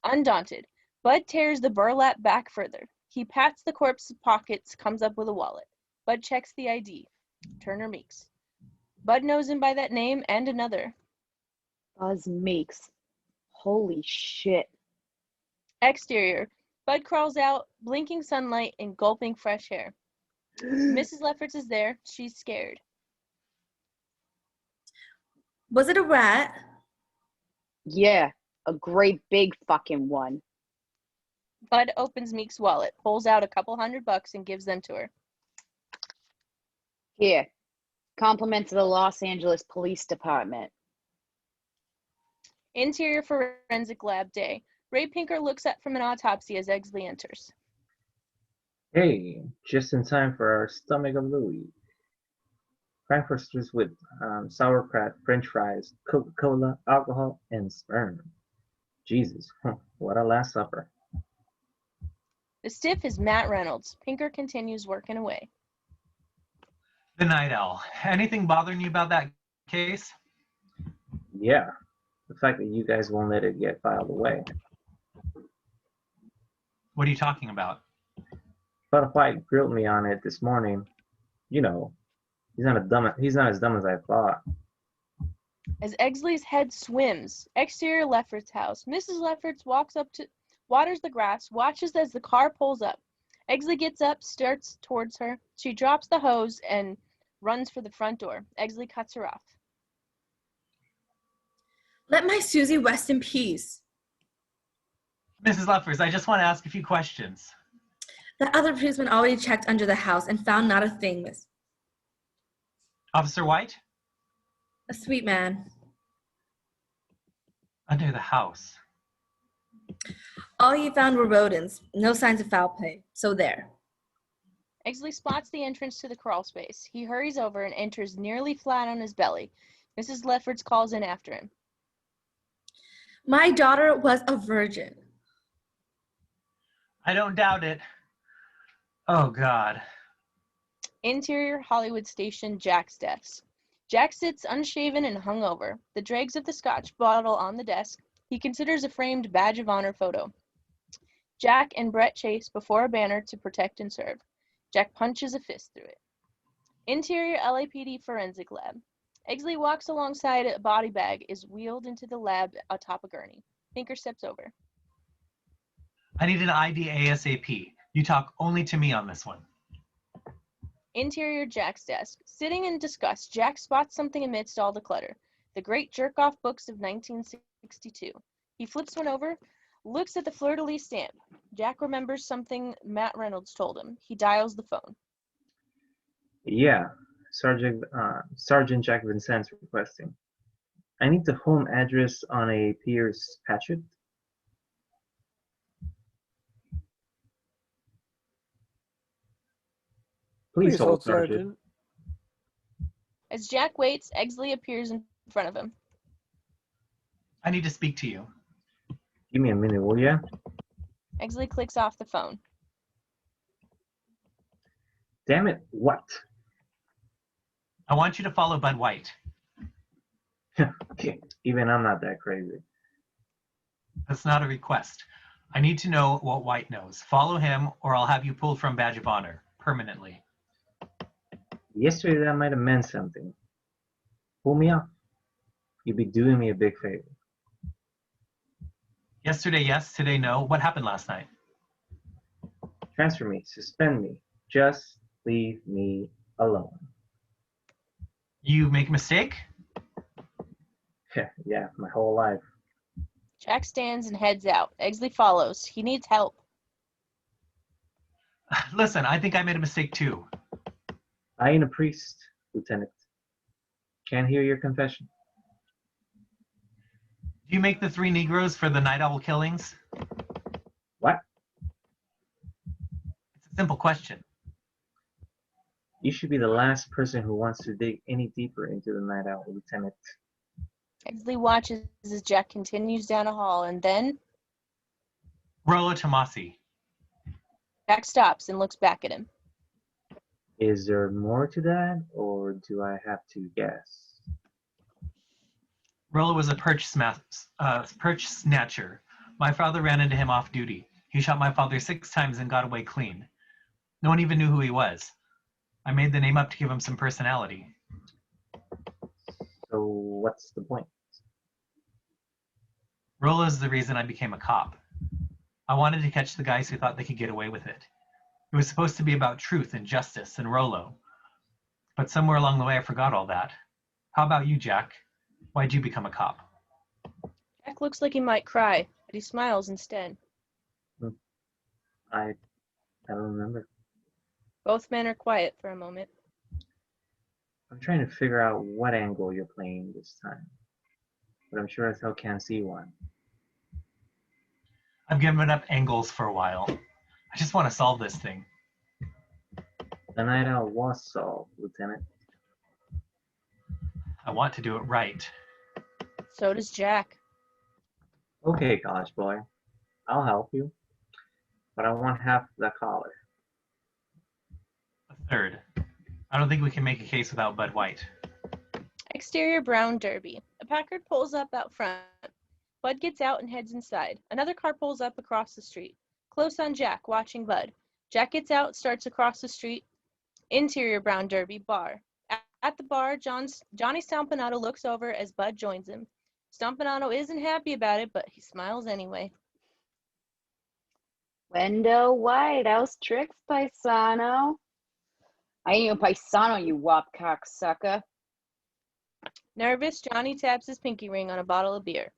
Undaunted, Bud tears the burlap back further. He pats the corpse's pockets, comes up with a wallet. Bud checks the ID. Turner Meeks. Bud knows him by that name and another. Buzz Meeks. Holy shit. Exterior. Bud crawls out, blinking sunlight and gulping fresh air. Mrs. Lefferts is there. She's scared. Was it a rat? Yeah, a great big fucking one. Bud opens Meek's wallet, pulls out a couple $100 and gives them to her. Here, compliments of the Los Angeles Police Department. Interior forensic lab day. Ray Pinker looks up from an autopsy as Exley enters. Hey, just in time for our stomach of the week. Frankfurters with sauerkraut, french fries, Coca-Cola, alcohol, and sperm. Jesus, what a last supper. The stiff is Matt Reynolds. Pinker continues working away. The Night Owl. Anything bothering you about that case? Yeah, the fact that you guys won't let it get filed away. What are you talking about? But White grilled me on it this morning. You know, he's not as dumb as I thought. As Exley's head swims, exterior Lefferts' house. Mrs. Lefferts walks up to, waters the grass, watches as the car pulls up. Exley gets up, starts towards her. She drops the hose and runs for the front door. Exley cuts her off. Let my Susie rest in peace. Mrs. Leffers, I just want to ask a few questions. The other policeman already checked under the house and found not a thing, miss. Officer White? A sweet man. Under the house. All he found were rodents, no signs of foul play, so there. Exley spots the entrance to the crawl space. He hurries over and enters nearly flat on his belly. Mrs. Lefferts calls in after him. My daughter was a virgin. I don't doubt it. Oh, God. Interior Hollywood station Jack's desk. Jack sits unshaven and hungover, the dregs of the scotch bottle on the desk. He considers a framed badge of honor photo. Jack and Brett chase before a banner to protect and serve. Jack punches a fist through it. Interior LAPD forensic lab. Exley walks alongside a body bag is wheeled into the lab atop a gurney. Pinker steps over. I need an ID ASAP. You talk only to me on this one. Interior Jack's desk. Sitting in disgust, Jack spots something amidst all the clutter. The great jerk-off books of 1962. He flips one over, looks at the fleur-de-lis stamp. Jack remembers something Matt Reynolds told him. He dials the phone. Yeah, Sergeant Jack Vincent's requesting. I need the home address on a Pierce Patchett. Please hold, Sergeant. As Jack waits, Exley appears in front of him. I need to speak to you. Give me a minute, will ya? Exley clicks off the phone. Damn it, what? I want you to follow Bud White. Okay, even I'm not that crazy. That's not a request. I need to know what White knows. Follow him, or I'll have you pulled from Badge of Honor, permanently. Yesterday that might have meant something. Pull me up. You'd be doing me a big favor. Yesterday, yes. Today, no. What happened last night? Transfer me. Suspend me. Just leave me alone. You make a mistake? Yeah, my whole life. Jack stands and heads out. Exley follows. He needs help. Listen, I think I made a mistake too. I ain't a priest, Lieutenant. Can't hear your confession. Do you make the 3 Negroes for the Night Owl killings? What? It's a simple question. You should be the last person who wants to dig any deeper into the Night Owl, Lieutenant. Exley watches as Jack continues down a hall, and then Rollo Tomasi. Jack stops and looks back at him. Is there more to that, or do I have to guess? Rollo was a perch snatcher. My father ran into him off duty. He shot my father 6 times and got away clean. No one even knew who he was. I made the name up to give him some personality. So what's the point? Rollo's the reason I became a cop. I wanted to catch the guys who thought they could get away with it. It was supposed to be about truth and justice and Rollo. But somewhere along the way I forgot all that. How about you, Jack? Why'd you become a cop? Jack looks like he might cry, but he smiles instead. I don't remember. Both men are quiet for a moment. I'm trying to figure out what angle you're playing this time, but I'm sure as hell can't see one. I've given up angles for a while. I just want to solve this thing. The night owl was solved, Lieutenant. I want to do it right. So does Jack. Okay, college boy. I'll help you, but I want half the collar. A third. I don't think we can make a case without Bud White. Exterior brown derby. A Packard pulls up out front. Bud gets out and heads inside. Another car pulls up across the street. Close on Jack, watching Bud. Jack gets out, starts across the street. Interior brown derby, bar. At the bar, Johnny Stompanato looks over as Bud joins him. Stompanato isn't happy about it, but he smiles anyway. Wendell White, how's tricks, paisano? I ain't a paisano, you wop cocksucker. Nervous, Johnny taps his pinky ring on a bottle of beer.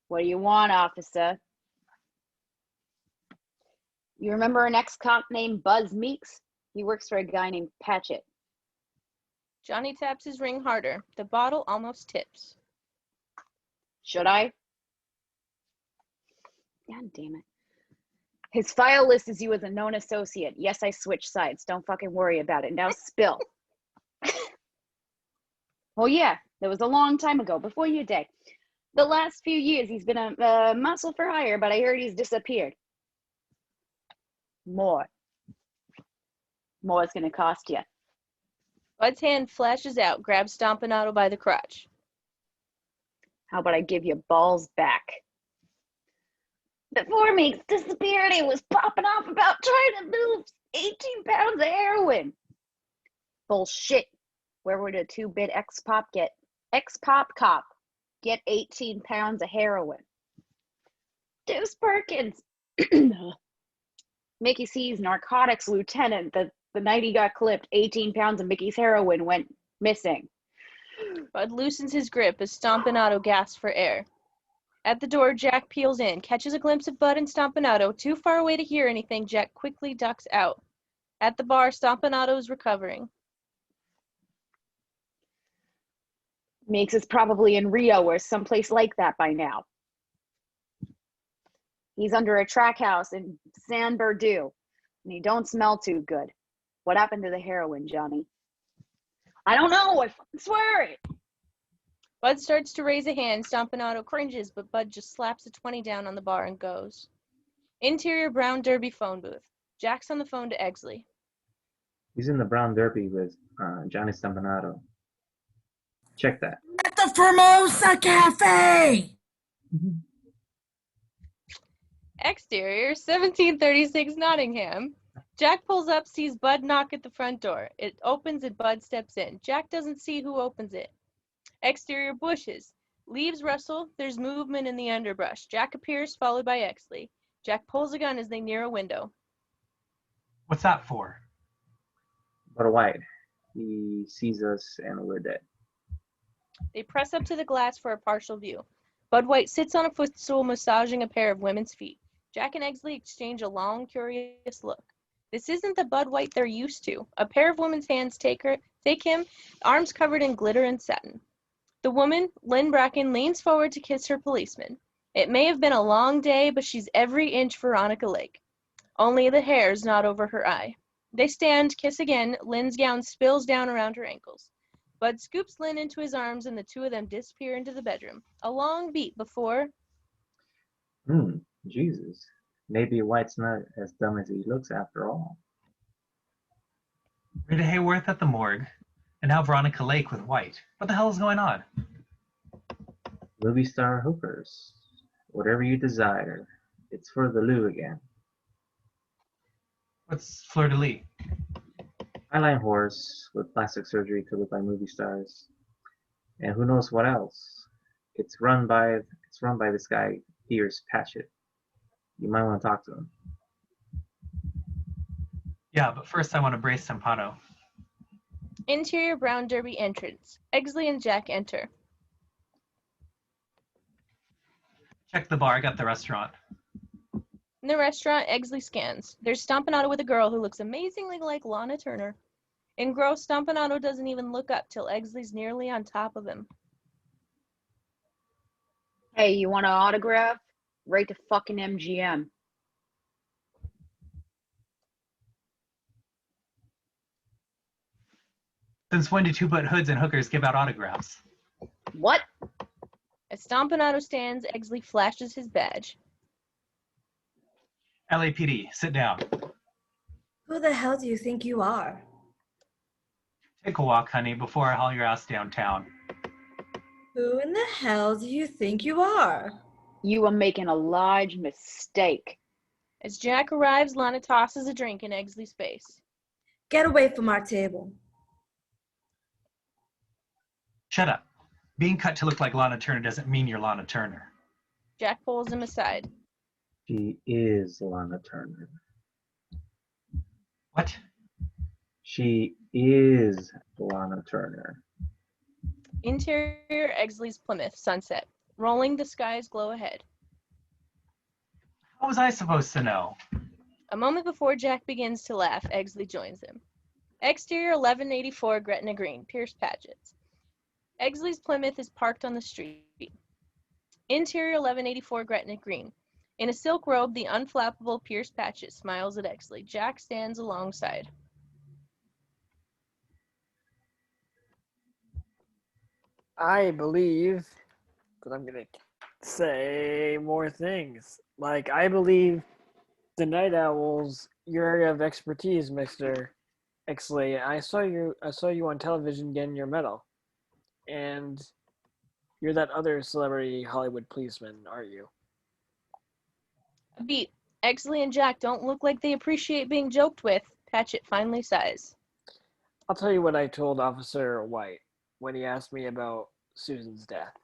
What do you want, officer? You remember an ex-cop named Buzz Meeks? He works for a guy named Patchett. Johnny taps his ring harder. The bottle almost tips. Should I? God damn it. His file lists you as a known associate. Yes, I switched sides. Don't fucking worry about it. Now spill. Well, yeah, that was a long time ago, before your day. The last few years, he's been a muscle for hire, but I heard he's disappeared. More. More's gonna cost you. Bud's hand flashes out, grabs Stompanato by the crotch. How about I give you balls back? Before Meeks disappeared, he was popping off about trying to move 18 pounds of heroin. Bullshit. Where would a 2-bit ex-pop cop get 18 pounds of heroin? Deuce Perkins. Mickey C's narcotics lieutenant. The night he got clipped, 18 pounds of Mickey's heroin went missing. Bud loosens his grip as Stompanato gasps for air. At the door, Jack peels in, catches a glimpse of Bud and Stompanato. Too far away to hear anything, Jack quickly ducks out. At the bar, Stompanato is recovering. Meeks is probably in Rio or someplace like that by now. He's under a track house in San Bernardino, and he don't smell too good. What happened to the heroin, Johnny? I don't know. I swear it. Bud starts to raise a hand. Stompanato cringes, but Bud just slaps a 20 down on the bar and goes. Interior brown derby phone booth. Jack's on the phone to Exley. He's in the brown derby with Johnny Stompanato. Check that. At the Formosa Cafe! Exterior 1736 Nottingham. Jack pulls up, sees Bud knock at the front door. It opens and Bud steps in. Jack doesn't see who opens it. Exterior bushes. Leaves rustle. There's movement in the underbrush. Jack appears, followed by Exley. Jack pulls a gun as they near a window. What's that for? But White, he sees us and we're dead. They press up to the glass for a partial view. Bud White sits on a footstool massaging a pair of women's feet. Jack and Exley exchange a long, curious look. This isn't the Bud White they're used to. A pair of women's hands take him, arms covered in glitter and satin. The woman, Lynn Bracken, leans forward to kiss her policeman. It may have been a long day, but she's every inch Veronica Lake. Only the hair's not over her eye. They stand, kiss again. Lynn's gown spills down around her ankles. Bud scoops Lynn into his arms, and the two of them disappear into the bedroom. A long beat before... Jesus. Maybe White's not as dumb as he looks after all. Rita Hayworth at the morgue, and now Veronica Lake with White. What the hell is going on? Movie star hookers. Whatever you desire. It's for the loo again. What's fleur-de-lis? Highline horse with plastic surgery to look like movie stars. And who knows what else. It's run by this guy, Pierce Patchett. You might want to talk to him. Yeah, but first I want to brace Stompanato. Interior brown derby entrance. Exley and Jack enter. Check the bar. I got the restaurant. In the restaurant, Eggley scans. There's Stompanato with a girl who looks amazingly like Lana Turner. Engrossed, Stompanato doesn't even look up till Eggley's nearly on top of him. Hey, you want an autograph? Right to fucking MGM. Since when do two-foot hoods and hookers give out autographs? What? As Stompanato stands, Eggley flashes his badge. LAPD, sit down. Who the hell do you think you are? Take a walk, honey, before I haul your ass downtown. Who in the hell do you think you are? You are making a large mistake. As Jack arrives, Lana tosses a drink in Eggley's face. Get away from our table. Shut up. Being cut to look like Lana Turner doesn't mean you're Lana Turner. Jack pulls him aside. She is Lana Turner. What? She is Lana Turner. Interior, Eggley's Plymouth, sunset. Rolling, the skies glow ahead. How was I supposed to know? A moment before Jack begins to laugh, Eggley joins him. Exterior, 1184 Gretna Green, Pierce Paget's. Eggley's Plymouth is parked on the street. Interior, 1184 Gretna Green. In a silk robe, the unflappable Pierce Paget smiles at Eggley. Jack stands alongside. I believe, but I'm going to say more things. Like, I believe the Night Owl's your area of expertise, Mr. Exley. I saw you on television getting your medal. And you're that other celebrity Hollywood policeman, aren't you? A beat. Eggley and Jack don't look like they appreciate being joked with. Paget finally sighs. I'll tell you what I told Officer White when he asked me about Susan's death.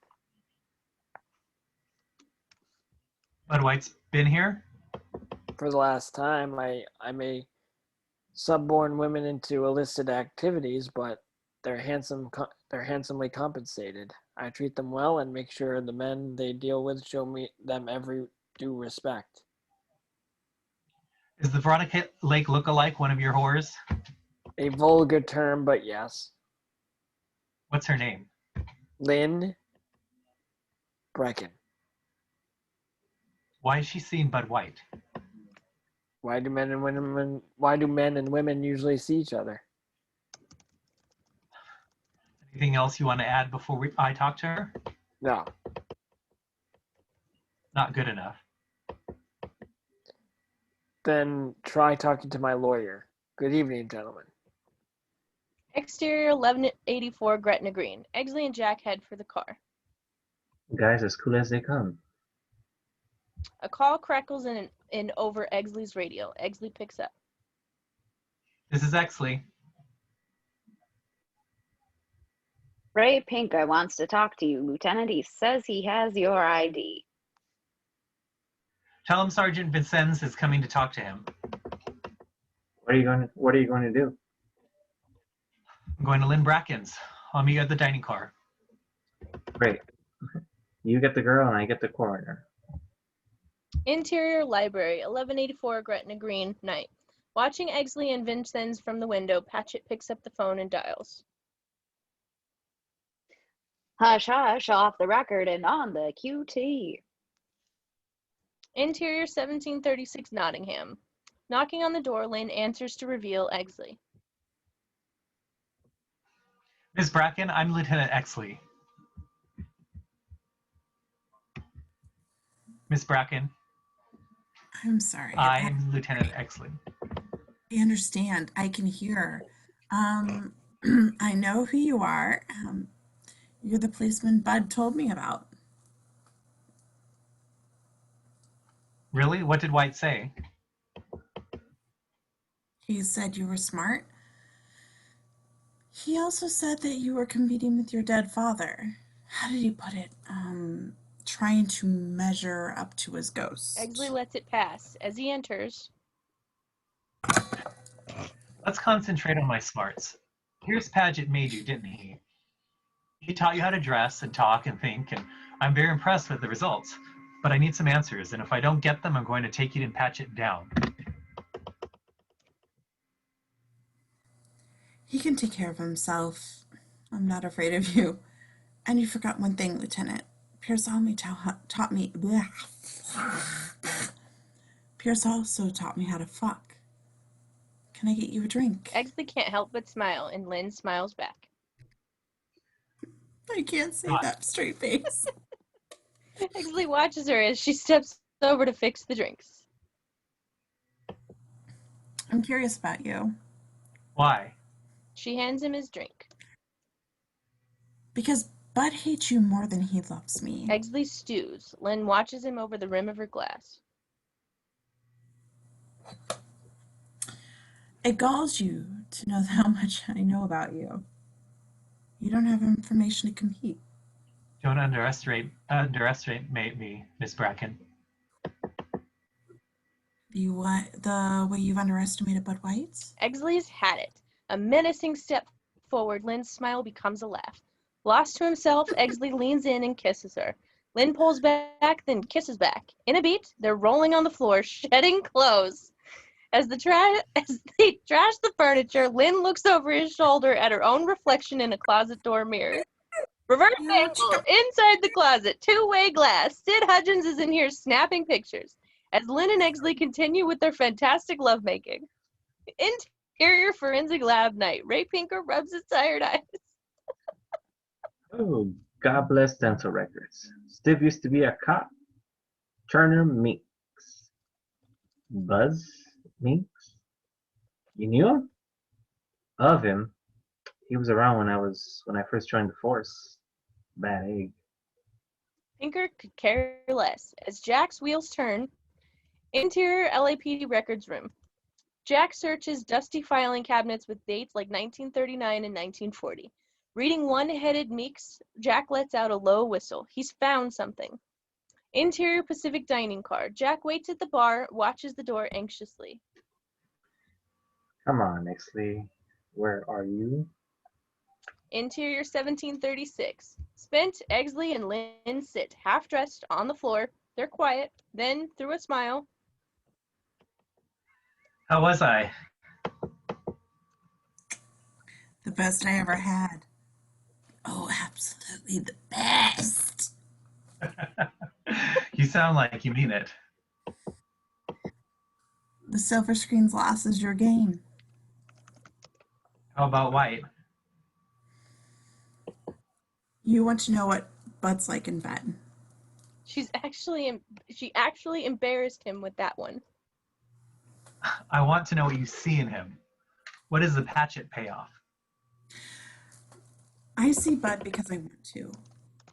Bud White's been here? For the last time, I may suborn women into illicit activities, but they're handsomely compensated. I treat them well and make sure the men they deal with show them every due respect. Is the Veronica Lake look-alike one of your whores? A vulgar term, but yes. What's her name? Lynn Brecken. Why is she seeing Bud White? Why do men and women usually see each other? Anything else you want to add before I talk to her? No. Not good enough. Then try talking to my lawyer. Good evening, gentlemen. Exterior, 1184 Gretna Green. Eggley and Jack head for the car. Guys, as cool as they come. A call crackles in over Eggley's radio. Eggley picks up. This is Exley. Ray Pinker wants to talk to you, Lieutenant. He says he has your ID. Tell him Sergeant Vincennes is coming to talk to him. What are you going to do? I'm going to Lynn Bracken's. I'll meet you at the dining car. Great. You get the girl and I get the coroner. Interior library, 1184 Gretna Green, night. Watching Eggley and Vincennes from the window, Paget picks up the phone and dials. Hush, hush, off the record and on the QT. Interior, 1736 Nottingham. Knocking on the door, Lynn answers to reveal Eggley. Miss Bracken, I'm Lieutenant Exley. Miss Bracken, I'm sorry. I'm Lieutenant Exley. I understand. I can hear. I know who you are. You're the policeman Bud told me about. Really? What did White say? He said you were smart. He also said that you were competing with your dead father. How did he put it? Trying to measure up to his ghost. Eggley lets it pass. As he enters, Let's concentrate on my smarts. Pierce Paget made you, didn't he? He taught you how to dress and talk and think, and I'm very impressed with the results. but I need some answers, and if I don't get them, I'm going to take you and patch it down. He can take care of himself. I'm not afraid of you. And you forgot one thing, Lieutenant. Pierce taught me. Bleh. Pierce also taught me how to fuck. Can I get you a drink? Exley can't help but smile, and Lynn smiles back. I can't say that straight face. Exley watches her as she steps over to fix the drinks. I'm curious about you. Why? She hands him his drink. Because Bud hates you more than he loves me. Exley stews. Lynn watches him over the rim of her glass. It galls you to know how much I know about you. You don't have information to compete. Don't underestimate me, Miss Bracken. The way you've underestimated Bud White? Exley's had it. A menacing step forward, Lynn's smile becomes a laugh. Lost to himself, Exley leans in and kisses her. Lynn pulls back, then kisses back. In a beat, they're rolling on the floor, shedding clothes. As they trash the furniture, Lynn looks over his shoulder at her own reflection in a closet door mirror. Reverse angle, inside the closet, two-way glass. Sid Hudgens is in here snapping pictures. As Lynn and Exley continue with their fantastic lovemaking. Interior forensic lab night. Ray Pinker rubs his tired eyes. Oh, God bless dental records. Steve used to be a cop. Turner Meeks. Buzz Meeks? You knew him? Of him. He was around when I first joined the force. Bad egg. Pinker could care less. As Jack's wheels turn, interior LAPD records room. Jack searches dusty filing cabinets with dates like 1939 and 1940. Reading one-headed Meeks, Jack lets out a low whistle. He's found something. Interior Pacific dining car. Jack waits at the bar, watches the door anxiously. Come on, Exley. Where are you? Interior 1736. Spent, Exley, and Lynn sit, half-dressed, on the floor. They're quiet. Then, through a smile, How was I? The best I ever had. Oh, absolutely the best. You sound like you mean it. The silver screen's loss is your gain. How about White? You want to know what Bud's like in bed. she actually embarrassed him with that one. I want to know what you see in him. What is the Patchett payoff? I see Bud because I want to.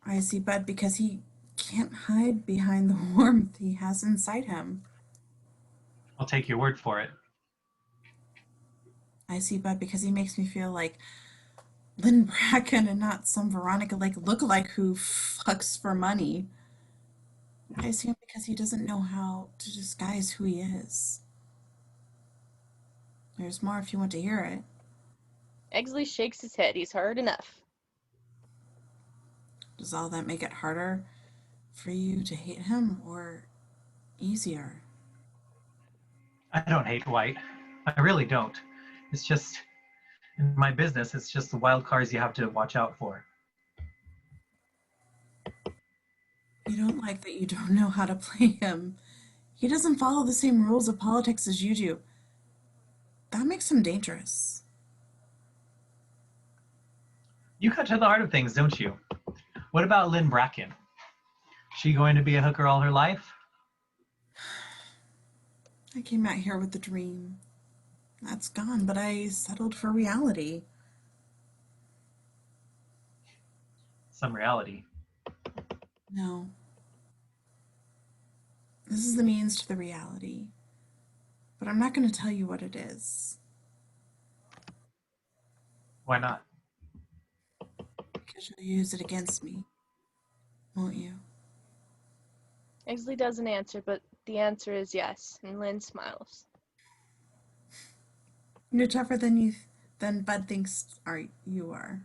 I see Bud because he can't hide behind the warmth he has inside him. I'll take your word for it. I see Bud because he makes me feel like Lynn Bracken and not some Veronica like lookalike who fucks for money. I see him because he doesn't know how to disguise who he is. There's more if you want to hear it. Exley shakes his head. He's heard enough. Does all that make it harder for you to hate him or easier? I don't hate White. I really don't. It's just, in my business, it's just the wild cards you have to watch out for. You don't like that you don't know how to play him. He doesn't follow the same rules of politics as you do. That makes him dangerous. You cut to the heart of things, don't you? What about Lynn Bracken? She going to be a hooker all her life? I came out here with a dream. That's gone, but I settled for reality. Some reality. No. This is the means to the reality. But I'm not going to tell you what it is. Why not? Because you'll use it against me. Won't you? Exley doesn't answer, but the answer is yes, and Lynn smiles. You're tougher than Bud thinks you are.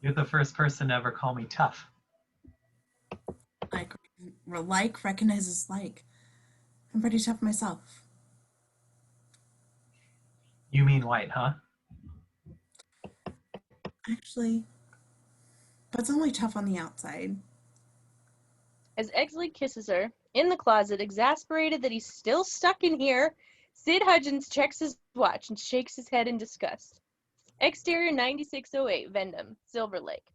You're the first person to ever call me tough. like recognizes like. I'm pretty tough myself. You mean white, huh? Actually, that's only tough on the outside. As Exley kisses her, in the closet, exasperated that he's still stuck in here, Sid Hudgens checks his watch and shakes his head in disgust. Exterior 9608, Vendham, Silver Lake.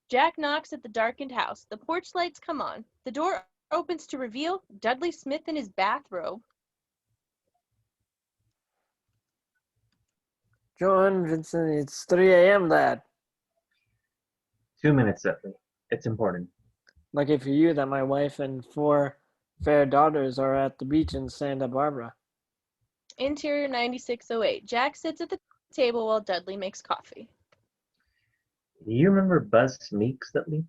Jack knocks at the darkened house. The porch lights come on. The door opens to reveal Dudley Smith in his bathrobe. John, Vincent, it's 3 a.m., lad. 2 minutes, Dudley. It's important. Lucky for you that my wife and 4 fair daughters are at the beach in Santa Barbara. Interior 9608. Jack sits at the table while Dudley makes coffee. You remember Buzz Meeks, Dudley?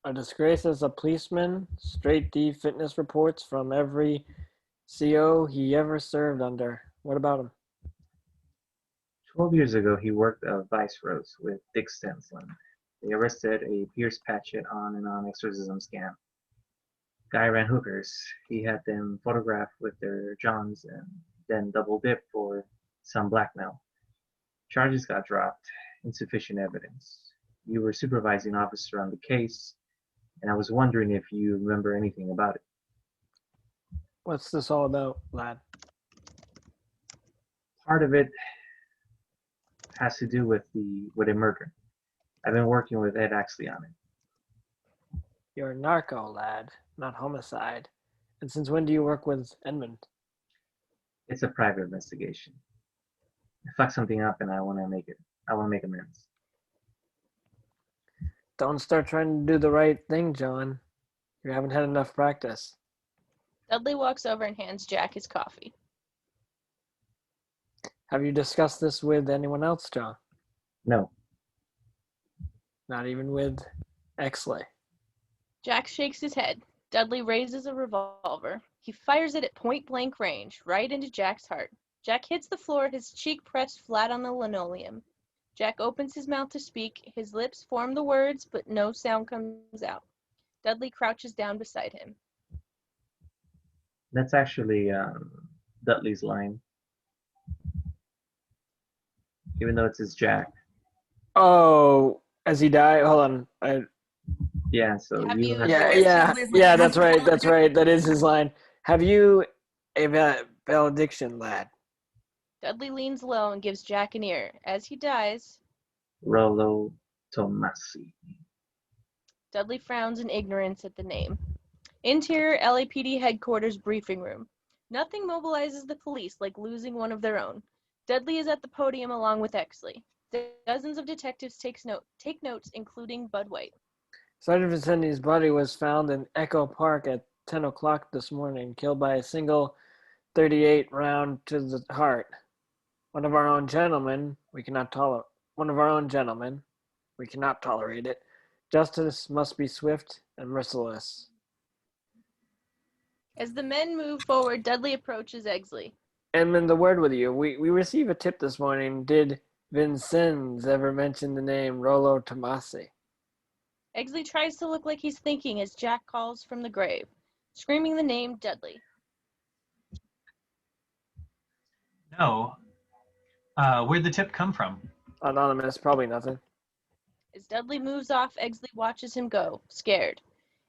A disgrace as a policeman, straight D fitness reports from every CO he ever served under. What about him? 12 years ago, he worked a vice roast with Dick Stensland. They arrested a Pierce Patchett on and on exorcism scam. Guy ran hookers. He had them photographed with their johns and then double dipped for some blackmail. Charges got dropped. Insufficient evidence. You were supervising officer on the case, and I was wondering if you remember anything about it. What's this all about, lad? Part of it has to do with a murder. I've been working with Ed Axley on it. You're a narco, lad, not homicide. And since when do you work with Edmund? It's a private investigation. I fucked something up and I want to make amends. Don't start trying to do the right thing, John. You haven't had enough practice. Dudley walks over and hands Jack his coffee. Have you discussed this with anyone else, John? No. Not even with Exley. Jack shakes his head. Dudley raises a revolver. He fires it at point-blank range, right into Jack's heart. Jack hits the floor, his cheek pressed flat on the linoleum. Jack opens his mouth to speak. His lips form the words, but no sound comes out. Dudley crouches down beside him. That's actually Dudley's line. Even though it says Jack. Oh, as he died? Hold on. Yeah, so Have you you- have Yeah, that's right. That's right. That is his line. Have you a valediction, lad? Dudley leans low and gives Jack an ear. As he dies, Rollo Tomasi. Dudley frowns in ignorance at the name. Interior LAPD headquarters briefing room. Nothing mobilizes the police like losing one of their own. Dudley is at the podium along with Exley. Dozens of detectives take notes, including Bud White. Sergeant Vincenti's body was found in Echo Park at 10 o'clock this morning, killed by a single 38 round to the heart. One of our own gentlemen, we cannot tolerate it. Justice must be swift and merciless. As the men move forward, Dudley approaches Exley. Edmund, the word with you. We received a tip this morning. Did Vincennes ever mention the name Rollo Tomasi? Exley tries to look like he's thinking as Jack calls from the grave, screaming the name Dudley. No. Where'd the tip come from? Anonymous, probably nothing. As Dudley moves off, Exley watches him go, scared.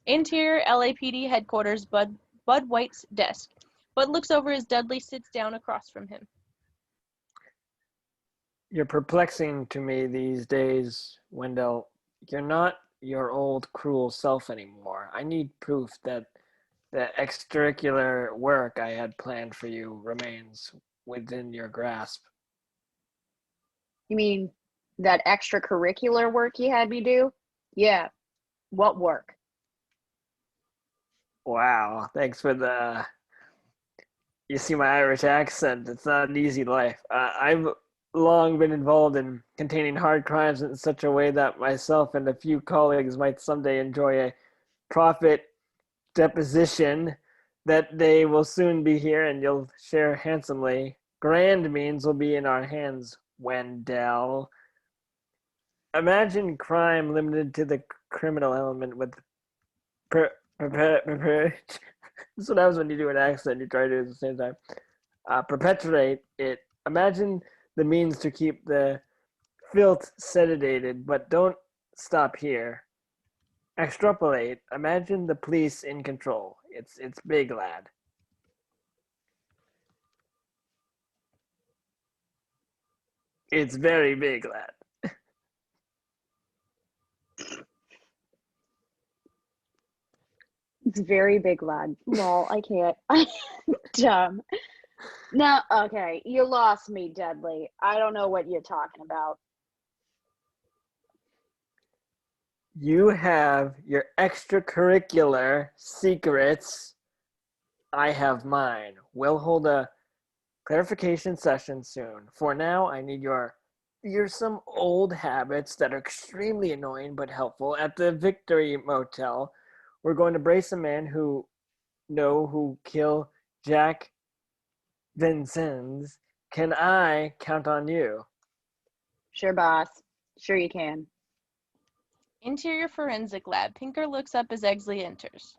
Interior LAPD headquarters, Bud White's desk. Bud looks over as Dudley sits down across from him. You're perplexing to me these days, Wendell. You're not your old cruel self anymore. I need proof that the extracurricular work I had planned for you remains within your grasp. You mean that extracurricular work you had me do? Yeah. What work? Wow, thanks for the... You see my Irish accent. It's not an easy life. I've long been involved in containing hard crimes in such a way that myself and a few colleagues might someday enjoy a profit deposition that they will soon be here and you'll share handsomely. Grand means will be in our hands, Wendell. Imagine crime limited to the criminal element with That's what happens when you do an accent. You try to do it at the same time. Perpetuate it. Imagine the means to keep the filth sedated, but don't stop here. Extrapolate. Imagine the police in control. It's big, lad. It's very big, lad. It's very big, lad. Lol, I can't. I'm dumb. No, okay, you lost me, Dudley. I don't know what you're talking about. You have your extracurricular secrets. I have mine. We'll hold a clarification session soon. For now, I need your fearsome old habits that are extremely annoying but helpful. At the Victory Motel, we're going to brace a man who kill Jack Vincennes. Can I count on you? Sure, boss. Sure you can. Interior forensic lab. Pinker looks up as Exley enters.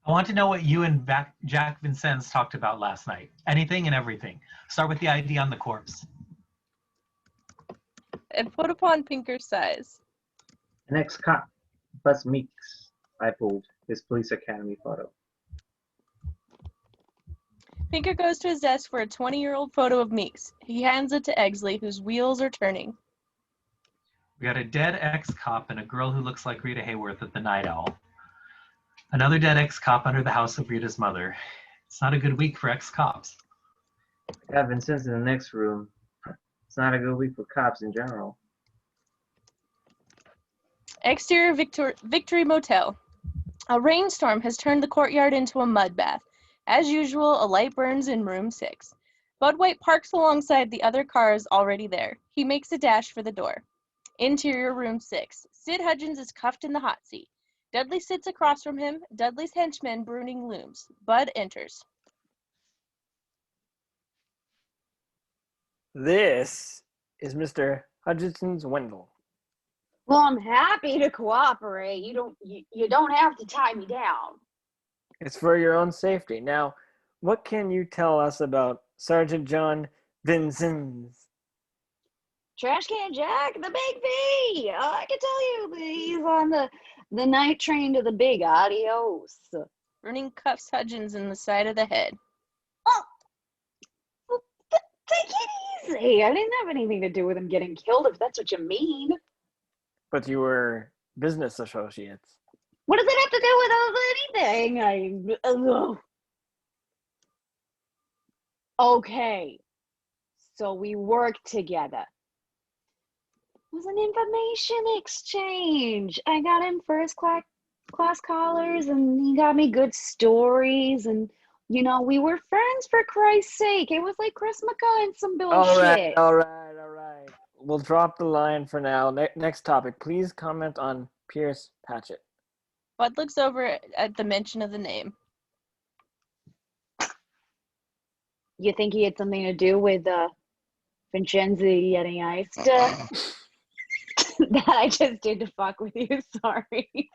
I want to know what you and Jack Vincennes talked about last night. Anything and everything. Start with the ID on the corpse. And put upon Pinker's size. An ex-cop, Buzz Meeks, I pulled his police academy photo. Pinker goes to his desk for a 20-year-old photo of Meeks. He hands it to Exley, whose wheels are turning. We got a dead ex-cop and a girl who looks like Rita Hayworth at the Night Owl. Another dead ex-cop under the house of Rita's mother. It's not a good week for ex-cops. Got Vincennes in the next room. It's not a good week for cops in general. Exterior Victory Motel. A rainstorm has turned the courtyard into a mud bath. As usual, a light burns in room 6. Bud White parks alongside the other cars already there. He makes a dash for the door. Interior room 6. Sid Hudgens is cuffed in the hot seat. Dudley sits across from him. Dudley's henchman Bruning looms. Bud enters. This is Mr. Hutchinson's Wendell. Well, I'm happy to cooperate. You don't have to tie me down. It's for your own safety. Now, what can you tell us about Sergeant John Vincennes? Trash Can Jack, the Big V. I can tell you, he's on the night train to the big. Adios. Bruning cuffs Hudgens in the side of the head. Oh, take it easy. I didn't have anything to do with him getting killed, if that's what you mean. But you were business associates. What does it have to do with anything? Okay. So we worked together. It was an information exchange. I got him first class collars, and he got me good stories, and we were friends, for Christ's sake. It was like Chris McCaw and some bullshit. All right. We'll drop the line for now. Next topic. Please comment on Pierce Patchett. Bud looks over at the mention of the name. You think he had something to do with Vincenzi getting iced? That I just did to fuck with you, sorry.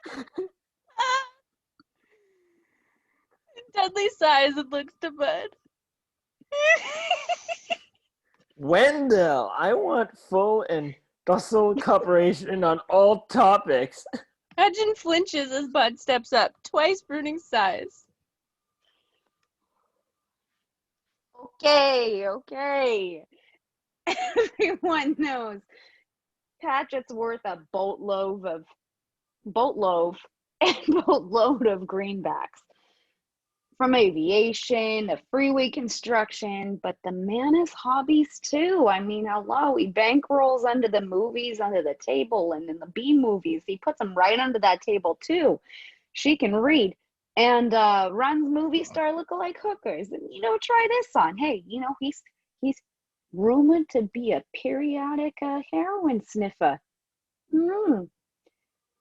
Dudley sighs and looks to Bud. Wendell, I want full and docile cooperation on all topics. Hudgens flinches as Bud steps up, twice Bruning sighs. Okay. Everyone knows Patchett's worth a boatload of greenbacks. From aviation to freeway construction, but the man has hobbies too. I mean, hello, he bankrolls under the movies, under the table, and in the B movies, he puts them right under that table too. She can read and runs movie star lookalike hookers. And try this on. Hey, he's rumored to be a periodic heroin sniffer.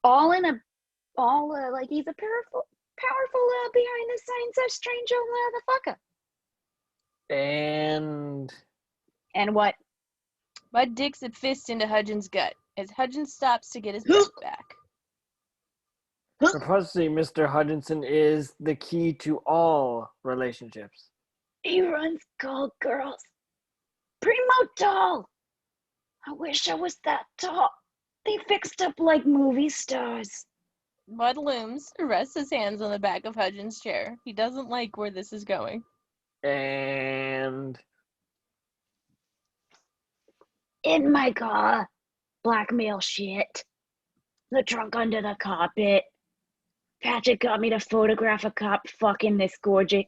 All like he's a powerful behind the scenes strange old motherfucker. And what? Bud digs a fist into Hudgens' gut as Hudgens stops to get his breath back. Prepossessing Mr. Hutchinson is the key to all relationships. He runs call girls. Primo tall. I wish I was that tall. They fixed up like movie stars. Bud looms, rests his hands on the back of Hudgens' chair. He doesn't like where this is going. And In my car. Blackmail shit. The trunk under the carpet. Patrick got me to photograph a cop fucking this gorgeous,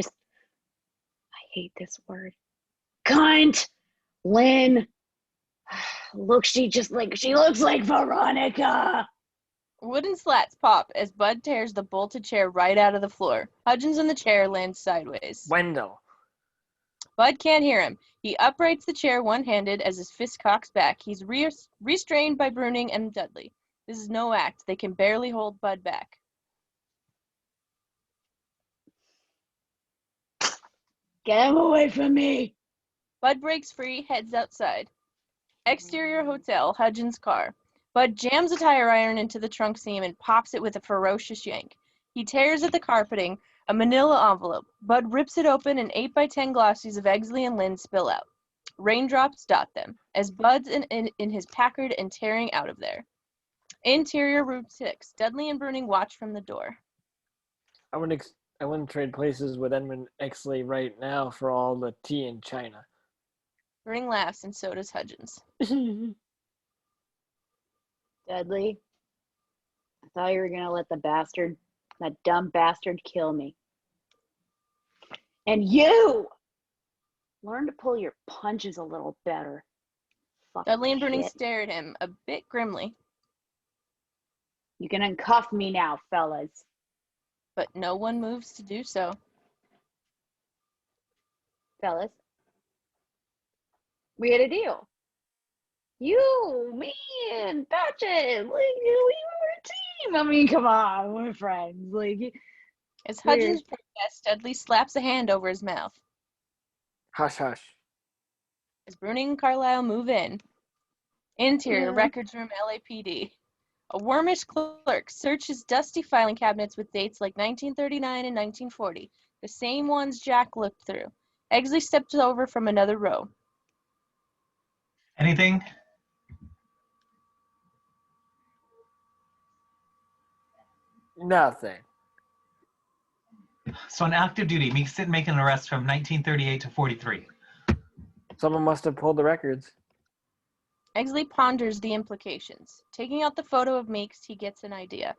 I hate this word. Cunt. Lynn. Look, she looks like Veronica. Wooden slats pop as Bud tears the bolted chair right out of the floor. Hudgens in the chair lands sideways. Wendell. Bud can't hear him. He uprights the chair one-handed as his fist cocks back. He's restrained by Bruning and Dudley. This is no act. They can barely hold Bud back. Get him away from me. Bud breaks free, heads outside. Exterior hotel, Hudgens' car. Bud jams a tire iron into the trunk seam and pops it with a ferocious yank. He tears at the carpeting, a manila envelope. Bud rips it open and 8x10 glossies of Exley and Lynn spill out. Raindrops dot them, as Bud's in his Packard and tearing out of there. Interior room 6. Dudley and Bruning watch from the door. I wouldn't trade places with Edmund Exley right now for all the tea in China. Bruning laughs, and so does Hudgens. Dudley, I thought you were going to let that dumb bastard kill me. And you! Learn to pull your punches a little better. Fucking Dudley and Bruning shit. stare at him, a bit grimly, You can uncuff me now, fellas. but no one moves to do so. Fellas. We had a deal. You, me, and Patches, we were a team. I mean, come on, we're friends. As Hudgens protests, Dudley slaps a hand over his mouth. Hush, hush. As Bruning and Carlisle move in. Interior, records room, LAPD. A wormish clerk searches dusty filing cabinets with dates like 1939 and 1940, the same ones Jack looked through. Exley steps over from another row. Anything? Nothing. So on active duty, Meeks didn't make an arrest from 1938 to 43. Someone must have pulled the records. Exley ponders the implications. Taking out the photo of Meeks, he gets an idea.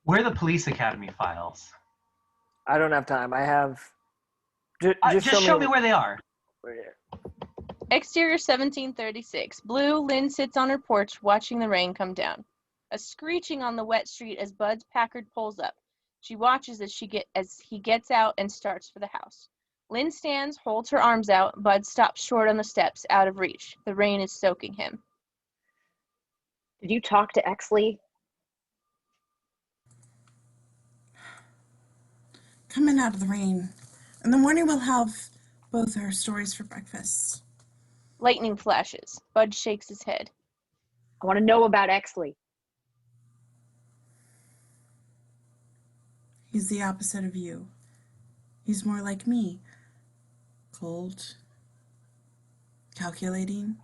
Where are the police academy files? I don't have time. I have... Just show me where they are. Exterior 1736. Blue, Lynn sits on her porch watching the rain come down. A screeching on the wet street as Bud's Packard pulls up. She watches as he gets out and starts for the house. Lynn stands, holds her arms out. Bud stops short on the steps, out of reach. The rain is soaking him. Did you talk to Exley? Coming out of the rain. In the morning, we'll have both our stories for breakfast. Lightning flashes. Bud shakes his head. I want to know about Exley. He's the opposite of you. He's more like me. Cold. Calculating.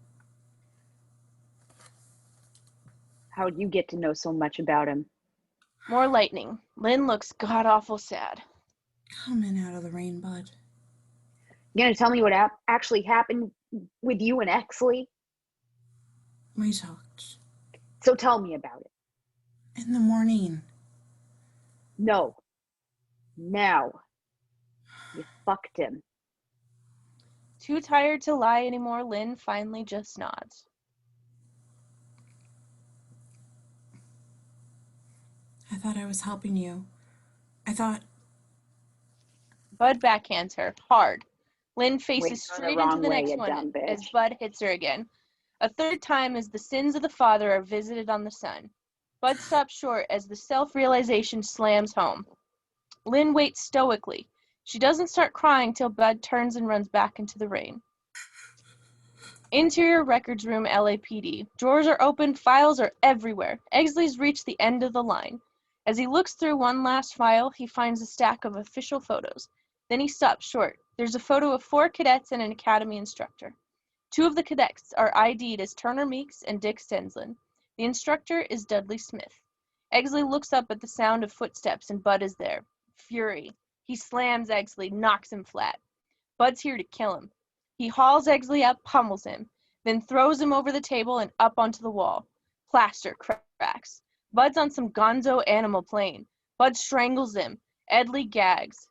How'd you get to know so much about him? More lightning. Lynn looks god-awful sad. Coming out of the rain, Bud. You gonna tell me what actually happened with you and Exley? We talked. So tell me about it. In the morning. No. Now. You fucked him. Too tired to lie anymore, Lynn finally just nods. I thought I was helping you. I thought... Bud backhands her, hard. Lynn faces Wait, go the straight into wrong the way, next you one dumb bitch. as Bud hits her again. A third time as the sins of the father are visited on the son. Bud stops short as the self-realization slams home. Lynn waits stoically. She doesn't start crying till Bud turns and runs back into the rain. Interior Records Room, LAPD. Drawers are open, files are everywhere. Exley's reached the end of the line. As he looks through one last file, he finds a stack of official photos. Then he stops short. There's a photo of 4 cadets and an academy instructor. 2 of the cadets are ID'd as Turner Meeks and Dick Stensland. The instructor is Dudley Smith. Exley looks up at the sound of footsteps, and Bud is there. Fury. He slams Exley, knocks him flat. Bud's here to kill him. He hauls Exley up, pummels him, then throws him over the table and up onto the wall. Plaster cracks. Bud's on some gonzo animal plane. Bud strangles him. Exley gags.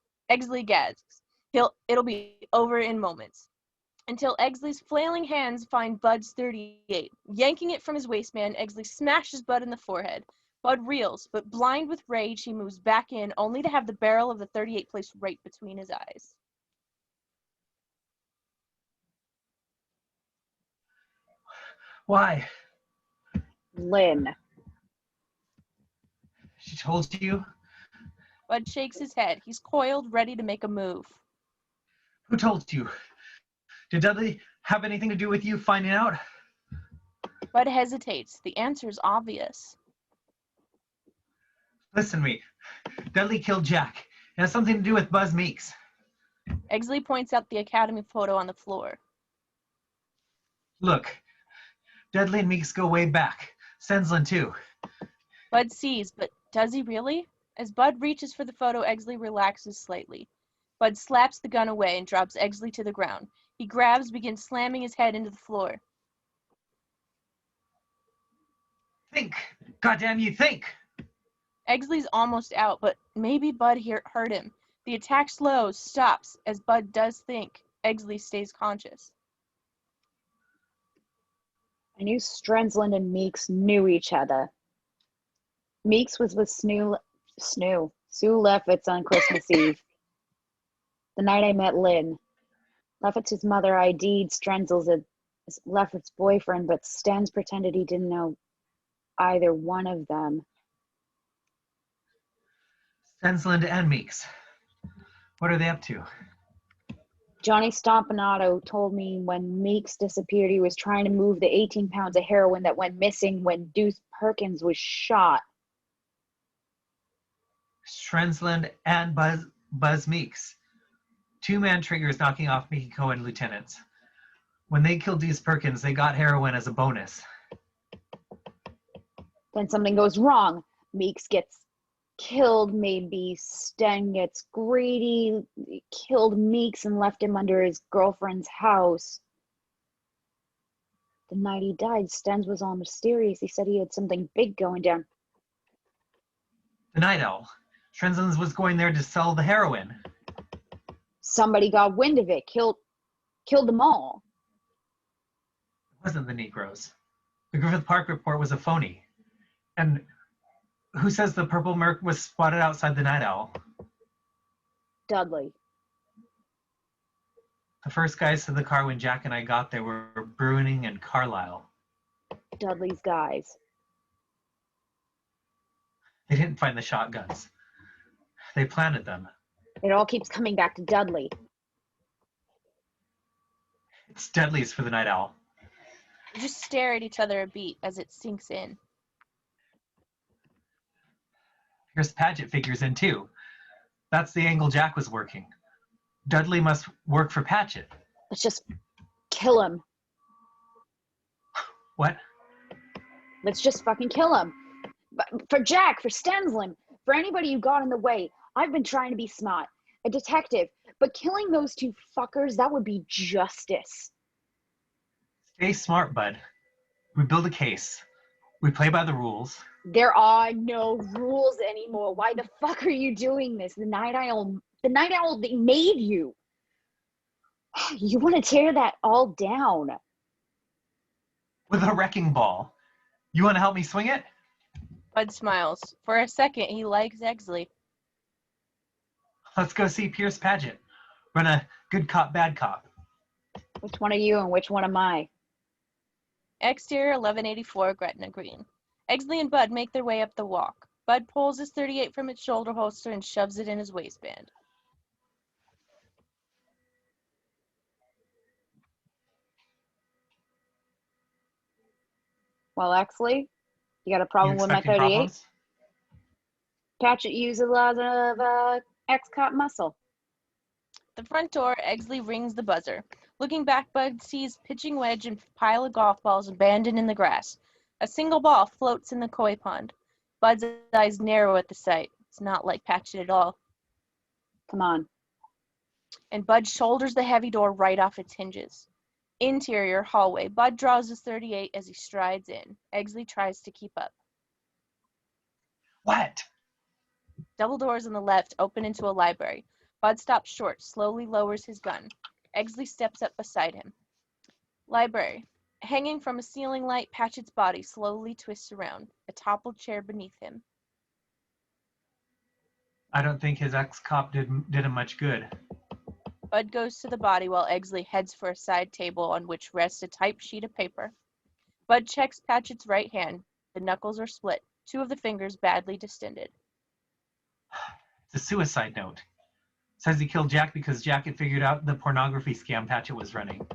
It'll be over in moments. Until Exley's flailing hands find Bud's .38. Yanking it from his waistband, Exley smashes Bud in the forehead. Bud reels, but blind with rage, he moves back in, only to have the barrel of the .38 placed right between his eyes. Why? Lynn. She told you? Bud shakes his head. He's coiled, ready to make a move. Who told you? Did Dudley have anything to do with you finding out? Bud hesitates. The answer's obvious. Listen to me. Dudley killed Jack. It has something to do with Buzz Meeks. Exley points out the academy photo on the floor. Look, Dudley and Meeks go way back. Stensland too. Bud sees, but does he really? As Bud reaches for the photo, Exley relaxes slightly. Bud slaps the gun away and drops Exley to the ground. He begins slamming his head into the floor. Think! Goddamn you, think! Exley's almost out, but maybe Bud hurt him. The attack slows, stops. As Bud does think, Exley stays conscious. I knew Stensland and Meeks knew each other. Meeks was with Sue Lefferts on Christmas Eve. The night I met Lynn. Lefferts' mother ID'd Stensland's as Lefferts' boyfriend, but Stens pretended he didn't know either one of them. Stensland and Meeks. What are they up to? Johnny Stompanato told me when Meeks disappeared, he was trying to move the 18 pounds of heroin that went missing when Deuce Perkins was shot. Stensland and Buzz Meeks. 2-man triggers knocking off Mickey Cohen lieutenants. When they killed Deuce Perkins, they got heroin as a bonus. Then something goes wrong. Meeks gets killed, maybe Sten gets greedy, killed Meeks and left him under his girlfriend's house. The night he died, Stens was all mysterious. He said he had something big going down. The Night Owl. Stensland was going there to sell the heroin. Somebody got wind of it, killed them all. It wasn't the Negroes. The Griffith Park report was a phony. And who says the purple Merc was spotted outside the Night Owl? Dudley. The first guys to the car when Jack and I got there were Bruning and Carlisle. Dudley's guys. They didn't find the shotguns. They planted them. It all keeps coming back to Dudley. It's Dudley's for the Night Owl. They just stare at each other a beat as it sinks in. Here's Paget figures in too. That's the angle Jack was working. Dudley must work for Paget. Let's just kill him. What? Let's just fucking kill him. But for Jack, for Stensland, for anybody who got in the way. I've been trying to be smart, a detective, but killing those 2 fuckers, that would be justice. Stay smart, bud. We build a case. We play by the rules. There are no rules anymore. Why the fuck are you doing this? The Night Owl, they made you. You want to tear that all down. With a wrecking ball. You want to help me swing it? Bud smiles. For a second, he likes Exley. Let's go see Pierce Paget. Run a good cop, bad cop. Which one are you and which one am I? Exterior 1184 Gretna Green. Exley and Bud make their way up the walk. Bud pulls his .38 from its shoulder holster and shoves it in his waistband. Well, Exley, you got a You problem with my expecting 38? problems? Patchett uses a lot of ex-cop muscle. The front door, Exley rings the buzzer. Looking back, Bud sees pitching wedge and pile of golf balls abandoned in the grass. A single ball floats in the koi pond. Bud's eyes narrow at the sight. It's not like Patchett at all. Come on. And Bud shoulders the heavy door right off its hinges. Interior hallway. Bud draws his 38 as he strides in. Exley tries to keep up. What? Double doors on the left open into a library. Bud stops short, slowly lowers his gun. Exley steps up beside him. Library. Hanging from a ceiling light, Patchett's body slowly twists around, a toppled chair beneath him. I don't think his ex-cop did him much good. Bud goes to the body while Exley heads for a side table on which rests a typed sheet of paper. Bud checks Patchett's right hand. The knuckles are split, two of the fingers badly distended. It's a suicide note. Says he killed Jack because Jack had figured out the pornography scam Patchett was running.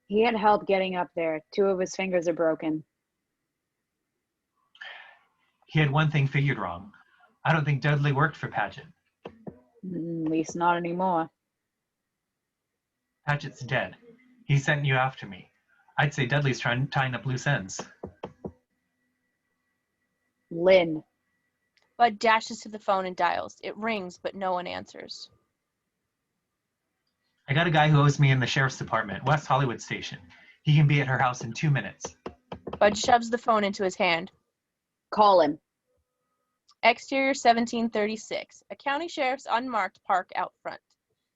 He had help getting up there. Two of his fingers are broken. He had one thing figured wrong. I don't think Dudley worked for Patchett. At least not anymore. Patchett's dead. He sent you after me. I'd say Dudley's tying up loose ends. Lynn. Bud dashes to the phone and dials. It rings, but no one answers. I got a guy who owes me in the sheriff's department, West Hollywood Station. He can be at her house in 2 minutes. Bud shoves the phone into his hand. Call him. Exterior 1736. A county sheriff's unmarked park out front.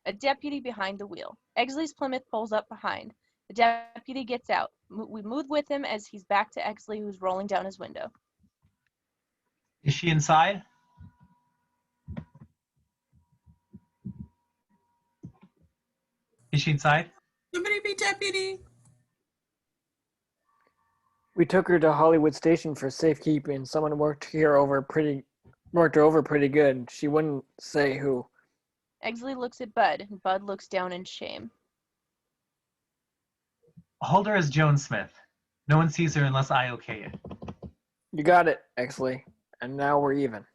A deputy behind the wheel. Exley's Plymouth pulls up behind. The deputy gets out. We move with him as he's back to Exley, who's rolling down his window. Is she inside? Is she inside? Somebody be deputy. We took her to Hollywood Station for safekeeping. Someone worked her over pretty good. She wouldn't say who. Exley looks at Bud, and Bud looks down in shame. Hold her as Joan Smith. No one sees her unless I okay it. You got it, Exley. And now we're even.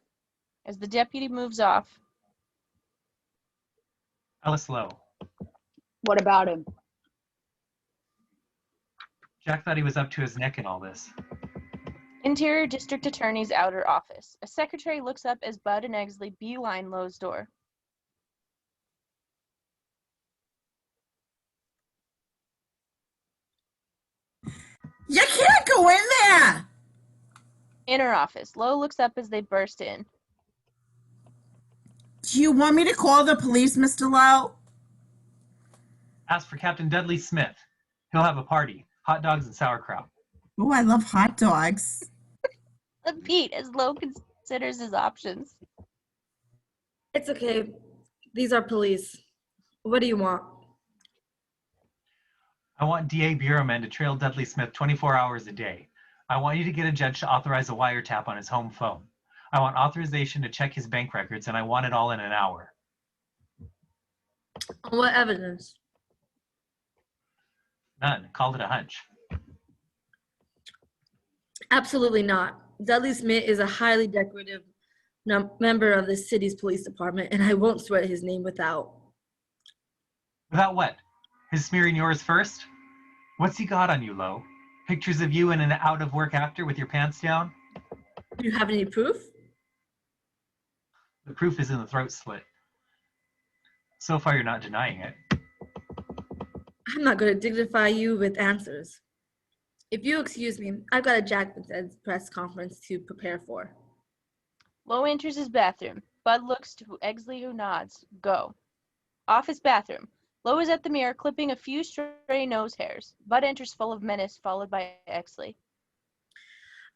As the deputy moves off, Ellis Lowe. What about him? Jack thought he was up to his neck in all this. Interior District Attorney's outer office. A secretary looks up as Bud and Exley beeline Lowe's door. You can't go in there! Inner office. Lowe looks up as they burst in. Do you want me to call the police, Mr. Lowe? Ask for Captain Dudley Smith. He'll have a party. Hot dogs and sauerkraut. Oh, I love hot dogs. Pete, as Lowe considers his options. It's okay. These are police. What do you want? I want DA Bureaumen to trail Dudley Smith 24 hours a day. I want you to get a judge to authorize a wiretap on his home phone. I want authorization to check his bank records, and I want it all in an hour. On what evidence? None. Called it a hunch. Absolutely not. Dudley Smith is a highly decorative member of the city's police department, and I won't swear his name without. Without what? His smearing yours first? What's he got on you, Lowe? Pictures of you and an out-of-work actor with your pants down? Do you have any proof? The proof is in the throat slit. So far, you're not denying it. I'm not going to dignify you with answers. If you excuse me, I've got a Jackman's press conference to prepare for. Lowe enters his bathroom. Bud looks to Exley, who nods. Go. Office bathroom. Lowe is at the mirror, clipping a few stray nose hairs. Bud enters full of menace, followed by Exley.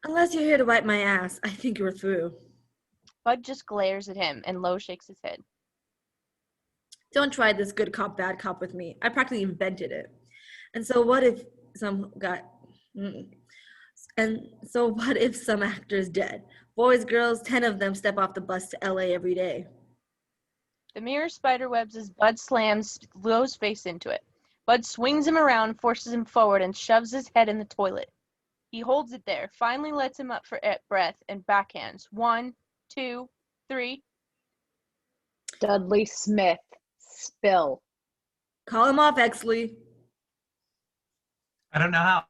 Unless you're here to wipe my ass, I think you're through. Bud just glares at him, and Lowe shakes his head. Don't try this good cop, bad cop with me. I practically invented it. And so what if some actor's dead? Boys, girls, 10 of them step off the bus to LA every day. The mirror spiderwebs as Bud slams Lowe's face into it. Bud swings him around, forces him forward, and shoves his head in the toilet. He holds it there, finally lets him up for breath, and backhands. 1, 2, 3. Dudley Smith. Spill. Call him off, Exley. I don't know how.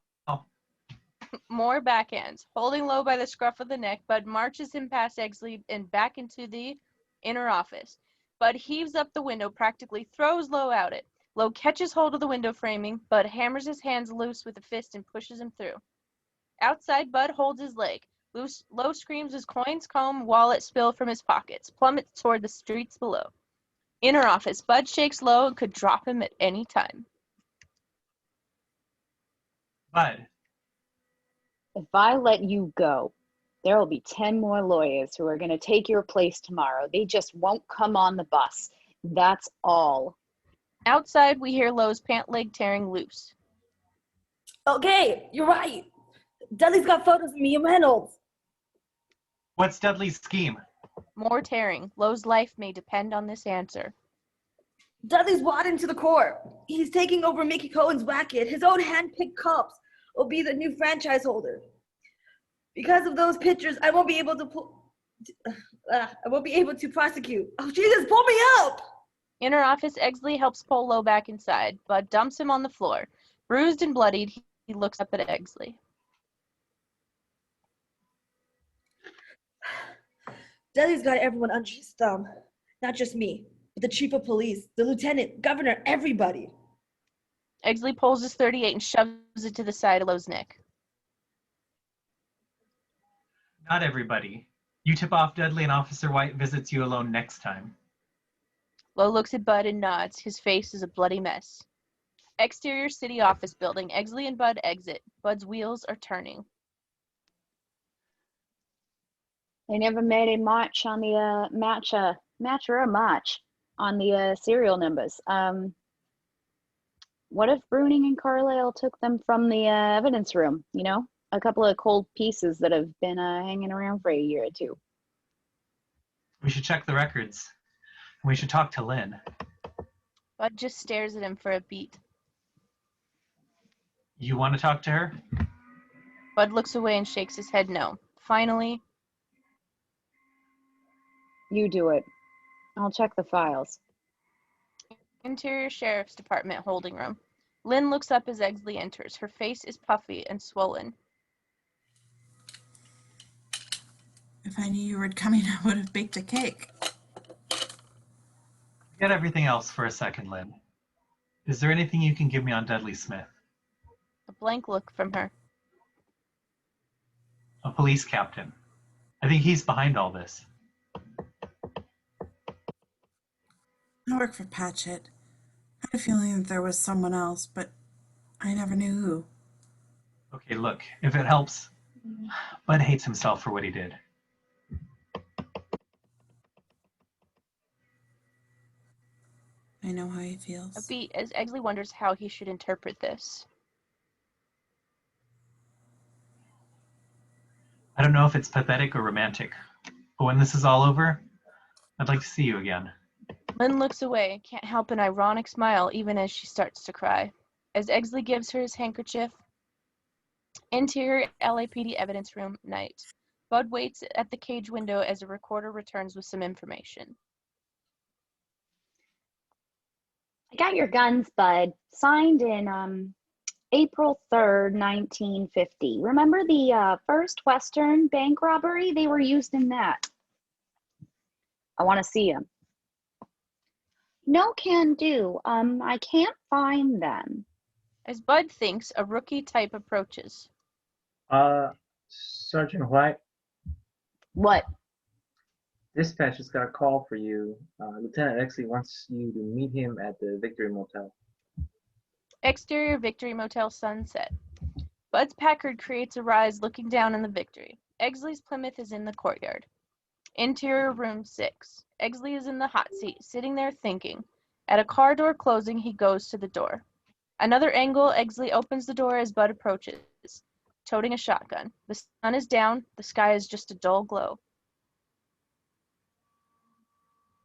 More backhands. Holding low by the scruff of the neck, Bud marches him past Exley and back into the inner office. Bud heaves up the window, practically throws Lowe out it. Lowe catches hold of the window framing. Bud hammers his hands loose with a fist and pushes him through. Outside, Bud holds his leg. Lowe screams as coins, comb, wallet spill from his pockets, plummets toward the streets below. Inner office. Bud shakes Lowe and could drop him at any time. Bud, If I let you go, there will be 10 more lawyers who are going to take your place tomorrow. They just won't come on the bus. That's all. Outside, we hear Lowe's pant leg tearing loose. Okay, you're right. Dudley's got photos of me and Reynolds. what's Dudley's scheme? More tearing. Lowe's life may depend on this answer. Dudley's brought into the court. He's taking over Mickey Cohen's racket. His own hand-picked cops will be the new franchise holder. Because of those pictures, I won't be able to prosecute. Oh, Jesus, pull me up! Inner office, Exley helps pull Lowe back inside. Bud dumps him on the floor. Bruised and bloodied, he looks up at Exley. Dudley's got everyone under his thumb. Not just me, but the chief of police, the lieutenant, governor, everybody. Exley pulls his .38 and shoves it to the side of Lowe's neck. Not everybody. You tip off Dudley and Officer White visits you alone next time. Lowe looks at Bud and nods. His face is a bloody mess. Exterior city office building. Exley and Bud exit. Bud's wheels are turning. They never made a march on the match on the serial numbers. What if Bruning and Carlisle took them from the evidence room? You know, a couple of cold pieces that have been hanging around for a year or two. We should check the records. We should talk to Lynn. Bud just stares at him for a beat. You want to talk to her? Bud looks away and shakes his head no. Finally, You do it. I'll check the files. Interior Sheriff's Department holding room. Lynn looks up as Exley enters. Her face is puffy and swollen. If I knew you were coming, I would have baked a cake. Forget everything else for a second, Lynn. Is there anything you can give me on Dudley Smith? A blank look from her. A police captain. I think he's behind all this. I work for Patchett. I had a feeling that there was someone else, but I never knew who. Okay, look, if it helps, Bud hates himself for what he did. I know how he feels. A beat as Exley wonders how he should interpret this. I don't know if it's pathetic or romantic, but when this is all over, I'd like to see you again. Lynn looks away, can't help an ironic smile even as she starts to cry. As Exley gives her his handkerchief, interior LAPD evidence room, night. Bud waits at the cage window as a recorder returns with some information. I got your guns, Bud. Signed in April 3rd, 1950. Remember the first Western bank robbery? They were used in that. I want to see them. No can do. I can't find them. As Bud thinks, a rookie type approaches. Sergeant White, What? dispatch has got a call for you. Lieutenant Exley wants you to meet him at the Victory Motel. Exterior Victory Motel sunset. Bud's Packard creates a rise looking down on the Victory. Exley's Plymouth is in the courtyard. Interior room 6. Exley is in the hot seat, sitting there thinking. At a car door closing, he goes to the door. Another angle, Exley opens the door as Bud approaches, toting a shotgun. The sun is down, the sky is just a dull glow.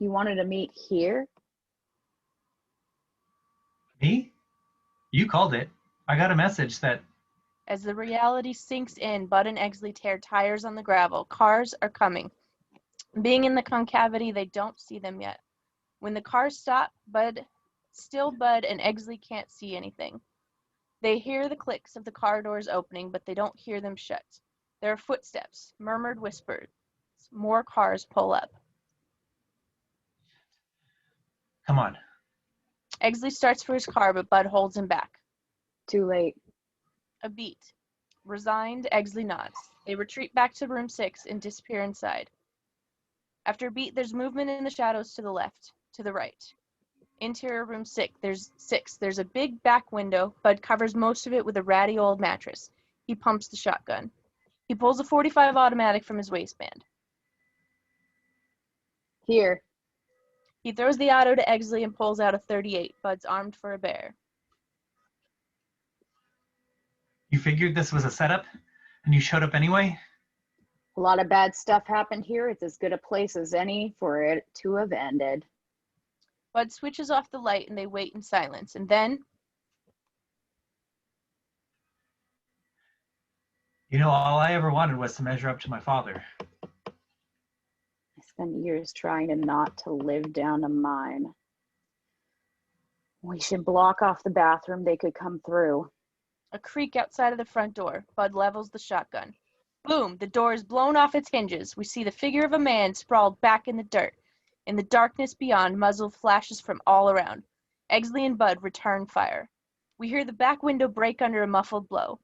You wanted to meet here? Me? You called it. I got a message that... As the reality sinks in, Bud and Exley tear tires on the gravel. Cars are coming. Being in the concavity, they don't see them yet. When the cars stop, Bud and Exley can't see anything. They hear the clicks of the car doors opening, but they don't hear them shut. There are footsteps, murmured whispers. More cars pull up. Come on. Exley starts for his car, but Bud holds him back. Too late. A beat. Resigned, Exley nods. They retreat back to room 6 and disappear inside. After a beat, there's movement in the shadows to the left, to the right. Interior room 6. There's a big back window. Bud covers most of it with a ratty old mattress. He pumps the shotgun. He pulls a .45 automatic from his waistband. Here. He throws the auto to Exley and pulls out a .38. Bud's armed for a bear. You figured this was a setup, and you showed up anyway? A lot of bad stuff happened here. It's as good a place as any for it to have ended. Bud switches off the light and they wait in silence. And then, You know, all I ever wanted was to measure up to my father. I spent years trying to not to live down to mine. We should block off the bathroom. They could come through. a creak outside of the front door. Bud levels the shotgun. Boom! The door is blown off its hinges. We see the figure of a man sprawled back in the dirt. In the darkness beyond, muzzle flashes from all around. Exley and Bud return fire. We hear the back window break under a muffled blow.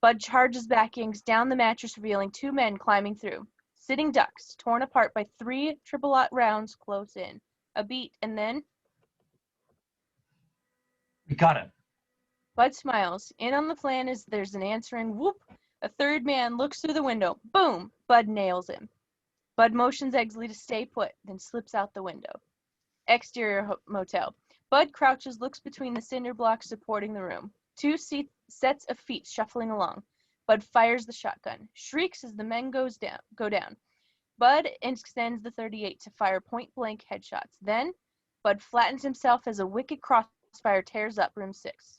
Bud charges back, yanks down the mattress, revealing two men climbing through. Sitting ducks, torn apart by 3 triple-aught rounds close in. A beat, and then We got him. Bud smiles. In on the plan is there's an answering whoop. A third man looks through the window. Boom! Bud nails him. Bud motions Exley to stay put, then slips out the window. Exterior motel. Bud crouches, looks between the cinder blocks supporting the room. 2 sets of feet shuffling along. Bud fires the shotgun. Shrieks as the men go down. Bud extends the .38 to fire point-blank headshots. Then, Bud flattens himself as a wicked crossfire tears up room 6.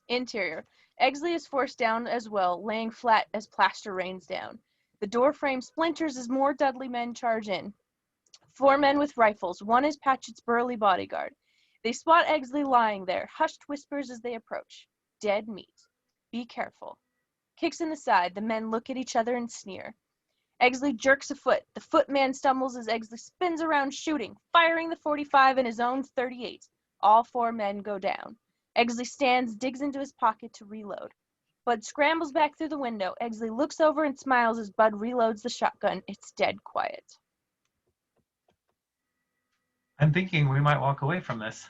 Interior. Exley is forced down as well, laying flat as plaster rains down. The door frame splinters as more Dudley men charge in. 4 men with rifles. One is Patchett's burly bodyguard. They spot Exley lying there, hushed whispers as they approach. Dead meat. Be careful. Kicks in the side. The men look at each other and sneer. Exley jerks a foot. The footman stumbles as Exley spins around shooting, firing the .45 and his own .38. All 4 men go down. Exley stands, digs into his pocket to reload. Bud scrambles back through the window. Exley looks over and smiles as Bud reloads the shotgun. It's dead quiet. I'm thinking we might walk away from this.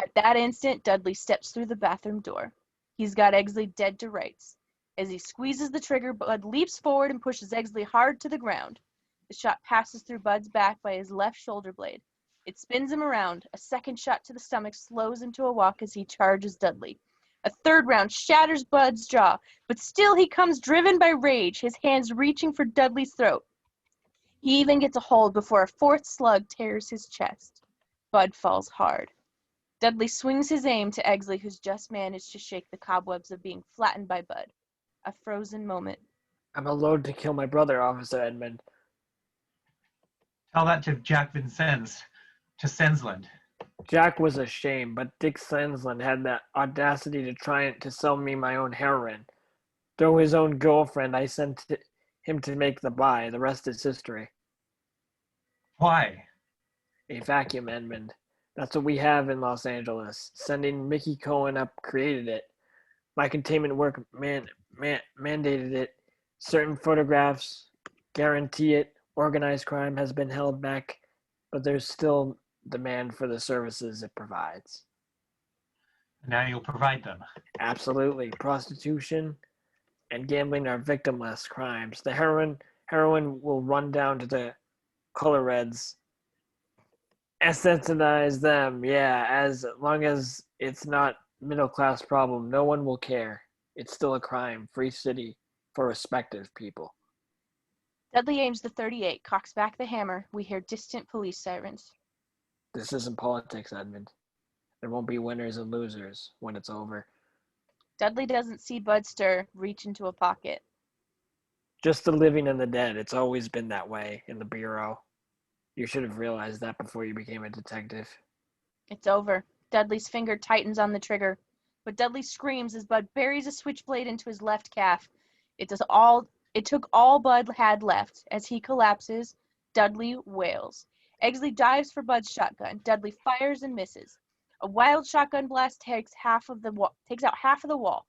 At that instant, Dudley steps through the bathroom door. He's got Exley dead to rights. As he squeezes the trigger, Bud leaps forward and pushes Exley hard to the ground. The shot passes through Bud's back by his left shoulder blade. It spins him around. A second shot to the stomach slows into a walk as he charges Dudley. A third round shatters Bud's jaw, but still he comes driven by rage, his hands reaching for Dudley's throat. He even gets a hold before a 4th slug tears his chest. Bud falls hard. Dudley swings his aim to Exley, who's just managed to shake the cobwebs of being flattened by Bud. A frozen moment. I'm alone to kill my brother, Officer Edmund. Tell that to Jack Vincennes, to Sensland. Jack was a shame, but Dick Sensland had the audacity to try to sell me my own heroin. Though his own girlfriend, I sent him to make the buy. The rest is history. Why? A vacuum, Edmund. That's what we have in Los Angeles. Sending Mickey Cohen up created it. My containment work mandated it. Certain photographs guarantee it. Organized crime has been held back, but there's still demand for the services it provides. Now you'll provide them. Absolutely. Prostitution and gambling are victimless crimes. The heroin will run down to the color reds. Anesthetize them, yeah, as long as it's not middle-class problem, no one will care. It's still a crime. Free city for respective people. Dudley aims the .38, cocks back the hammer. We hear distant police sirens. This isn't politics, Edmund. There won't be winners and losers when it's over. Dudley doesn't see Bud stir, reach into a pocket. Just the living and the dead. It's always been that way in the Bureau. You should have realized that before you became a detective. It's over. Dudley's finger tightens on the trigger, but Dudley screams as Bud buries a switchblade into his left calf. It took all Bud had left. As he collapses, Dudley wails. Eggley dives for Bud's shotgun. Dudley fires and misses. A wild shotgun blast takes out half of the wall.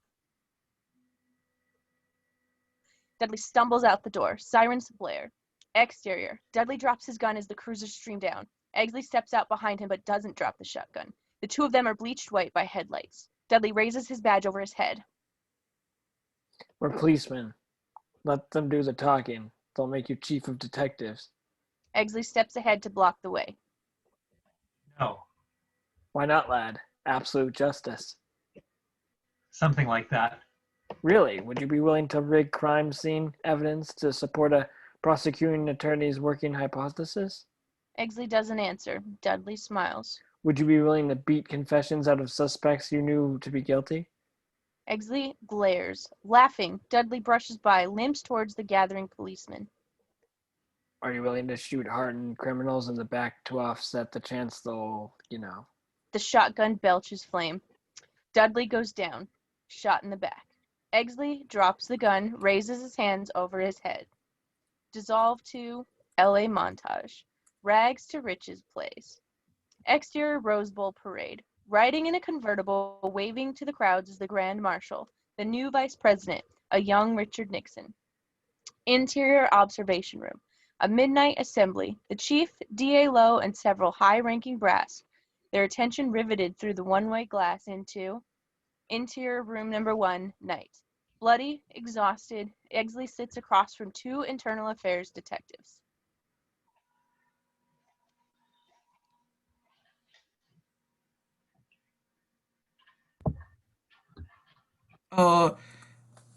Dudley stumbles out the door. Sirens blare. Exterior. Dudley drops his gun as the cruisers stream down. Eggley steps out behind him but doesn't drop the shotgun. The two of them are bleached white by headlights. Dudley raises his badge over his head. We're policemen. Let them do the talking. They'll make you chief of detectives. Eggley steps ahead to block the way. No, Why not, lad? Absolute justice. something like that. Really? Would you be willing to rig crime scene evidence to support a prosecuting attorney's working hypothesis? Eggley doesn't answer. Dudley smiles. Would you be willing to beat confessions out of suspects you knew to be guilty? Eggley glares. Laughing, Dudley brushes by, limps towards the gathering policemen. Are you willing to shoot hardened criminals in the back to offset the chance they'll, The shotgun belches flame. Dudley goes down, shot in the back. Eggley drops the gun, raises his hands over his head. Dissolve to LA montage. Rags to riches plays. Exterior Rose Bowl parade. Riding in a convertible, waving to the crowds is the Grand Marshal, the new Vice President, a young Richard Nixon. Interior observation room. A midnight assembly. The chief, D.A. Lowe, and several high-ranking brass, their attention riveted through the one-way glass into interior room number 1, night. Bloody, exhausted, Eggley sits across from 2 internal affairs detectives.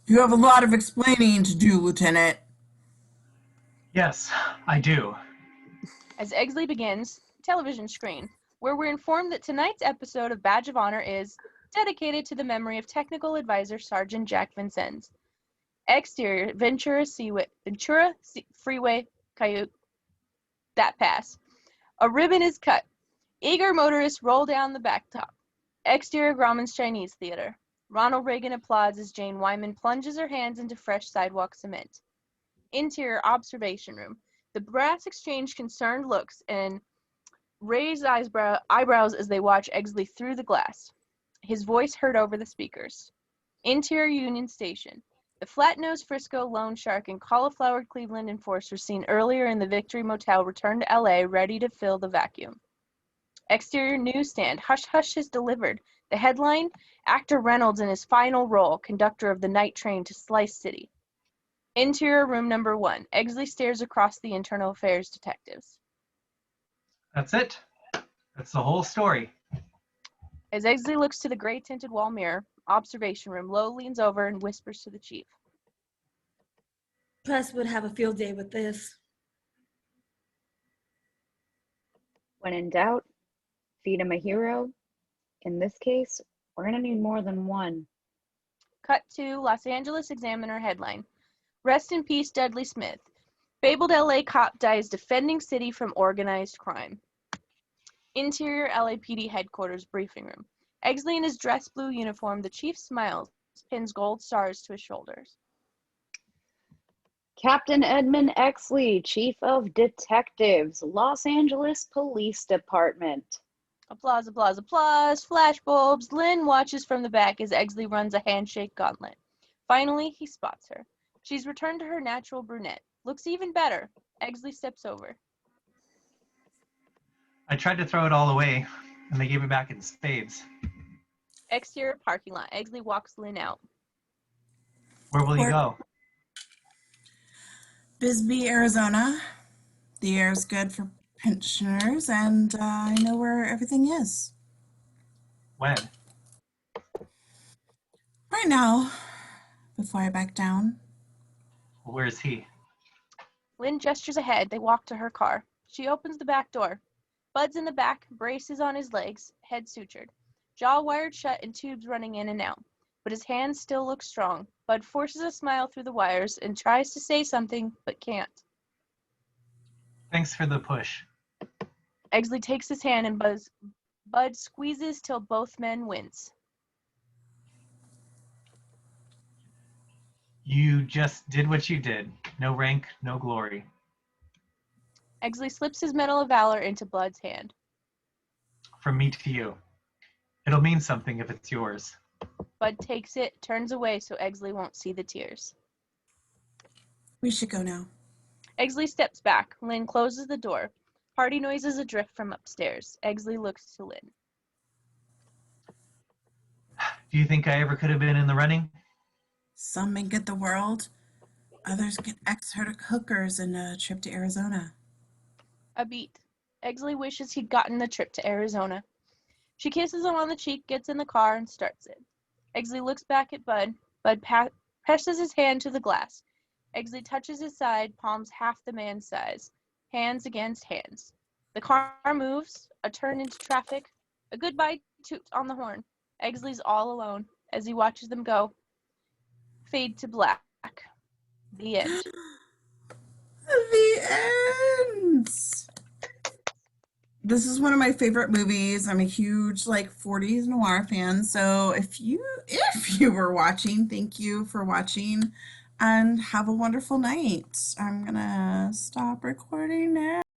You have a lot of explaining to do, Lieutenant. Yes, I do. As Eggley begins, television screen, where we're informed that tonight's episode of Badge of Honor is dedicated to the memory of Technical Advisor Sergeant Jack Vincennes. Exterior, Ventura Freeway, Coyote, that pass. A ribbon is cut. Eager motorists roll down the blacktop. Exterior, Grauman's Chinese Theater. Ronald Reagan applauds as Jane Wyman plunges her hands into fresh sidewalk cement. Interior observation room. The brass exchange concerned looks and raise eyebrows as they watch Eggley through the glass. His voice heard over the speakers. Interior Union Station. The flat-nosed Frisco loan shark and cauliflowered Cleveland enforcer seen earlier in the Victory Motel return to L.A. ready to fill the vacuum. Exterior newsstand. Hush Hush is delivered. The headline, actor Reynolds in his final role, conductor of the night train to Slice City. Interior room number 1. Eggley stares across the internal affairs detectives. That's it. That's the whole story. As Eggley looks to the gray tinted wall mirror, observation room, Lowe leans over and whispers to the chief. Press would have a field day with this. When in doubt, feed him a hero. In this case, we're going to need more than one. Cut to Los Angeles Examiner headline. Rest in peace, Dudley Smith. Fabled LA cop dies defending city from organized crime. Interior LAPD headquarters briefing room. Eggley in his dress blue uniform, the chief smiles, pins gold stars to his shoulders. Captain Edmund Exley, Chief of Detectives, Los Angeles Police Department. Applause, applause, applause. Flashbulbs. Lynn watches from the back as Eggley runs a handshake gauntlet. Finally, he spots her. She's returned to her natural brunette. Looks even better. Eggley steps over. I tried to throw it all away, and they gave it back in spades. Exterior parking lot. Eggley walks Lynn out. Where will you go? Bisbee, Arizona. The air's good for pensioners, and I know where everything is. When? Right now, before I back down. Where's he? Lynn gestures ahead. They walk to her car. She opens the back door. Bud's in the back, braces on his legs, head sutured. Jaw wired shut and tubes running in and out. but his hands still look strong. Bud forces a smile through the wires and tries to say something, but can't. Thanks for the push. Eggleston takes his hand and Bud squeezes till both men wince. You just did what you did. No rank, no glory. Eggleston slips his Medal of Valor into Bud's hand. From me to you. It'll mean something if it's yours. Bud takes it, turns away so Eggleston won't see the tears. We should go now. Eggleston steps back. Lynn closes the door. Party noises adrift from upstairs. Eggleston looks to Lynn. Do you think I ever could have been in the running? Some men get the world, others get ex-hookers and a trip to Arizona. A beat. Eggleston wishes he'd gotten the trip to Arizona. She kisses him on the cheek, gets in the car, and starts it. Eggleston looks back at Bud. Bud presses his hand to the glass. Eggleston touches his side, palms half the man's size. Hands against hands. The car moves, a turn into traffic, a goodbye toot on the horn. Eggleston's all alone as he watches them go. Fade to black. The end. The end! This is one of my favorite movies. I'm a huge 40s noir fan. So if you were watching, thank you for watching and have a wonderful night. I'm gonna stop recording now.